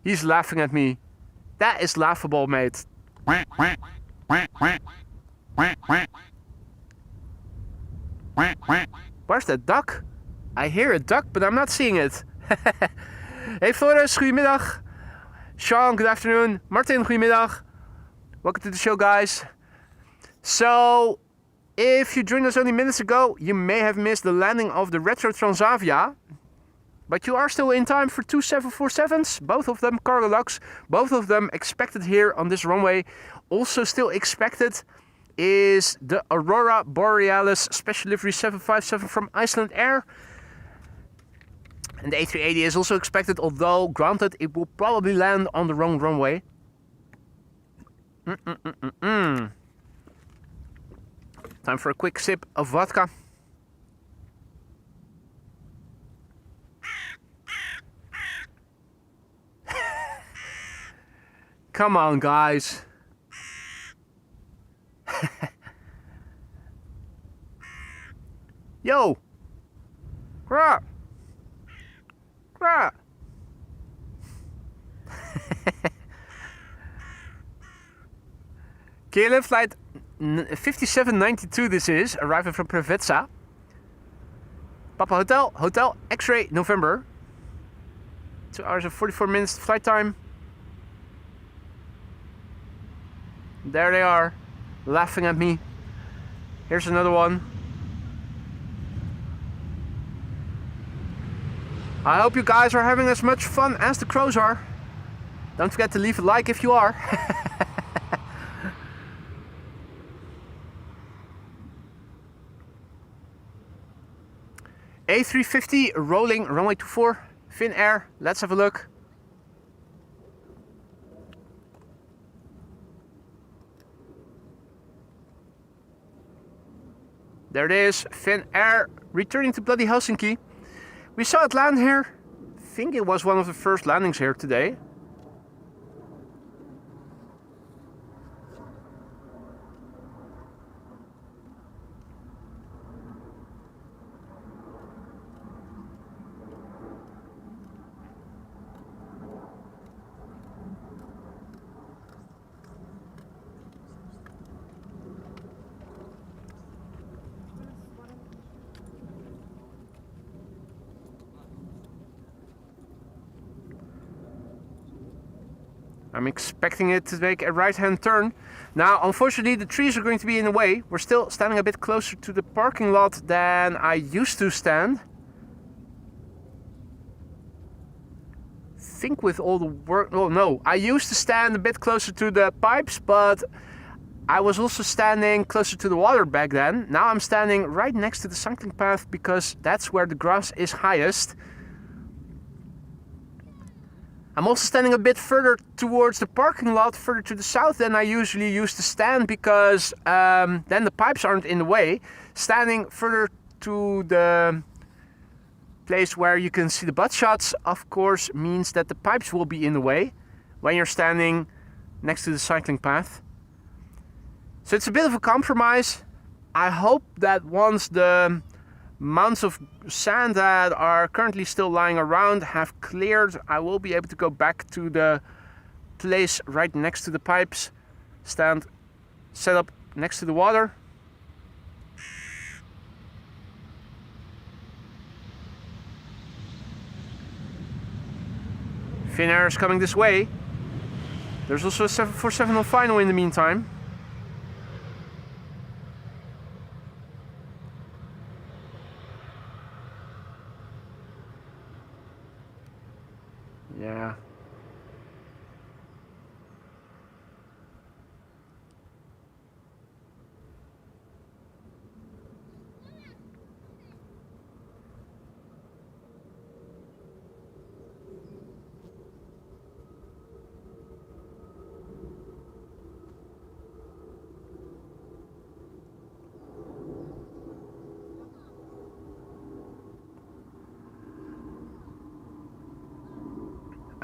He's laughing at me. That is laughable, mate. Where's that duck? I hear a duck, but I'm not seeing it. Hey Floris, goedemiddag. Sean, good afternoon. Martin, goedemiddag. Welcome to the show, guys. So, if you joined us only minutes ago, you may have missed the landing of the retro Transavia. But you are still in time for two 747s, both of them cargo lugs, both of them expected here on this runway. Also still expected is the Aurora Borealis Special Livery 757 from Iceland Air. And the A380 is also expected, although granted it will probably land on the wrong runway. Time for a quick sip of vodka. Come on, guys. Yo. Grah. Grah. KLM flight 5792 this is, arriving from Preveza. Papa Hotel, X-ray, November. 2 hours and 44 minutes flight time. There they are, laughing at me. Here's another one. I hope you guys are having as much fun as the crows are. Don't forget to leave a like if you are. A350 rolling runway 24, Finnair. Let's have a look. There it is, Finnair returning to bloody Helsinki. We saw it land here. I think it was one of the first landings here today. I'm expecting it to make a right-hand turn. Now, unfortunately, the trees are going to be in the way. We're still standing a bit closer to the parking lot than I used to stand. I think with all the work... Oh, no. I used to stand a bit closer to the pipes, but I was also standing closer to the water back then. Now I'm standing right next to the cycling path because that's where the grass is highest. I'm also standing a bit further towards the parking lot, further to the south than I usually used to stand because then the pipes aren't in the way. Standing further to the place where you can see the butt shots, of course, means that the pipes will be in the way when you're standing next to the cycling path. So it's a bit of a compromise. I hope that once the mounds of sand that are currently still lying around have cleared, I will be able to go back to the place right next to the pipes, stand set up next to the water. Finnair is coming this way. There's also a 747 on final in the meantime. Yeah.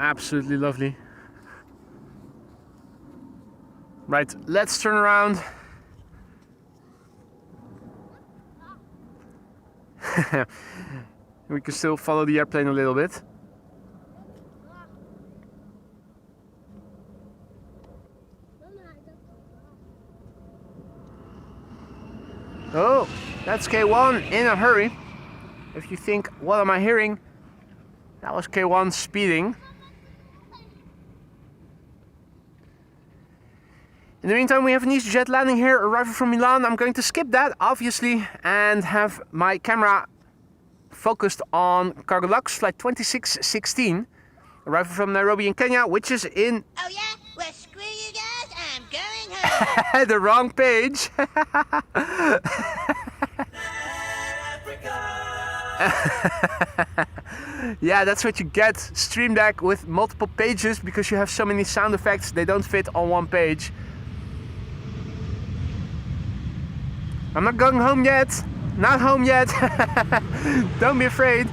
Absolutely lovely. Right, let's turn around. We can still follow the airplane a little bit. That's K1 in a hurry. If you think, what am I hearing? That was K1 speeding. In the meantime, we have an EasyJet landing here, arriving from Milan. I'm going to skip that, obviously, and have my camera focused on Cargo Lux flight 2616, arriving from Nairobi in Kenya, which is in... Oh yeah? Well, screw you guys, I'm going home. the wrong page. Yeah, that's what you get. Stream Deck with multiple pages because you have so many sound effects, they don't fit on one page. I'm not going home yet. Not home yet. Don't be afraid.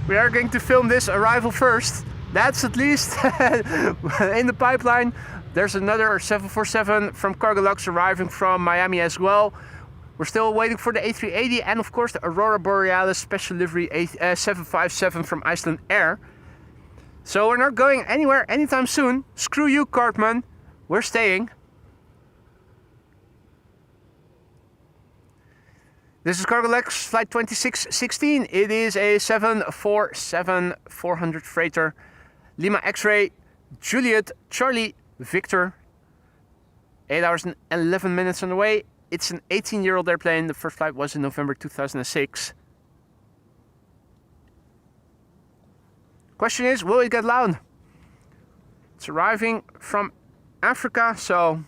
We are going to film this arrival first. That's at least in the pipeline. There's another 747 from Cargo Lux arriving from Miami as well. We're still waiting for the A380 and of course the Aurora Borealis special livery 757 from Iceland Air. So we're not going anywhere anytime soon. Screw you, Cartman. We're staying. This is Cargo Lux flight 2616. It is a 747-400 freighter. Lima X-ray, Juliet, Charlie, Victor. 8 hours and 11 minutes on the way. It's an 18-year-old airplane. The first flight was in November 2006. Question is, will it get loud? It's arriving from Africa, so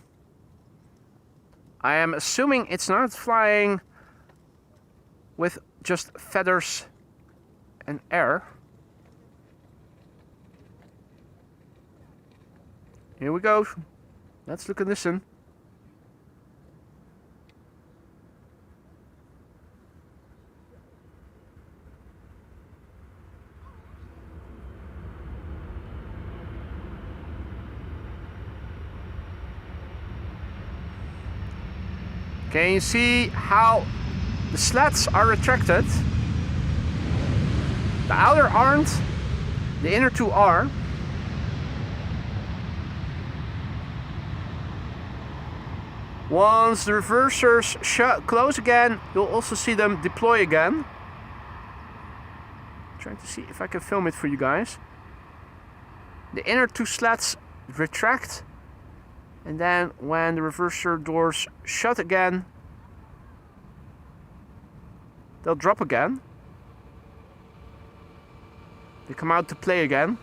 I am assuming it's not flying with just feathers and air. Here we go. Let's look and listen. Can you see how the slats are retracted? The outer aren't, the inner two are. Once the reversers close again, you'll also see them deploy again. Trying to see if I can film it for you guys. The inner two slats retract, and then when the reverser doors shut again, they'll drop again. They come out to play again.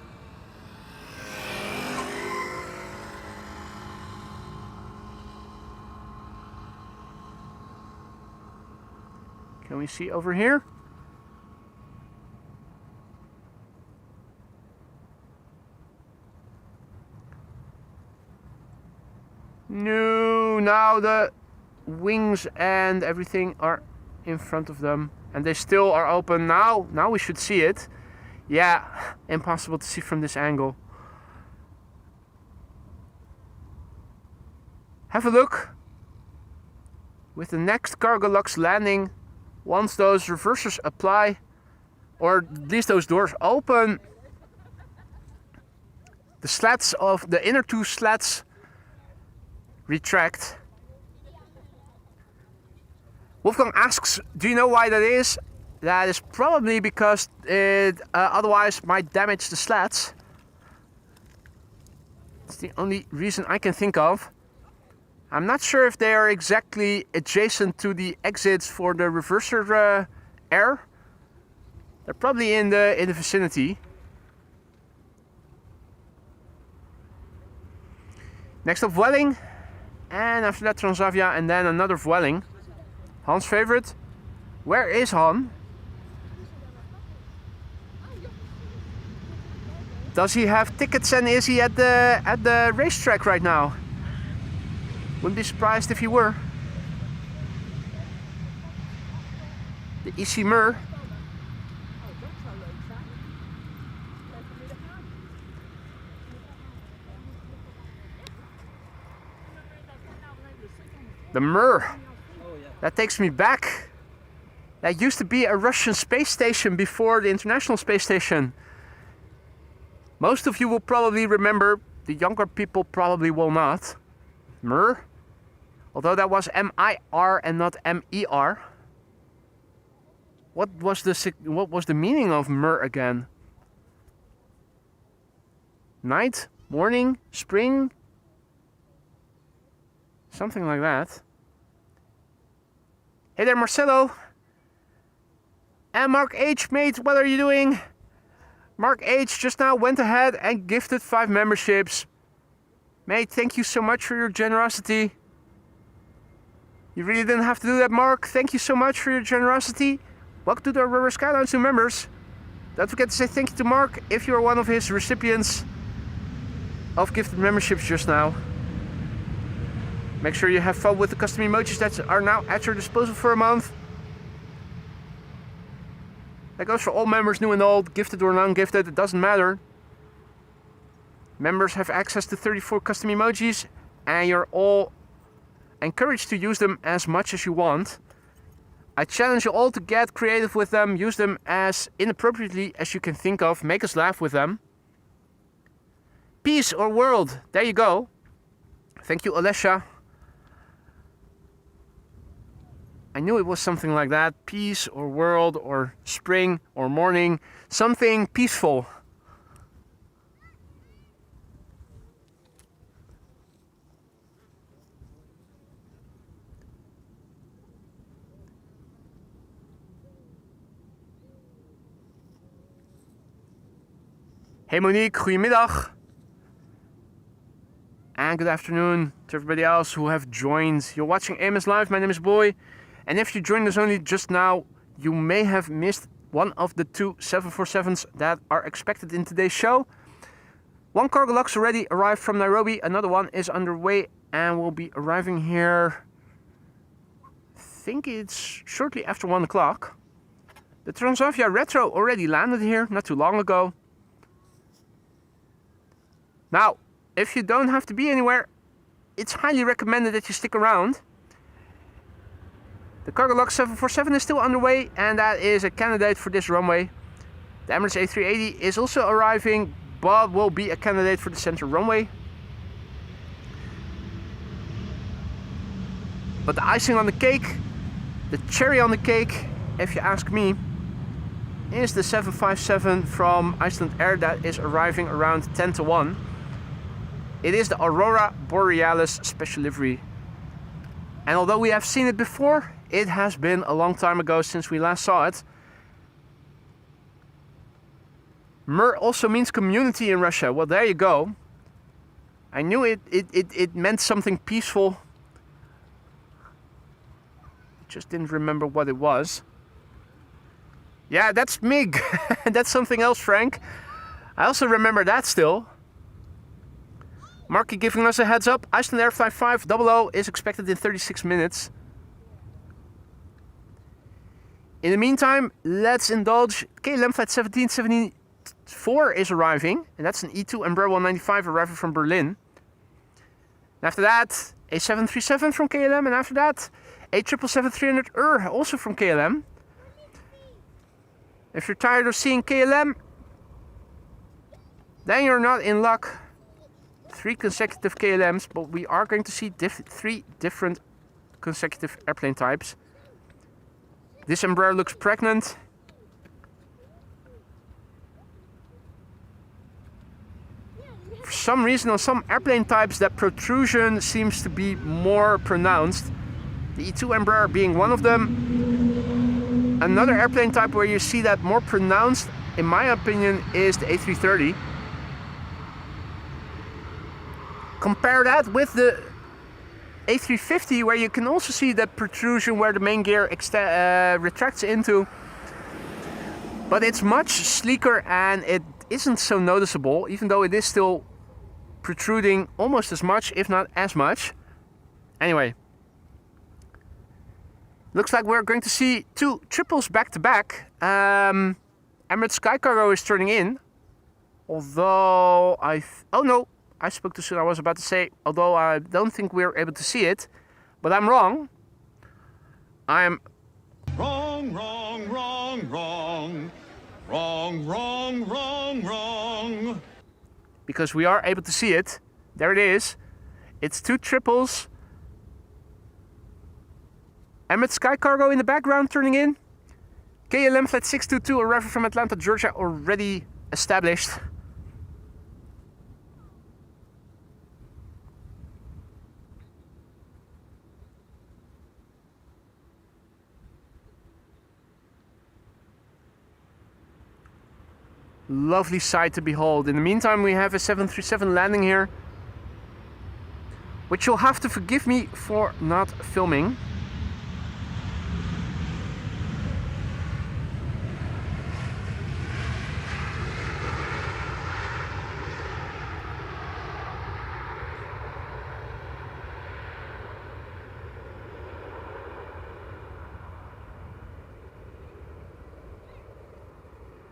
Can we see over here? No, now the wings and everything are in front of them and they still are open. Now we should see it. Yeah, impossible to see from this angle. Have a look. With the next Cargo Lux landing, once those reversers apply, or at least those doors open, the slats of the inner two slats retract. Wolfgang asks, do you know why that is? That is probably because it otherwise might damage the slats. It's the only reason I can think of. I'm not sure if they are exactly adjacent to the exits for the reverser air. They're probably in the vicinity. Next up, Vueling, and after that Transavia, and then another Vueling. Han's favorite. Where is Han? Does he have tickets and is he at the racetrack right now? Wouldn't be surprised if he were. De EC Mur. The Mur. That takes me back. That used to be a Russian space station before the International Space Station. Most of you will probably remember, the younger people probably will not. Mur. Although that was M-I-R and not M-E-R. What was the meaning of mer again? Night, morning, spring, something like that. Hey there, Marcelo. And Mark H, mate, what are you doing? Mark H just now went ahead and gifted 5 memberships. Mate, thank you so much for your generosity. You really didn't have to do that, Mark. Thank you so much for your generosity. Welcome to the RWY Skylounge new members. Don't forget to say thank you to Mark if you're one of his recipients of gifted memberships just now. Make sure you have fun with the custom emojis that are now at your disposal for a month. That goes for all members, new and old, gifted or non-gifted, it doesn't matter. Members have access to 34 custom emojis, and you're all encouraged to use them as much as you want. I challenge you all to get creative with them, use them as inappropriately as you can think of, make us laugh with them. Peace or world, there you go. Thank you, Alessia. I knew it was something like that. Peace or world or spring or morning. Something peaceful. Hey Monique, goedemiddag. And good afternoon to everybody else who have joined. You're watching AMS Live, my name is Boy. And if you joined us only just now, you may have missed one of the 2 747s that are expected in today's show. One cargo lux already arrived from Nairobi, another one is underway and will be arriving here, I think it's shortly after 1 o'clock. The Transavia Retro already landed here not too long ago. Now, if you don't have to be anywhere, it's highly recommended that you stick around. The Cargo Lux 747 is still underway, and that is a candidate for this runway. The Emirates A380 is also arriving, but will be a candidate for the center runway. But the icing on the cake, the cherry on the cake, if you ask me, is the 757 from Iceland Air that is arriving around 10 to 1. It is the Aurora Borealis special livery. And although we have seen it before, it has been a long time ago since we last saw it. Mer also means community in Russia. Well, there you go. I knew it meant something peaceful. Just didn't remember what it was. Yeah, that's MiG. That's something else, Frank. I also remember that still. Marky giving us a heads up. Iceland Air Flight 500 is expected in 36 minutes. In the meantime, let's indulge. KLM Flight 1774 is arriving. And that's an E2 Embraer 195 arriving from Berlin. And after that, a 737 from KLM. And after that, a 777-300 also from KLM. If you're tired of seeing KLM, then you're not in luck. 3 consecutive KLMs, but we are going to see 3 different consecutive airplane types. This Embraer looks pregnant. For some reason, on some airplane types, that protrusion seems to be more pronounced. The E2 Embraer being one of them. Another airplane type where you see that more pronounced, in my opinion, is the A330. Compare that with the A350, where you can also see that protrusion where the main gear retracts into. But it's much sleeker and it isn't so noticeable, even though it is still protruding almost as much, if not as much. Anyway. Looks like we're going to see 2 triples back to back. Emirates Sky Cargo is turning in. Although oh no. I spoke too soon. I was about to say, although I don't think we're able to see it, but I'm wrong. I'm wrong, wrong, wrong, wrong, wrong, wrong, wrong, wrong. Because we are able to see it. There it is. It's 2 triples. Emirates Sky Cargo in the background turning in. KLM flight 622 arriving from Atlanta, Georgia, already established. Lovely sight to behold. In the meantime, we have a 737 landing here, which you'll have to forgive me for not filming.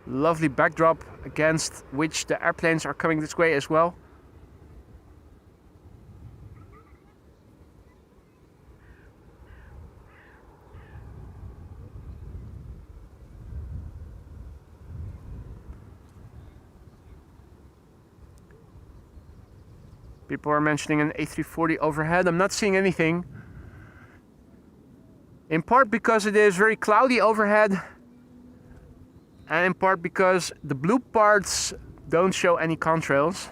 Lovely backdrop against which the airplanes are coming this way as well. People are mentioning an A340 overhead. I'm not seeing anything. In part because it is very cloudy overhead. And in part because the blue parts don't show any contrails.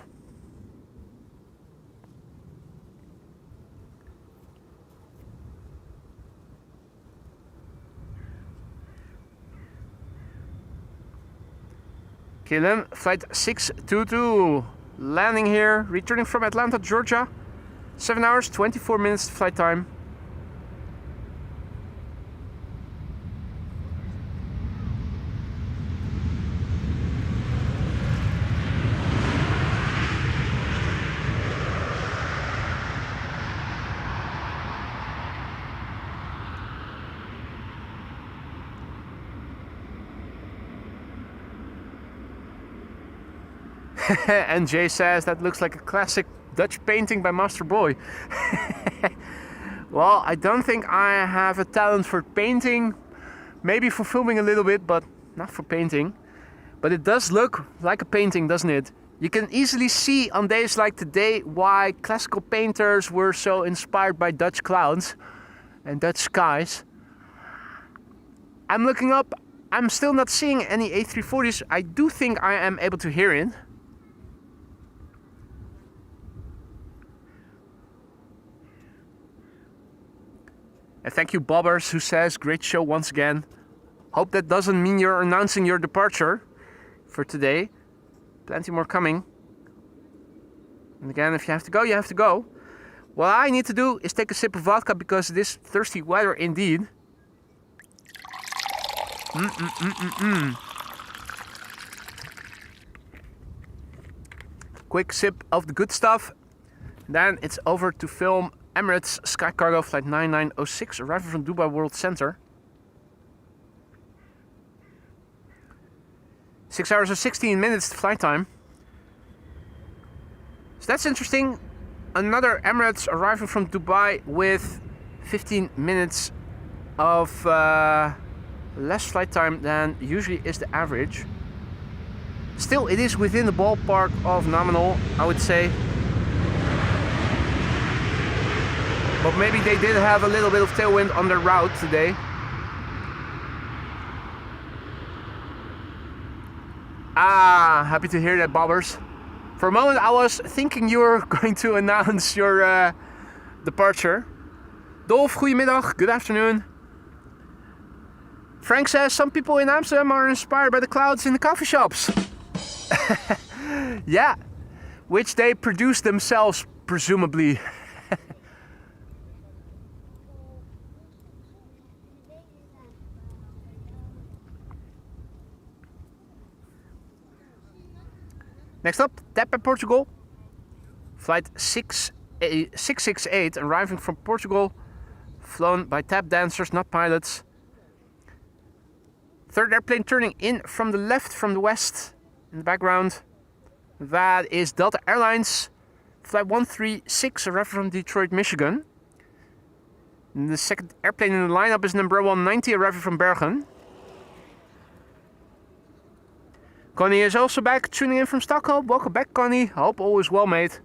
KLM flight 622 landing here, returning from Atlanta, Georgia. 7 hours, 24 minutes flight time. And Jay says that looks like a classic Dutch painting by Master Boy. Well, I don't think I have a talent for painting. Maybe for filming a little bit, but not for painting. But it does look like a painting, doesn't it? You can easily see on days like today why classical painters were so inspired by Dutch clouds and Dutch skies. I'm looking up. I'm still not seeing any A340s. I do think I am able to hear it. And thank you, Bobbers, who says, great show once again. Hope that doesn't mean you're announcing your departure for today. Plenty more coming. And again, if you have to go, you have to go. What I need to do is take a sip of vodka because it is thirsty weather indeed. Quick sip of the good stuff. Then it's over to film Emirates Sky Cargo Flight 9906 arriving from Dubai World Center. 6 hours and 16 minutes flight time. So that's interesting. Another Emirates arriving from Dubai with 15 minutes of less flight time than usually is the average. Still, it is within the ballpark of nominal, I would say. But maybe they did have a little bit of tailwind on their route today. Ah, happy to hear that, Bobbers. For a moment I was thinking you were going to announce your departure. Dolf, goedemiddag, good afternoon. Frank says some people in Amsterdam are inspired by the clouds in the coffee shops. Yeah, which they produce themselves, presumably. Next up, TAP at Portugal. Flight 668 arriving from Portugal. Flown by tap dancers, not pilots. Third airplane turning in from the left, from the west. In the background, that is Delta Airlines. Flight 136 arriving from Detroit, Michigan. And the second airplane in the lineup is number 190 arriving from Bergen. Connie is also back, tuning in from Stockholm. Welcome back, Connie. Hope all is well, mate.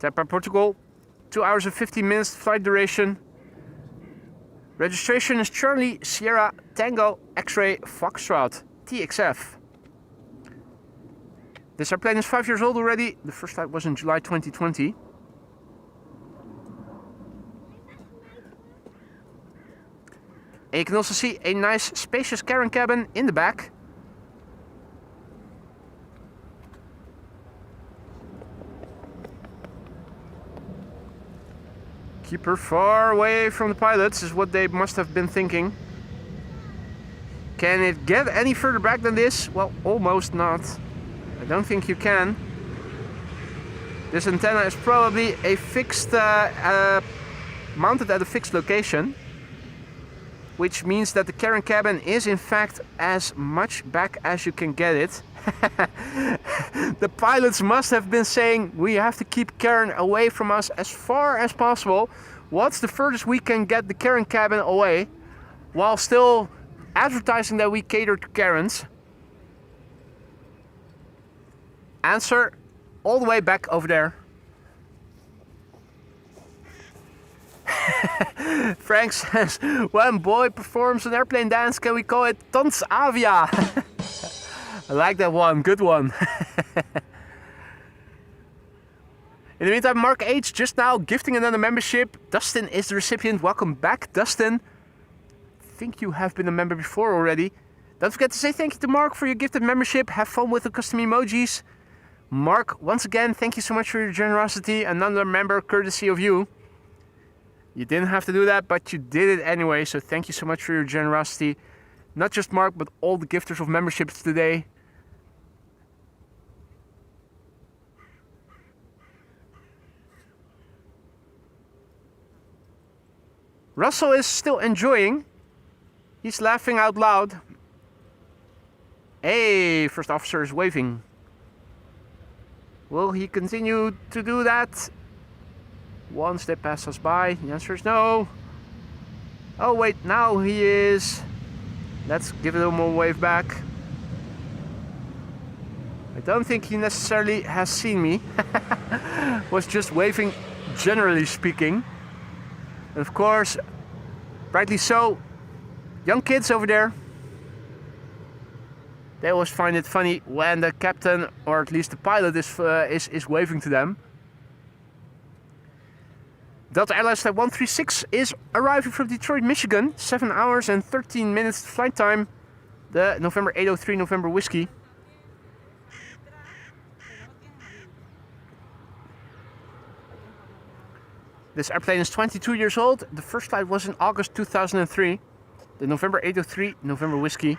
Tapa, Portugal. 2 hours and 15 minutes flight duration. Registration is Charlie Sierra Tango X-Ray Foxtrot TXF. This airplane is 5 years old already. The first flight was in July 2020. And you can also see a nice spacious cabin in the back. Keep her far away from the pilots is what they must have been thinking. Can it get any further back than this? Well, almost not. I don't think you can. This antenna is probably a fixed, mounted at a fixed location, which means that the carrying cabin is in fact as much back as you can get it. The pilots must have been saying, we have to keep Karen away from us as far as possible. What's the furthest we can get the carrying cabin away, while still advertising that we cater to Karens? Answer, all the way back over there. Frank says, when boy performs an airplane dance, can we call it Transavia? I like that one, good one. In the meantime, Mark H just now gifting another membership. Dustin is the recipient. Welcome back, Dustin. I think you have been a member before already. Don't forget to say thank you to Mark for your gifted membership. Have fun with the custom emojis. Mark, once again, thank you so much for your generosity. Another member courtesy of you. You didn't have to do that, but you did it anyway. So thank you so much for your generosity. Not just Mark, but all the gifters of memberships today. Russell is still enjoying. He's laughing out loud. Hey, first officer is waving. Will he continue to do that once they pass us by? The answer is no. Oh wait, now he is. Let's give him a wave back. I don't think he necessarily has seen me. Was just waving, generally speaking. And of course, rightly so, young kids over there, they always find it funny when the captain, or at least the pilot, is waving to them. Delta Airlines Flight 136 is arriving from Detroit, Michigan. 7 hours and 13 minutes flight time. The November 803 November Whiskey. This airplane is 22 years old. The first flight was in August 2003. The November 803 November Whiskey.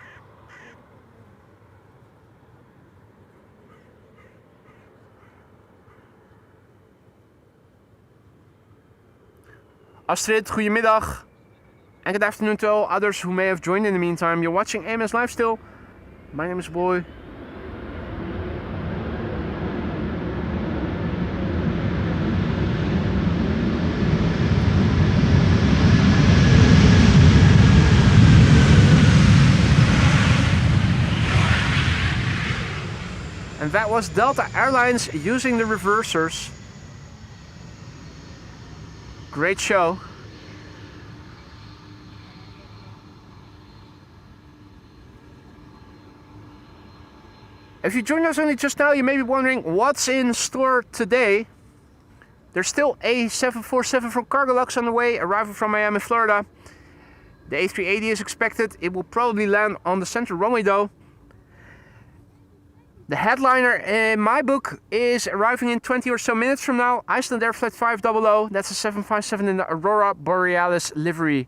Astrid, goedemiddag. And good afternoon to all others who may have joined in the meantime. You're watching AMS Live still. My name is Boy. And that was Delta Airlines using the reversers. Great show. If you joined us only just now, you may be wondering what's in store today. There's still a 747 from Cargolux on the way, arriving from Miami, Florida. The A380 is expected. It will probably land on the central runway though. The headliner in my book is arriving in 20 or so minutes from now. Iceland Air Flight 500, that's a 757 in the Aurora Borealis livery.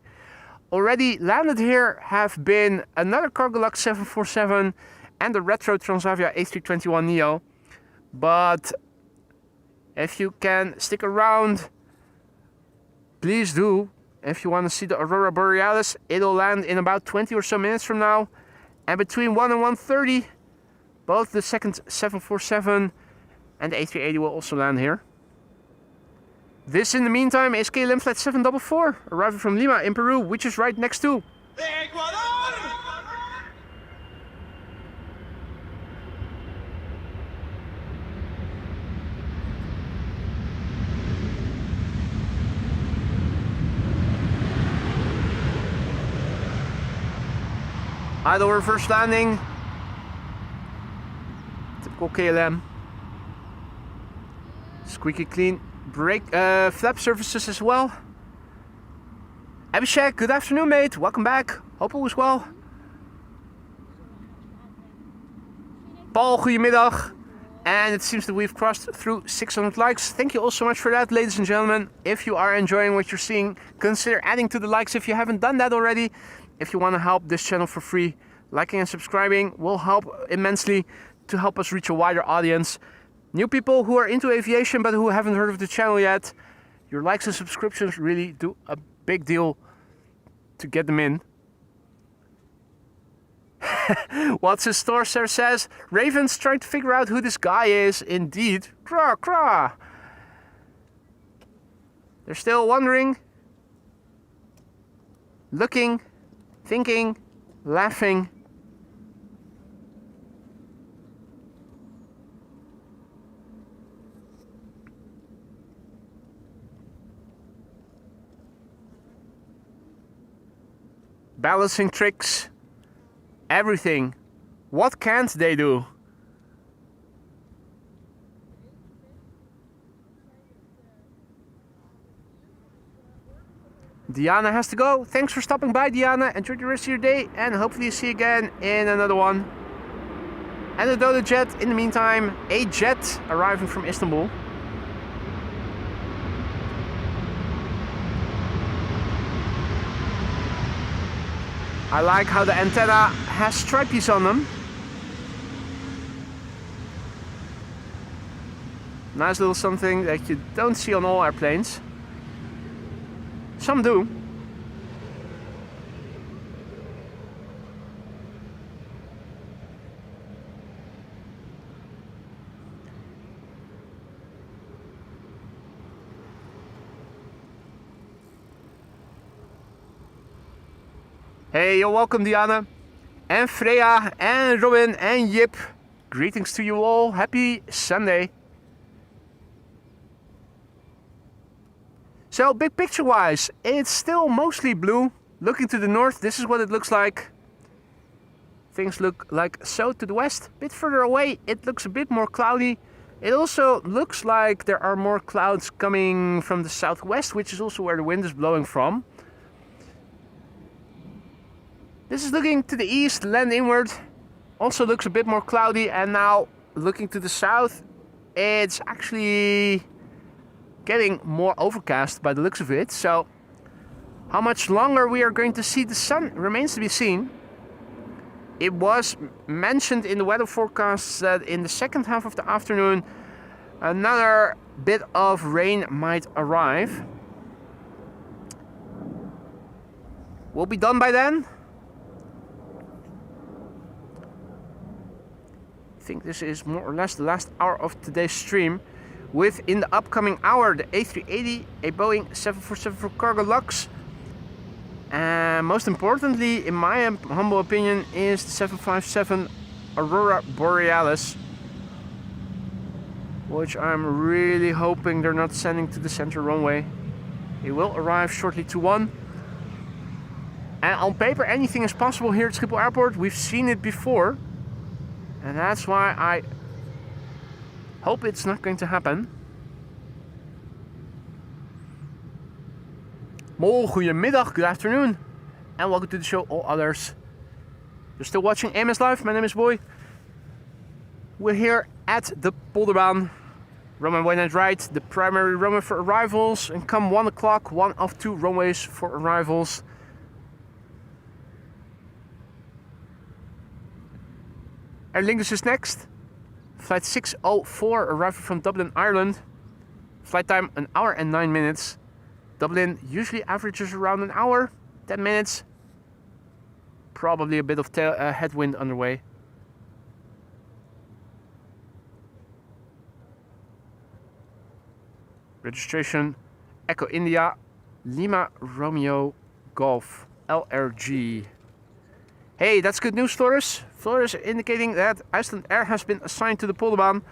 Already landed here have been another Cargolux 747 and the retro Transavia A321neo. But if you can stick around, please do. If you want to see the Aurora Borealis, it'll land in about 20 or so minutes from now. And between 1 and 1:30, both the second 747 and the A380 will also land here. This, in the meantime, is KLM Flight 744, arriving from Lima in Peru, which is right next to Idle reverse landing. Typical KLM. Squeaky clean brake flap surfaces as well. Abhishek, good afternoon mate, welcome back. Hope all is well. Paul, goedemiddag. And it seems that we've crossed through 600 likes. Thank you all so much for that, ladies and gentlemen. If you are enjoying what you're seeing, consider adding to the likes if you haven't done that already. If you want to help this channel for free, liking and subscribing will help immensely to help us reach a wider audience. New people who are into aviation but who haven't heard of the channel yet, your likes and subscriptions really do a big deal to get them in. What's his store, sir, says, Raven's trying to figure out who this guy is. Indeed. Craw, craw. They're still wondering, looking, thinking, laughing. Balancing tricks. Everything. What can't they do? Diana has to go. Thanks for stopping by, Diana. Enjoy the rest of your day and hopefully see you again in another one. And a Dodo jet in the meantime. A jet arriving from Istanbul. I like how the antenna has stripies on them. Nice little something that you don't see on all airplanes. Some do. Hey, you're welcome, Diana, and Freya, and Robin, and Yip. Greetings to you all. Happy Sunday. So, big picture-wise, it's still mostly blue. Looking to the north, this is what it looks like. Things look like so to the west. A bit further away, it looks a bit more cloudy. It also looks like there are more clouds coming from the southwest, which is also where the wind is blowing from. This is looking to the east, land inward. Also looks a bit more cloudy, and now looking to the south, it's actually getting more overcast by the looks of it. So how much longer we are going to see the sun remains to be seen. It was mentioned in the weather forecasts that in the second half of the afternoon another bit of rain might arrive. We'll be done by then. I think this is more or less the last hour of today's stream. With in the upcoming hour the A380, a Boeing 747 for cargo lux, and most importantly, in my humble opinion, is the 757 Aurora Borealis, which I'm really hoping they're not sending to the center runway. It will arrive shortly to 1. And on paper, anything is possible here at Schiphol Airport. We've seen it before. And that's why I hope it's not going to happen. Mol, goedemiddag, good afternoon. And welcome to the show, all others. You're still watching AMS Live, my name is Boy. We're here at the Polderbaan. Runway 19 right, the primary runway for arrivals. And come 1 o'clock, one of 2 runways for arrivals. Aer Lingus is next. Flight 604 arriving from Dublin, Ireland. Flight time 1 hour and 9 minutes. Dublin usually averages around an hour, 10 minutes. Probably a bit of headwind underway. Registration Echo India Lima Romeo Golf LRG. Hey, that's good news, Floris. Floris indicating that Iceland Air has been assigned to the Polderbaan.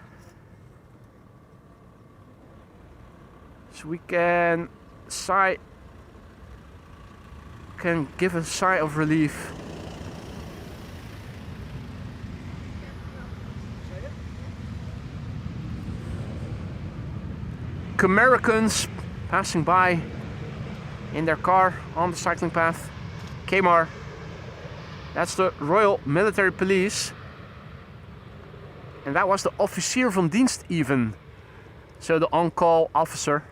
So we can give a sigh of relief. Americans passing by in their car on the cycling path. KMAR. That's the Royal Military Police. And that was the officier van dienst even. So the on-call officer.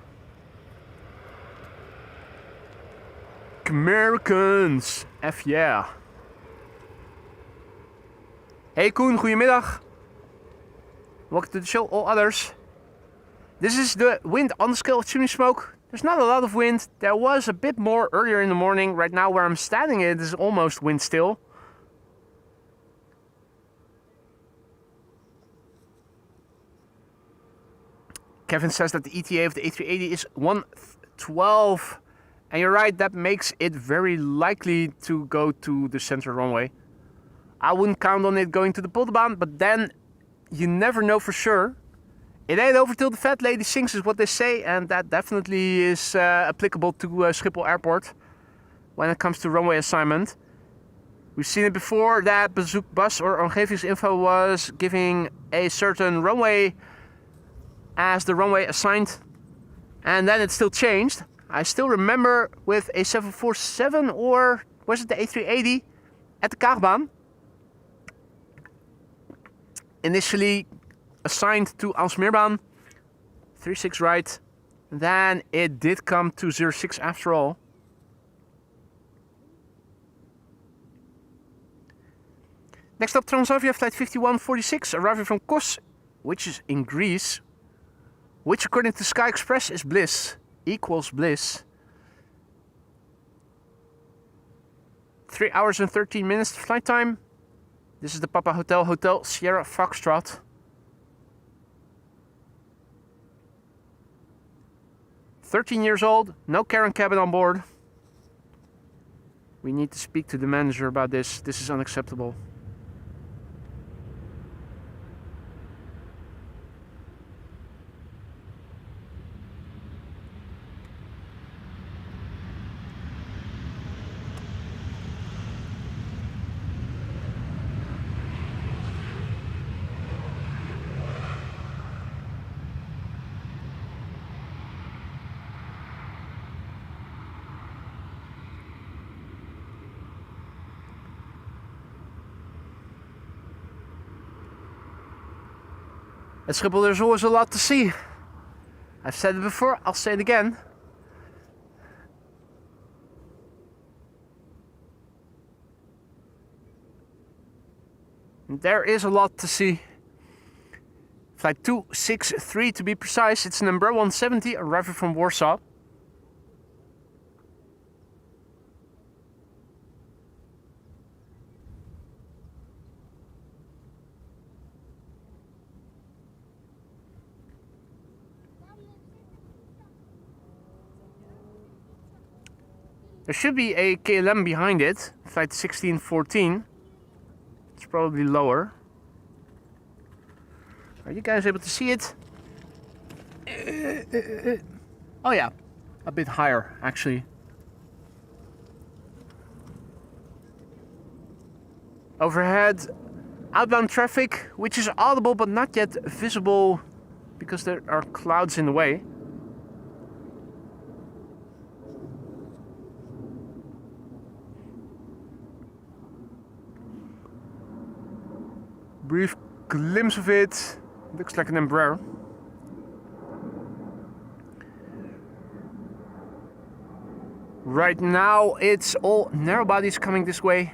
Americans. F yeah. Hey Koen, goedemiddag. Welcome to the show, all others. This is the wind on the scale of chimney smoke. There's not a lot of wind. There was a bit more earlier in the morning. Right now where I'm standing it is almost wind still. Kevin says that the ETA of the A380 is 112. And you're right, that makes it very likely to go to the central runway. I wouldn't count on it going to the Polderbaan, but then you never know for sure. It ain't over till the fat lady sings is what they say, and that definitely is applicable to Schiphol Airport when it comes to runway assignment. We've seen it before that Bezoekbus or omgevingsinfo was giving a certain runway as the runway assigned, and then it still changed. I still remember with a 747 or was it the A380 at the Kaagbaan. Initially assigned to Aalsmeerbaan, 36 right. Then it did come to 06 after all. Next up, Transavia flight 5146 arriving from Kos, which is in Greece, which according to Sky Express is bliss, equals bliss. 3 hours and 13 minutes flight time. This is the Papa Hotel Sierra Foxtrot. "13 years old, no Karen cabin on board. We need to speak to the manager about this. This is unacceptable." At Schiphol, there's always a lot to see. I've said it before, I'll say it again. There is a lot to see. Flight 263 to be precise. It's an Embraer 170 arriving from Warsaw. There should be a KLM behind it, flight 1614. It's probably lower. Are you guys able to see it? Oh yeah, a bit higher actually. Overhead, outbound traffic, which is audible but not yet visible because there are clouds in the way. Brief glimpse of it. Looks like an Embraer. Right now it's all narrow bodies coming this way.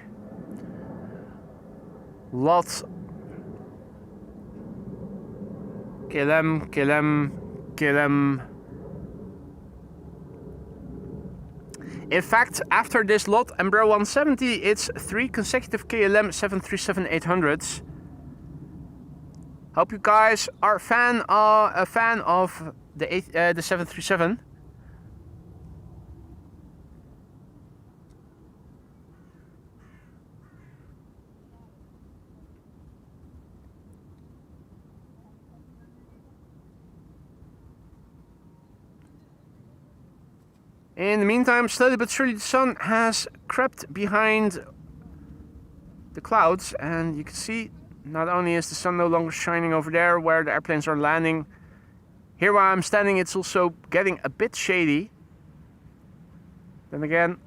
Lots. KLM. In fact, after this lot, Embraer 170, it's 3 consecutive KLM 737-800s. Hope you guys are a fan of the 737. In the meantime, slowly but surely the sun has crept behind the clouds, and you can see not only is the sun no longer shining over there where the airplanes are landing, Here where I'm standing, it's also getting a bit shady. Then again,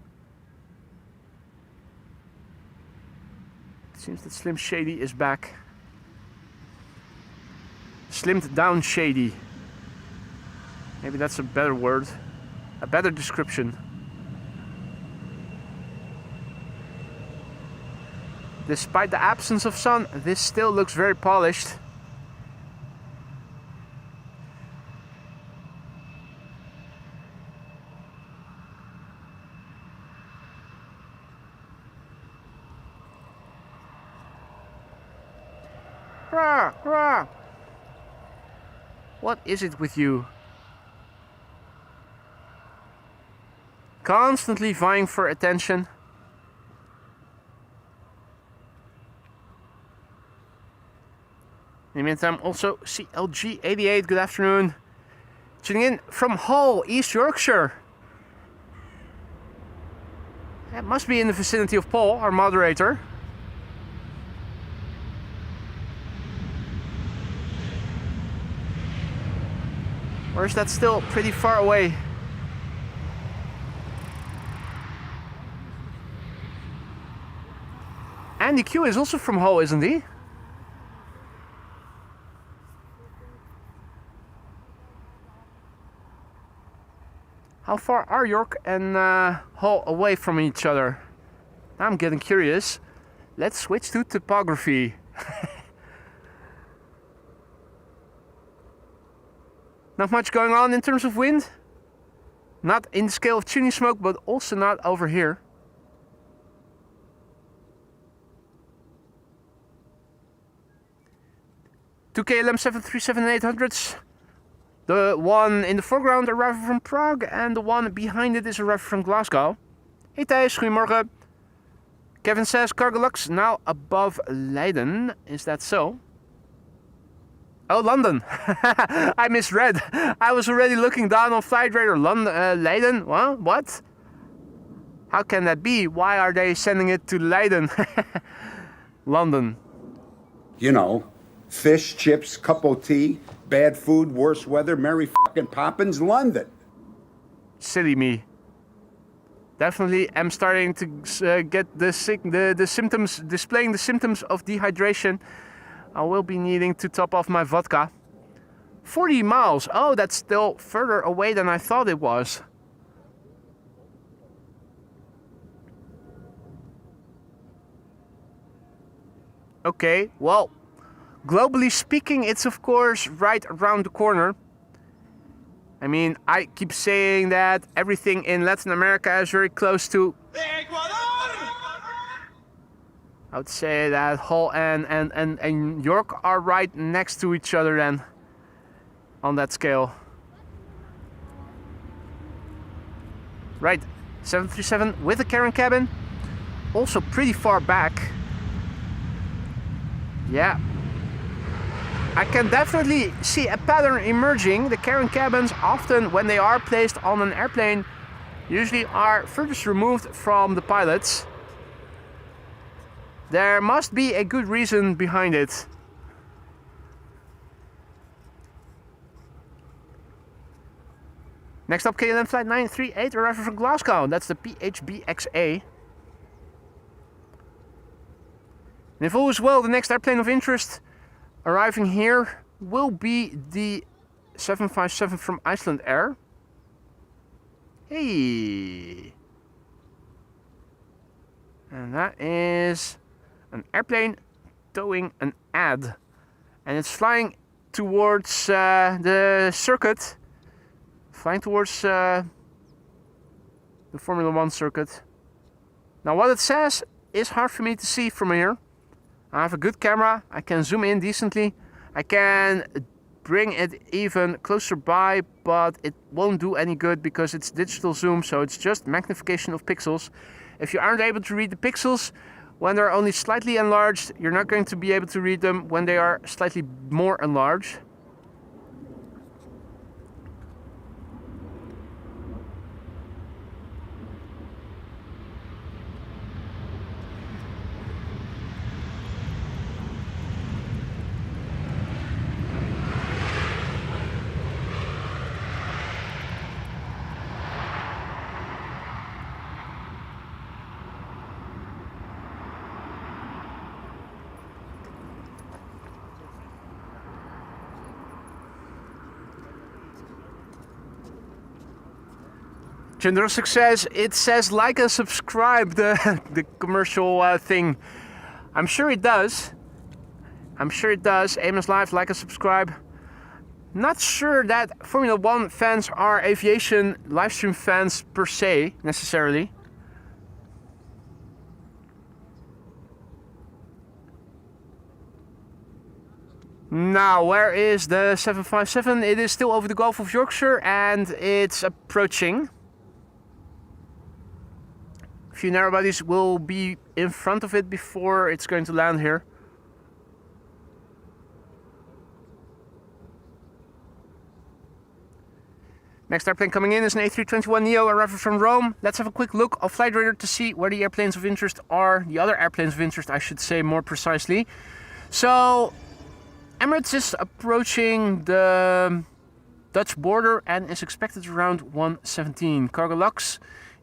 it seems that Slim Shady is back. Slimmed down shady. Maybe that's a better word. A better description. Despite the absence of sun, this still looks very polished. Rah, rah. What is it with you? Constantly vying for attention. In the meantime, also CLG88, good afternoon. Tuning in from Hull, East Yorkshire. That must be in the vicinity of Paul, our moderator. Or is that still pretty far away? Andy Q is also from Hull, isn't he? How far are York and Hull away from each other? I'm getting curious. Let's switch to topography. Not much going on in terms of wind. Not in the scale of chimney smoke, but also not over here. Two KLM 737-800s. The one in the foreground arriving from Prague and the one behind it is arriving from Glasgow. Hey Thijs, goedemorgen. Kevin says Cargolux now above Leiden. Is that so? Oh, London. I misread. I was already looking down on Flight Radar. Leiden? Well, what? How can that be? Why are they sending it to Leiden? London. You know, fish, chips, cup of tea, bad food, worse weather, Mary fucking Poppins, London. Silly me. Definitely am starting to get the symptoms, displaying the symptoms of dehydration. I will be needing to top off my vodka. 40 miles. Oh, that's still further away than I thought it was. Okay, well, globally speaking, it's of course right around the corner. I mean, I keep saying that everything in Latin America is very close to... I would say that Hull and York are right next to each other then, on that scale. Right, 737 with a carrying cabin, also pretty far back. Yeah, I can definitely see a pattern emerging. The carrying cabins often, when they are placed on an airplane, usually are furthest removed from the pilots. There must be a good reason behind it. Next up, KLM flight 938 arriving from Glasgow. That's the PHBXA. And if all is well, the next airplane of interest arriving here will be the 757 from Iceland Air. Hey! And that is an airplane towing an ad. And it's flying towards the circuit. Flying towards the Formula 1 circuit. Now what it says is hard for me to see from here. I have a good camera. I can zoom in decently. I can bring it even closer by, but it won't do any good because it's digital zoom, so it's just magnification of pixels. If you aren't able to read the pixels when they're only slightly enlarged, you're not going to be able to read them when they are slightly more enlarged. Chandrosik says, it says like and subscribe, the commercial thing. I'm sure it does. I'm sure it does. Amos Live, like and subscribe. Not sure that Formula 1 fans are aviation livestream fans per se, necessarily. Now, where is the 757? It is still over the Gulf of Yorkshire and it's approaching. A few narrowbodies will be in front of it before it's going to land here. Next airplane coming in is an A321neo arriving from Rome. Let's have a quick look on Flight Radar to see where the airplanes of interest are. The other airplanes of interest, I should say more precisely. So, Emirates is approaching the Dutch border and is expected around 1:17. Cargo Lux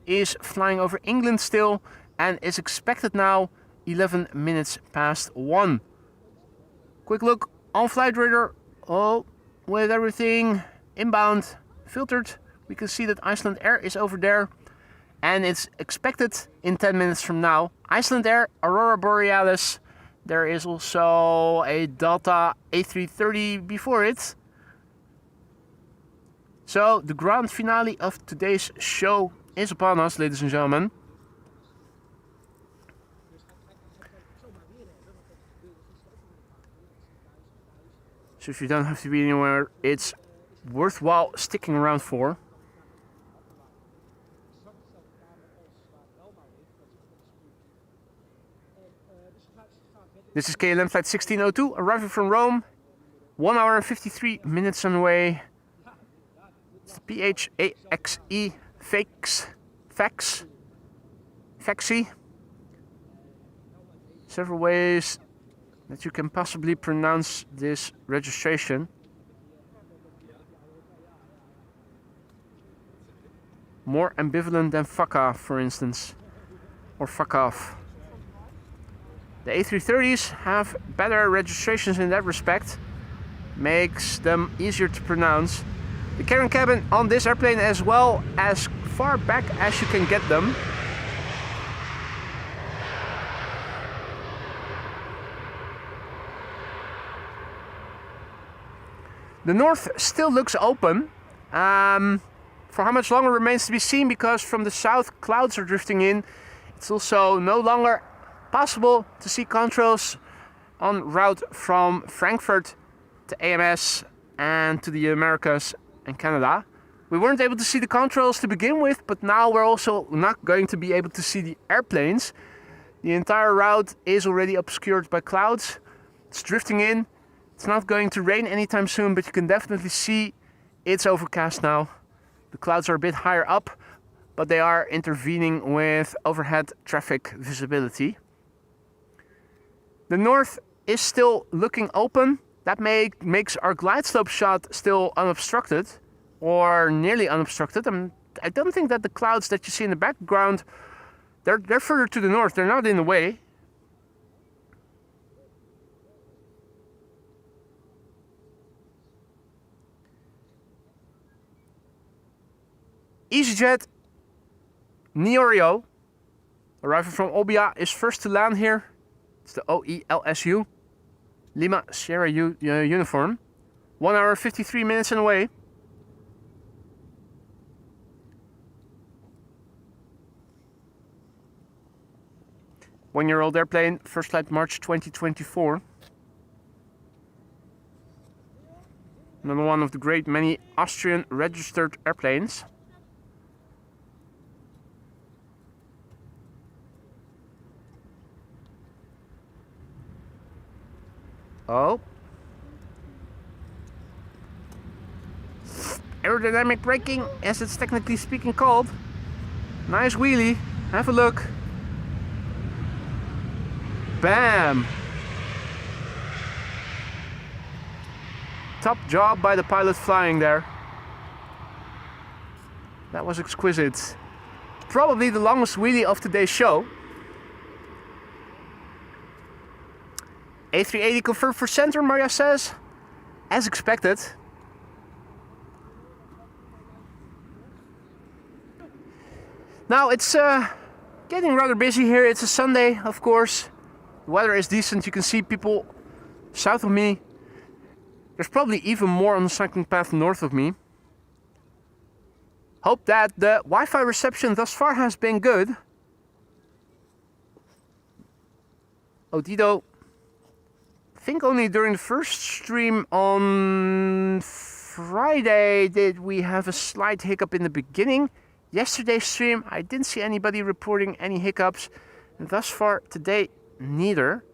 is flying over England still and is expected now 11 minutes past 1. Quick look on Flight Radar. Oh, with everything inbound filtered, we can see that Iceland Air is over there and it's expected in 10 minutes from now. Iceland Air, Aurora Borealis. There is also a Delta A330 before it. So the grand finale of today's show is upon us, ladies and gentlemen. So if you don't have to be anywhere, it's worthwhile sticking around for. This is KLM flight 1602, arriving from Rome. 1 hour and 53 minutes on the way. It's the PHAXE Faxi. Several ways that you can possibly pronounce this registration. More ambivalent than fuck off, for instance. Or fuck off. The A330s have better registrations in that respect. Makes them easier to pronounce. The carrying cabin on this airplane as well as far back as you can get them. The north still looks open. For how much longer remains to be seen, because from the south clouds are drifting in. It's also no longer possible to see contrails en route from Frankfurt to AMS and to the Americas and Canada. We weren't able to see the contrails to begin with, but now we're also not going to be able to see the airplanes. The entire route is already obscured by clouds. It's drifting in. It's not going to rain anytime soon, but you can definitely see it's overcast now. The clouds are a bit higher up, but they are intervening with overhead traffic visibility. The north is still looking open. That makes our glide slope shot still unobstructed, or nearly unobstructed. I don't think that the clouds that you see in the background, they're further to the north. They're not in the way. EasyJet Neorio, arriving from Olbia, is first to land here. It's the OELSU, Lima Sierra uniform. 1 hour 53 minutes on the way. One-year-old airplane, first flight March 2024. Another one of the great many Austrian registered airplanes. Oh. Aerodynamic braking, as it's technically speaking called. Nice wheelie. Have a look. Bam! Top job by the pilot flying there. That was exquisite. Probably the longest wheelie of today's show. A380 confirmed for center, Maria says. As expected. Now it's getting rather busy here. It's a Sunday, of course. The weather is decent. You can see people south of me. There's probably even more on the cycling path north of me. Hope that the Wi-Fi reception thus far has been good. Odido, I think only during the first stream on Friday did we have a slight hiccup in the beginning. Yesterday's stream, I didn't see anybody reporting any hiccups. And thus far today, neither.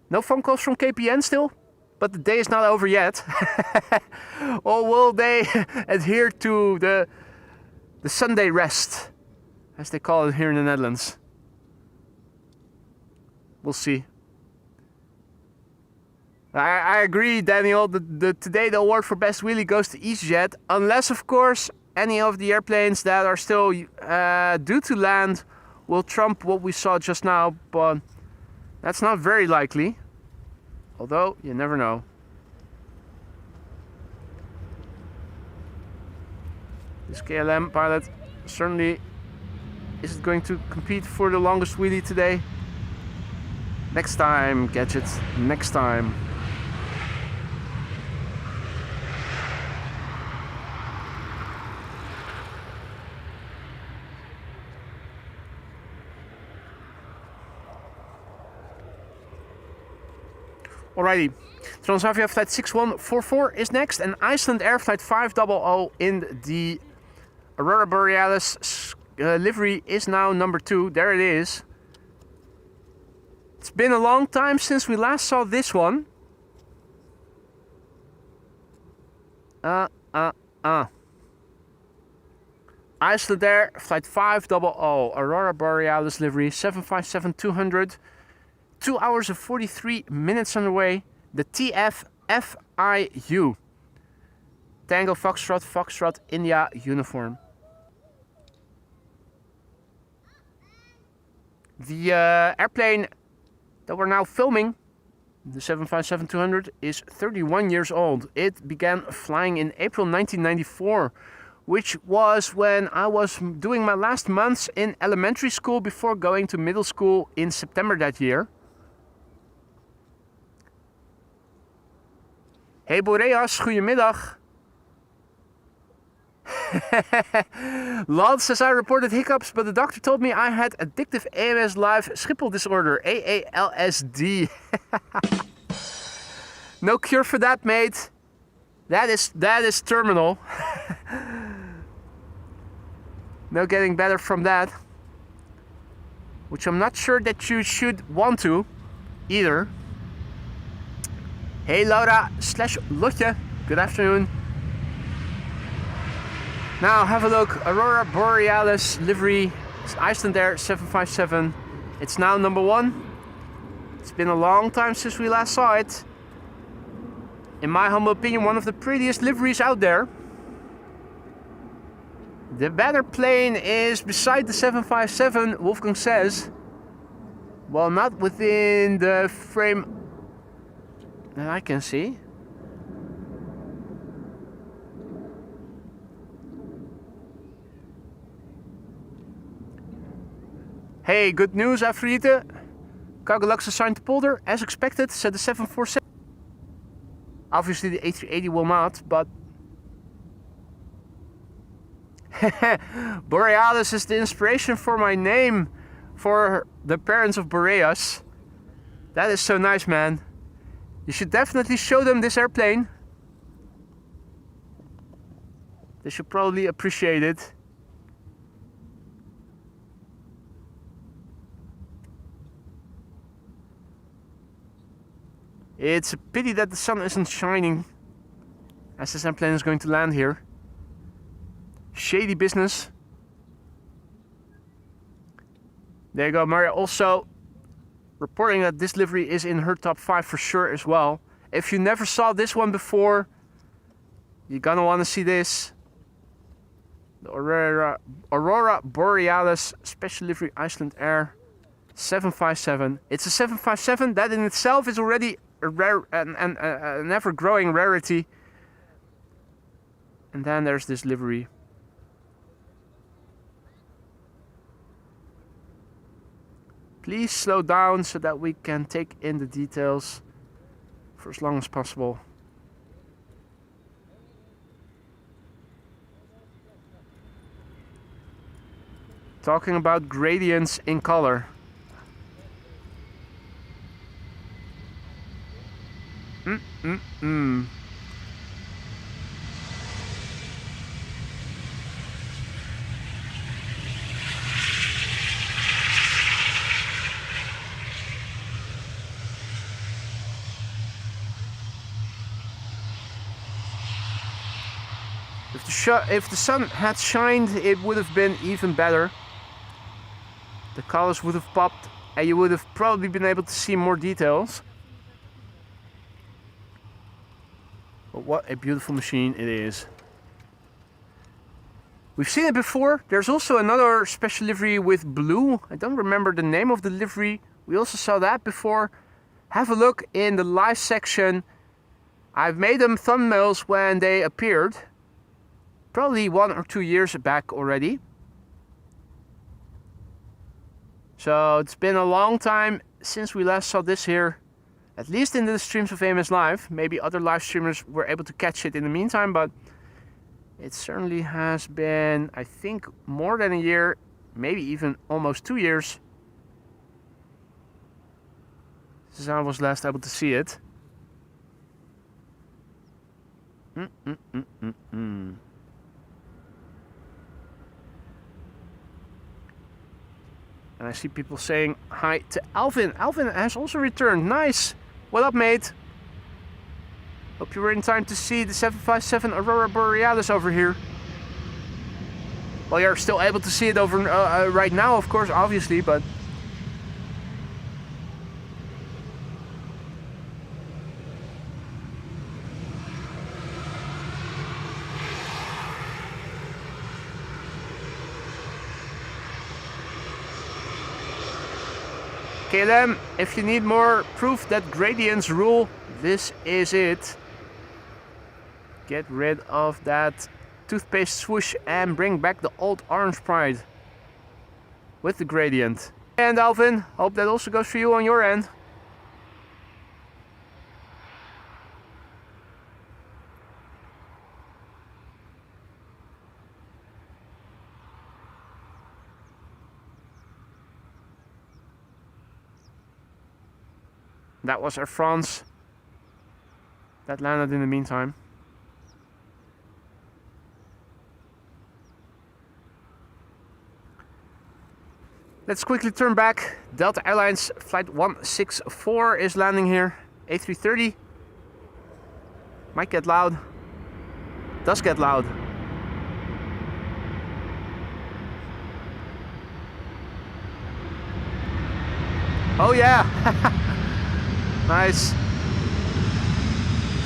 No phone calls from KPN still, but the day is not over yet. Or will they adhere to the Sunday rest, as they call it here in the Netherlands? We'll see. I agree, Daniel. Today the award for best wheelie goes to EasyJet, unless of course any of the airplanes that are still due to land will trump what we saw just now, but that's not very likely. Although you never know. This KLM pilot certainly isn't going to compete for the longest wheelie today. Next time, Gadget. Next time. Alrighty, Transavia flight 6144 is next, and Iceland Air flight 500 in the Aurora Borealis livery is now number 2. There it is. It's been a long time since we last saw this one. Iceland Air flight 500 Aurora Borealis livery 757-200. 2 hours and 43 minutes on the way. The TF-FIU. Tango Foxtrot, Foxtrot, India uniform. The airplane that we're now filming, the 757-200, is 31 years old. It began flying in April 1994, which was when I was doing my last months in elementary school before going to middle school in September that year. Hey Boreas, goedemiddag. Lance says I reported hiccups, but the doctor told me I had addictive AMS live Schiphol disorder, AALSD. No cure for that, mate. That is terminal. No getting better from that. Which I'm not sure that you should want to either. Hey Laura / Lotje, good afternoon. Now have a look, Aurora Borealis livery, Iceland Air 757. It's now number 1. It's been a long time since we last saw it. In my humble opinion, one of the prettiest liveries out there. The better plane is beside the 757, Wolfgang says. Well, not within the frame that I can see. Hey, good news, Afriete. Cargolux assigned to Polder, as expected, said the 747. Obviously the A380 will not, but... Borealis is the inspiration for my name for the parents of Boreas. That is so nice, man. You should definitely show them this airplane. They should probably appreciate it. It's a pity that the sun isn't shining as this airplane is going to land here. Shady business. There you go, Maria. Also reporting that this livery is in her top 5 for sure as well. If you never saw this one before, you're gonna want to see this. The Aurora Borealis Special Livery Iceland Air 757. It's a 757 that in itself is already a rare an ever-growing rarity. And then there's this livery. Please slow down so that we can take in the details for as long as possible. Talking about gradients in color. If the sun had shined, it would have been even better. The colors would have popped and you would have probably been able to see more details. But what a beautiful machine it is. We've seen it before. There's also another special livery with blue. I don't remember the name of the livery. We also saw that before. Have a look in the live section. I've made them thumbnails when they appeared. Probably 1 or 2 years back already. So it's been a long time since we last saw this here. At least in the streams of AMS Live. Maybe other live streamers were able to catch it in the meantime, but it certainly has been, I think, more than a year, maybe even almost 2 years since I was last able to see it. And I see people saying hi to Alvin. Alvin has also returned. Nice. What up, mate? Hope you were in time to see the 757 Aurora Borealis over here. Well, you're still able to see it over right now, of course, obviously, but... KLM, if you need more proof that gradients rule, this is it. Get rid of that toothpaste swoosh and bring back the old orange pride with the gradient. And Alvin, hope that also goes for you on your end. That was Air France that landed in the meantime. Let's quickly turn back. Delta Airlines flight 164 is landing here. A330. Might get loud. Does get loud. Oh yeah! Nice.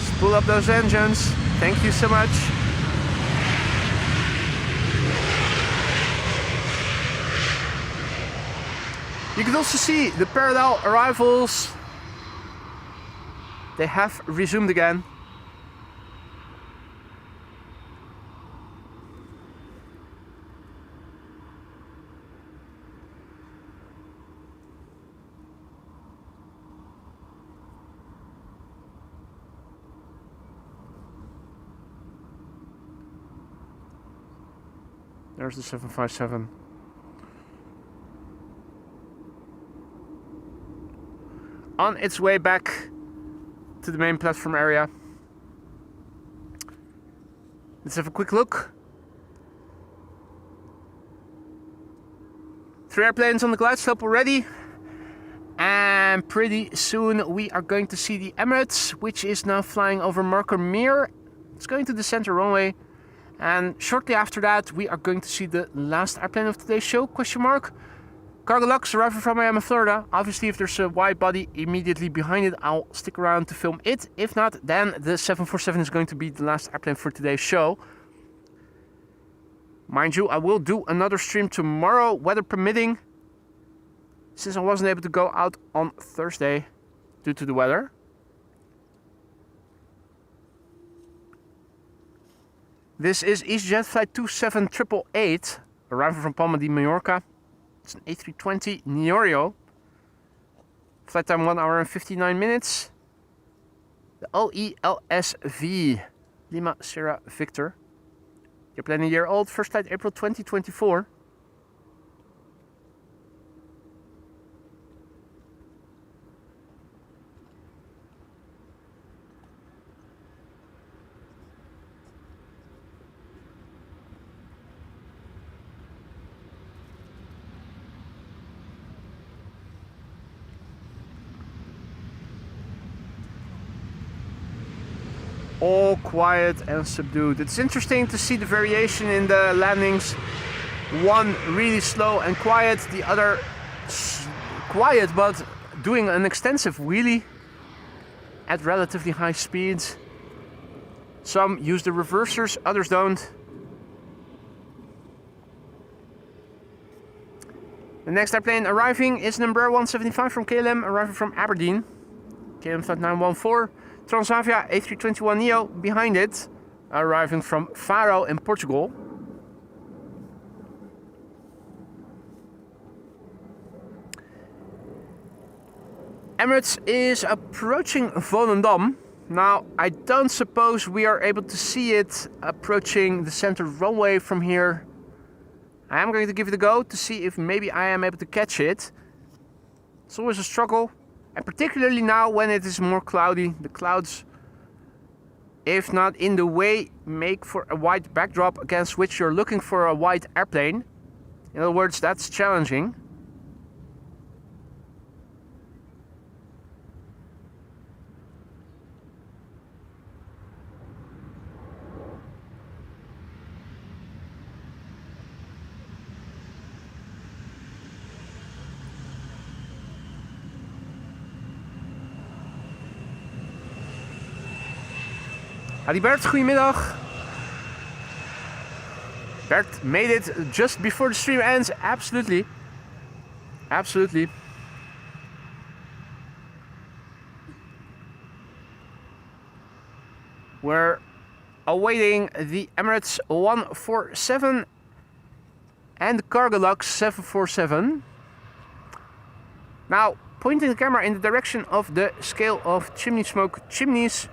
Spool up those engines. Thank you so much. You can also see the parallel arrivals. They have resumed again. There's the 757. On its way back to the main platform area. Let's have a quick look. 3 airplanes on the glide slope already. And pretty soon we are going to see the Emirates, which is now flying over Markermeer. It's going to the center runway. And shortly after that, we are going to see the last airplane of today's show, question mark. Cargo Lux arriving from Miami, Florida. Obviously, if there's a wide body immediately behind it, I'll stick around to film it. If not, then the 747 is going to be the last airplane for today's show. Mind you, I will do another stream tomorrow, weather permitting, since I wasn't able to go out on Thursday due to the weather. This is EasyJet flight 27888, arriving from Palma de Mallorca. It's an A320 Neorio. Flight time 1 hour and 59 minutes. The OELSV, Lima Sierra Victor. Airplane a year old, first flight April 2024. All quiet and subdued. It's interesting to see the variation in the landings. One really slow and quiet, the other quiet but doing an extensive wheelie at relatively high speeds. Some use the reversers, others don't. The next airplane arriving is number 175 from KLM, arriving from Aberdeen. KLM flight 914. Transavia A321neo behind it, arriving from Faro in Portugal. Emirates is approaching Volendam. Now, I don't suppose we are able to see it approaching the center runway from here. I am going to give it a go to see if maybe I am able to catch it. It's always a struggle. And particularly now when it is more cloudy, the clouds, if not in the way, make for a white backdrop against which you're looking for a white airplane. In other words, that's challenging. Hadi Bert, goedemiddag. Bert made it just before the stream ends. Absolutely. Absolutely. We're awaiting the Emirates 147 and the Cargolux 747. Now, pointing the camera in the direction of the scale of chimney smoke chimneys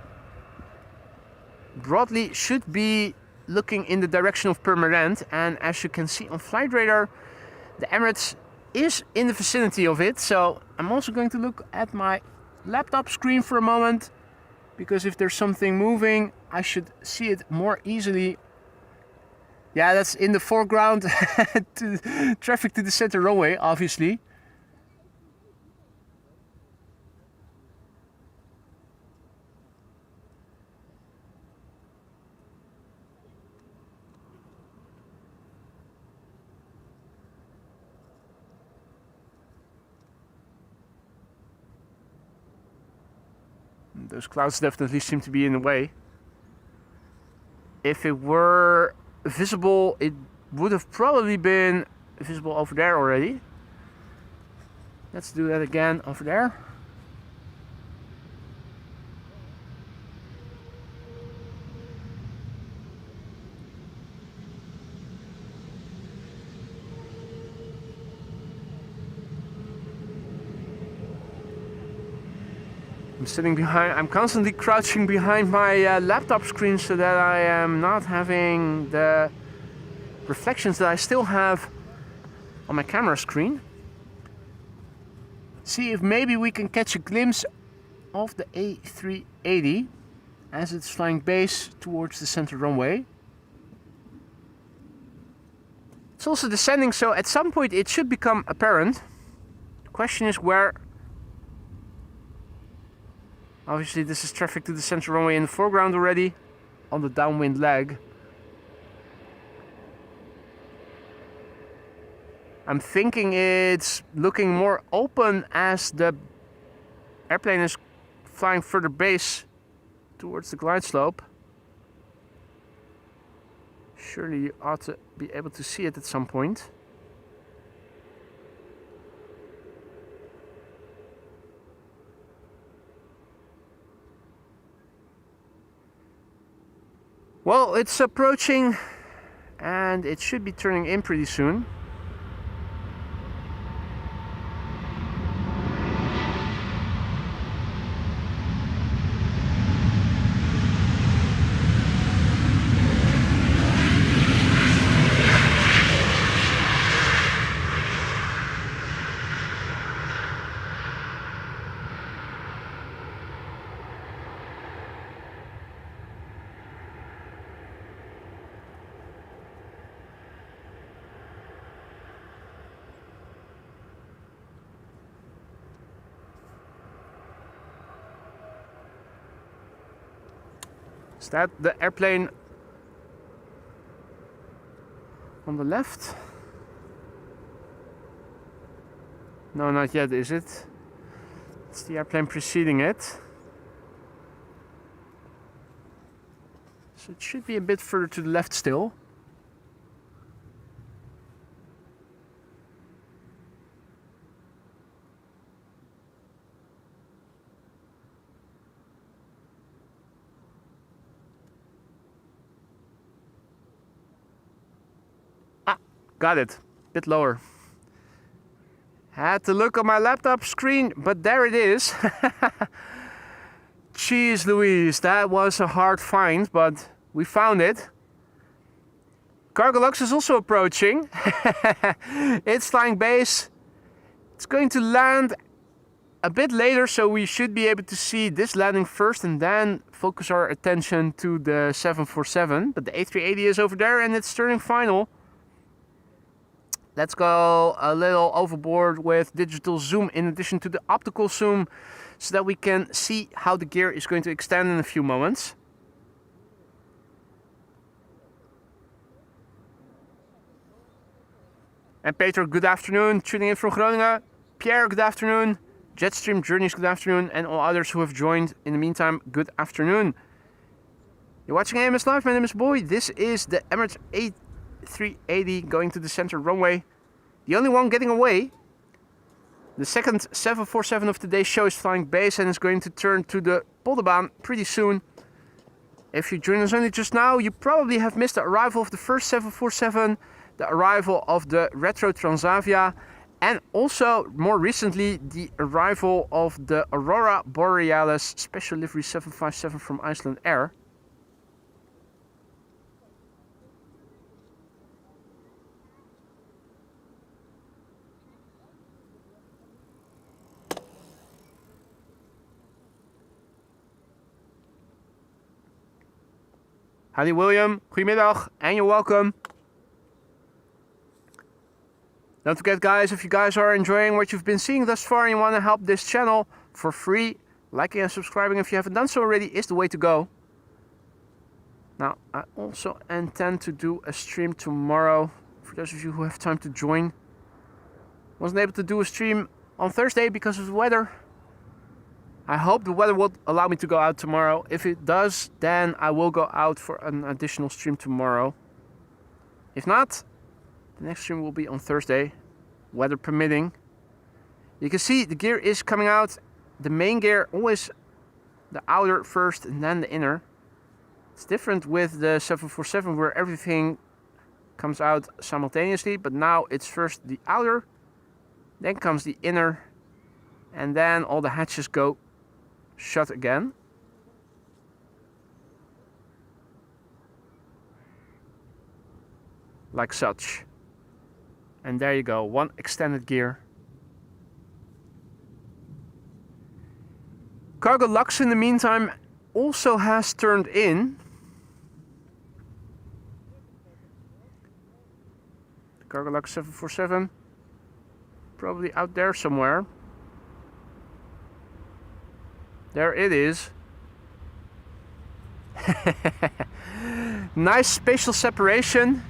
broadly should be looking in the direction of Purmerend, and as you can see on flight radar, the Emirates is in the vicinity of it. So I'm also going to look at my laptop screen for a moment, because if there's something moving I should see it more easily. Yeah, that's in the foreground. Traffic to the center runway, obviously. Those clouds definitely seem to be in the way. If it were visible, it would have probably been visible over there already. Let's do that again over there. I'm constantly crouching behind my laptop screen so that I am not having the reflections that I still have on my camera screen. See if maybe we can catch a glimpse of the A380 as it's flying base towards the center runway. It's also descending, so at some point it should become apparent. The question is where. Obviously this is traffic to the center runway in the foreground already, on the downwind leg. I'm thinking it's looking more open as the airplane is flying further base towards the glide slope. Surely you ought to be able to see it at some point. Well, it's approaching and it should be turning in pretty soon. Is that the airplane on the left? No, not yet, is it? It's the airplane preceding it. So it should be a bit further to the left still. Ah, got it. Bit lower. Had to look on my laptop screen, but there it is. Jeez Louise, that was a hard find, but we found it. Cargolux is also approaching. It's flying base. It's going to land a bit later, so we should be able to see this landing first and then focus our attention to the 747. But the A380 is over there and it's turning final. Let's go a little overboard with digital zoom in addition to the optical zoom so that we can see how the gear is going to extend in a few moments. And Peter, good afternoon, tuning in from Groningen. Pierre, good afternoon. Jetstream Journeys, good afternoon. And all others who have joined in the meantime, good afternoon. You're watching AMS Live, my name is Boy. This is the Emirates A380 going to the center runway. The only one getting away. The second 747 of today's show is flying base and is going to turn to the Polderbaan pretty soon. If you join us only just now, you probably have missed the arrival of the first 747, the arrival of the retro Transavia, and also more recently the arrival of the Aurora Borealis special livery 757 from Iceland Air. Howdy William, goedemiddag and you're welcome. Don't forget guys, if you guys are enjoying what you've been seeing thus far and you want to help this channel for free, liking and subscribing if you haven't done so already is the way to go. Now, I also intend to do a stream tomorrow for those of you who have time to join. Wasn't able to do a stream on Thursday because of the weather. I hope the weather will allow me to go out tomorrow. If it does, then I will go out for an additional stream tomorrow. If not, the next stream will be on Thursday, weather permitting. You can see the gear is coming out. The main gear, always the outer first and then the inner. It's different with the 747 where everything comes out simultaneously, but now it's first the outer, then comes the inner, and then all the hatches go shut again. Like such. And there you go, one extended gear. Cargolux in the meantime also has turned in. The Cargolux 747, probably out there somewhere. There it is. Nice spatial separation.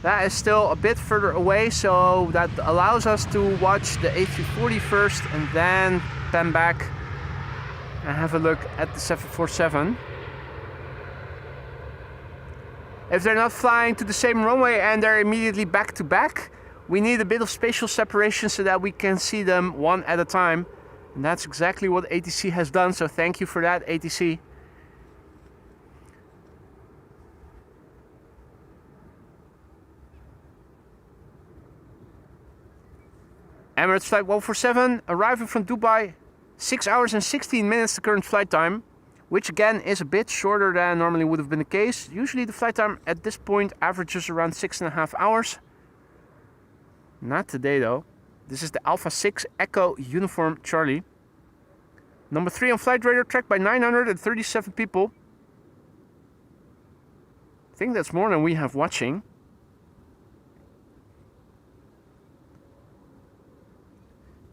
That is still a bit further away, so that allows us to watch the A340 first and then pan back and have a look at the 747. If they're not flying to the same runway and they're immediately back to back, we need a bit of spatial separation so that we can see them one at a time. And that's exactly what ATC has done, so thank you for that, ATC. Emirates Flight 147 arriving from Dubai, 6 hours and 16 minutes the current flight time, which again is a bit shorter than normally would have been the case. Usually the flight time at this point averages around 6.5 hours. Not today though. This is the Alpha 6 Echo Uniform Charlie. Number 3 on flight radar, tracked by 937 people. I think that's more than we have watching.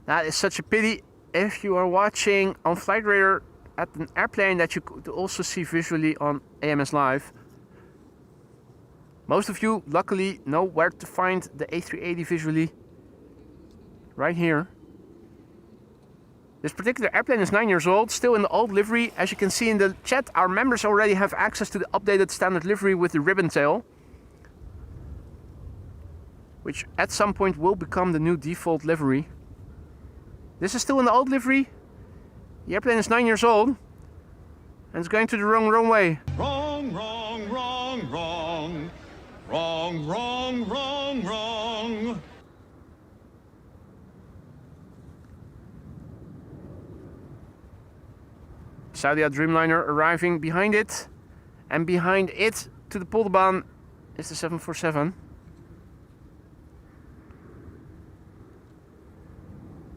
That is such a pity. If you are watching on flight radar, at an airplane that you could also see visually on AMS Live. Most of you luckily know where to find the A380 visually. Right here. This particular airplane is 9 years old, still in the old livery. As you can see in the chat, our members already have access to the updated standard livery with the ribbon tail, which at some point will become the new default livery. This is still in the old livery. The airplane is 9 years old and it's going to the wrong runway. Wrong, wrong, wrong, wrong. Wrong, wrong, wrong, wrong. Saudia Dreamliner arriving behind it, and behind it to the Polderbaan is the 747.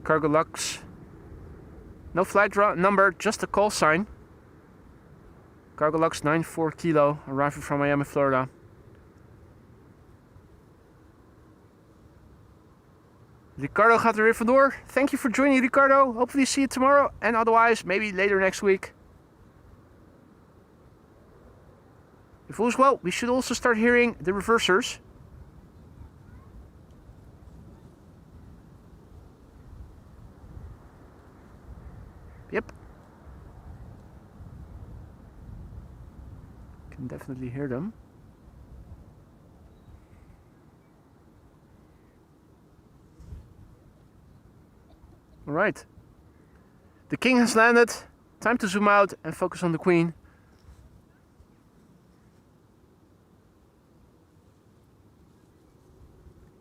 Cargo Lux. No flight number, just a call sign. Cargo Lux 94 kilo, arriving from Miami, Florida. Ricardo gaat er weer vandoor. Thank you for joining, Ricardo. Hopefully see you tomorrow, and otherwise maybe later next week. If all is well, we should also start hearing the reversers. Yep. Can definitely hear them. All right. The king has landed. Time to zoom out and focus on the queen.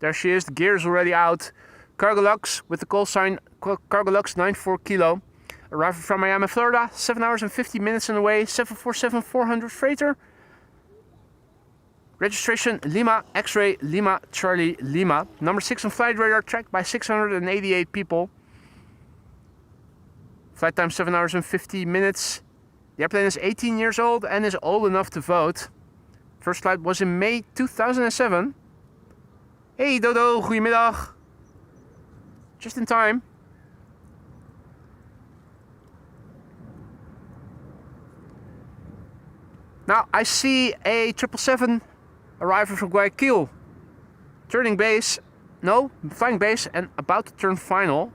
There she is. The gear is already out. Cargo Lux with the call sign Cargo Lux 94 kilo. Arriving from Miami, Florida. 7 hours and 50 minutes on the way. 747-400 freighter. Registration Lima X-ray Lima Charlie Lima. Number 6 on flight radar, tracked by 688 people. Flight time 7 hours and 50 minutes. The airplane is 18 years old and is old enough to vote. First flight was in May 2007. Hey Dodo, goedemiddag. Just in time. Now I see a 777 arriving from Guayaquil. Turning base, no, flying base and about to turn final.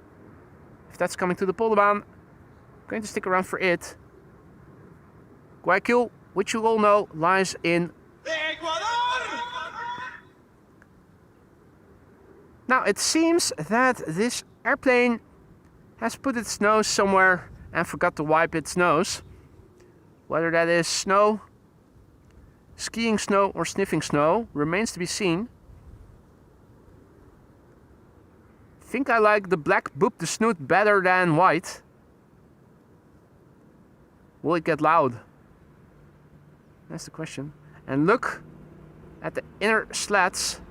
If that's coming to the Polderbaan, I'm going to stick around for it. Guayaquil, which you all know, lies in Now it seems that this airplane has put its nose somewhere and forgot to wipe its nose. Whether that is snow, skiing snow or sniffing snow remains to be seen. Think I like the black boop the snoot better than white. Will it get loud? That's the question. And look at the inner slats.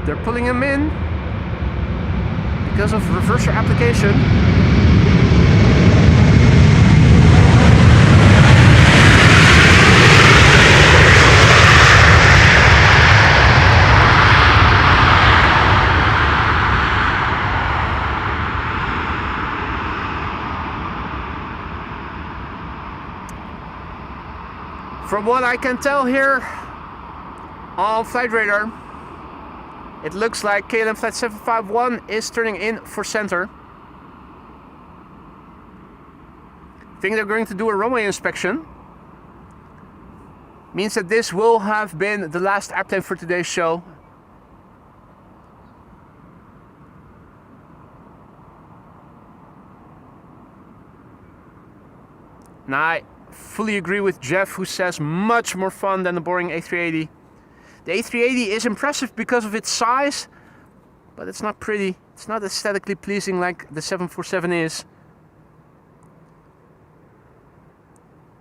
They're pulling them in because of reverser application. From what I can tell here on flight radar, it looks like KLM Flight 751 is turning in for center. I think they're going to do a runway inspection. Means that this will have been the last airplane for today's show. Now I fully agree with Jeff, who says much more fun than the boring A380. The A380 is impressive because of its size, but it's not pretty. It's not aesthetically pleasing like the 747 is.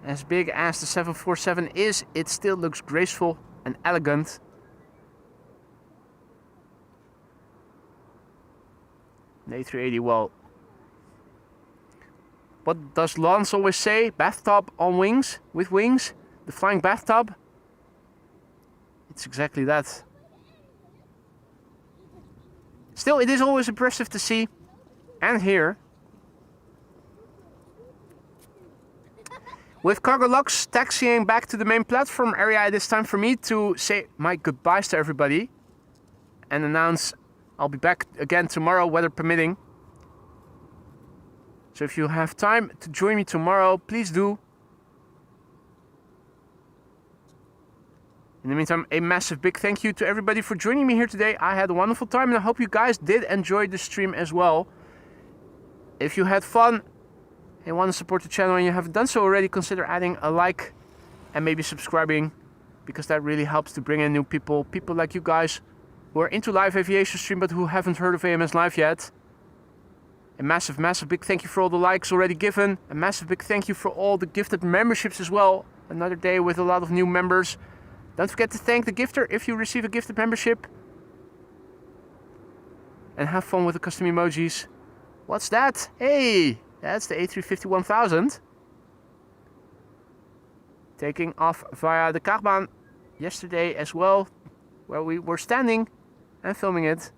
As big as the 747 is, it still looks graceful and elegant. The A380, well, what does Lance always say? Bathtub on wings, with wings, the flying bathtub. It's exactly that. Still, it is always impressive to see and here. With Cargo Lux taxiing back to the main platform area, it is time for me to say my goodbyes to everybody and announce I'll be back again tomorrow, weather permitting. So if you have time to join me tomorrow, please do. In the meantime, a massive big thank you to everybody for joining me here today. I had a wonderful time and I hope you guys did enjoy the stream as well. If you had fun and want to support the channel and you haven't done so already, consider adding a like and maybe subscribing, because that really helps to bring in new people. People like you guys who are into live aviation stream but who haven't heard of AMS Live yet. A massive, massive big thank you for all the likes already given. A massive big thank you for all the gifted memberships as well. Another day with a lot of new members. Don't forget to thank the gifter if you receive a gifted membership. And have fun with the custom emojis. What's that? Hey, that's the A350 1000. Taking off via the Polderbaan yesterday as well, where we were standing and filming it.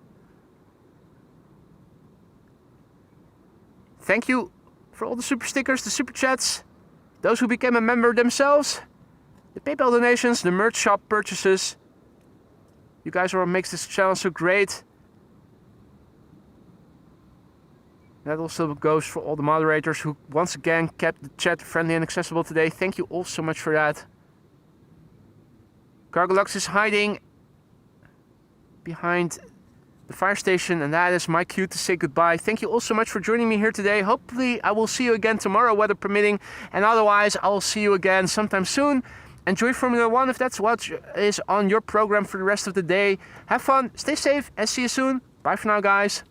Thank you for all the super stickers, the super chats, those who became a member themselves, the PayPal donations, the merch shop purchases. You guys are what makes this channel so great. That also goes for all the moderators who once again kept the chat friendly and accessible today. Thank you all so much for that. Cargo Lux is hiding behind the fire station, and that is my cue to say goodbye. Thank you all so much for joining me here today. Hopefully I will see you again tomorrow, weather permitting, and otherwise I will see you again sometime soon. Enjoy Formula 1 if that's what is on your program for the rest of the day. Have fun, stay safe, and see you soon. Bye for now, guys.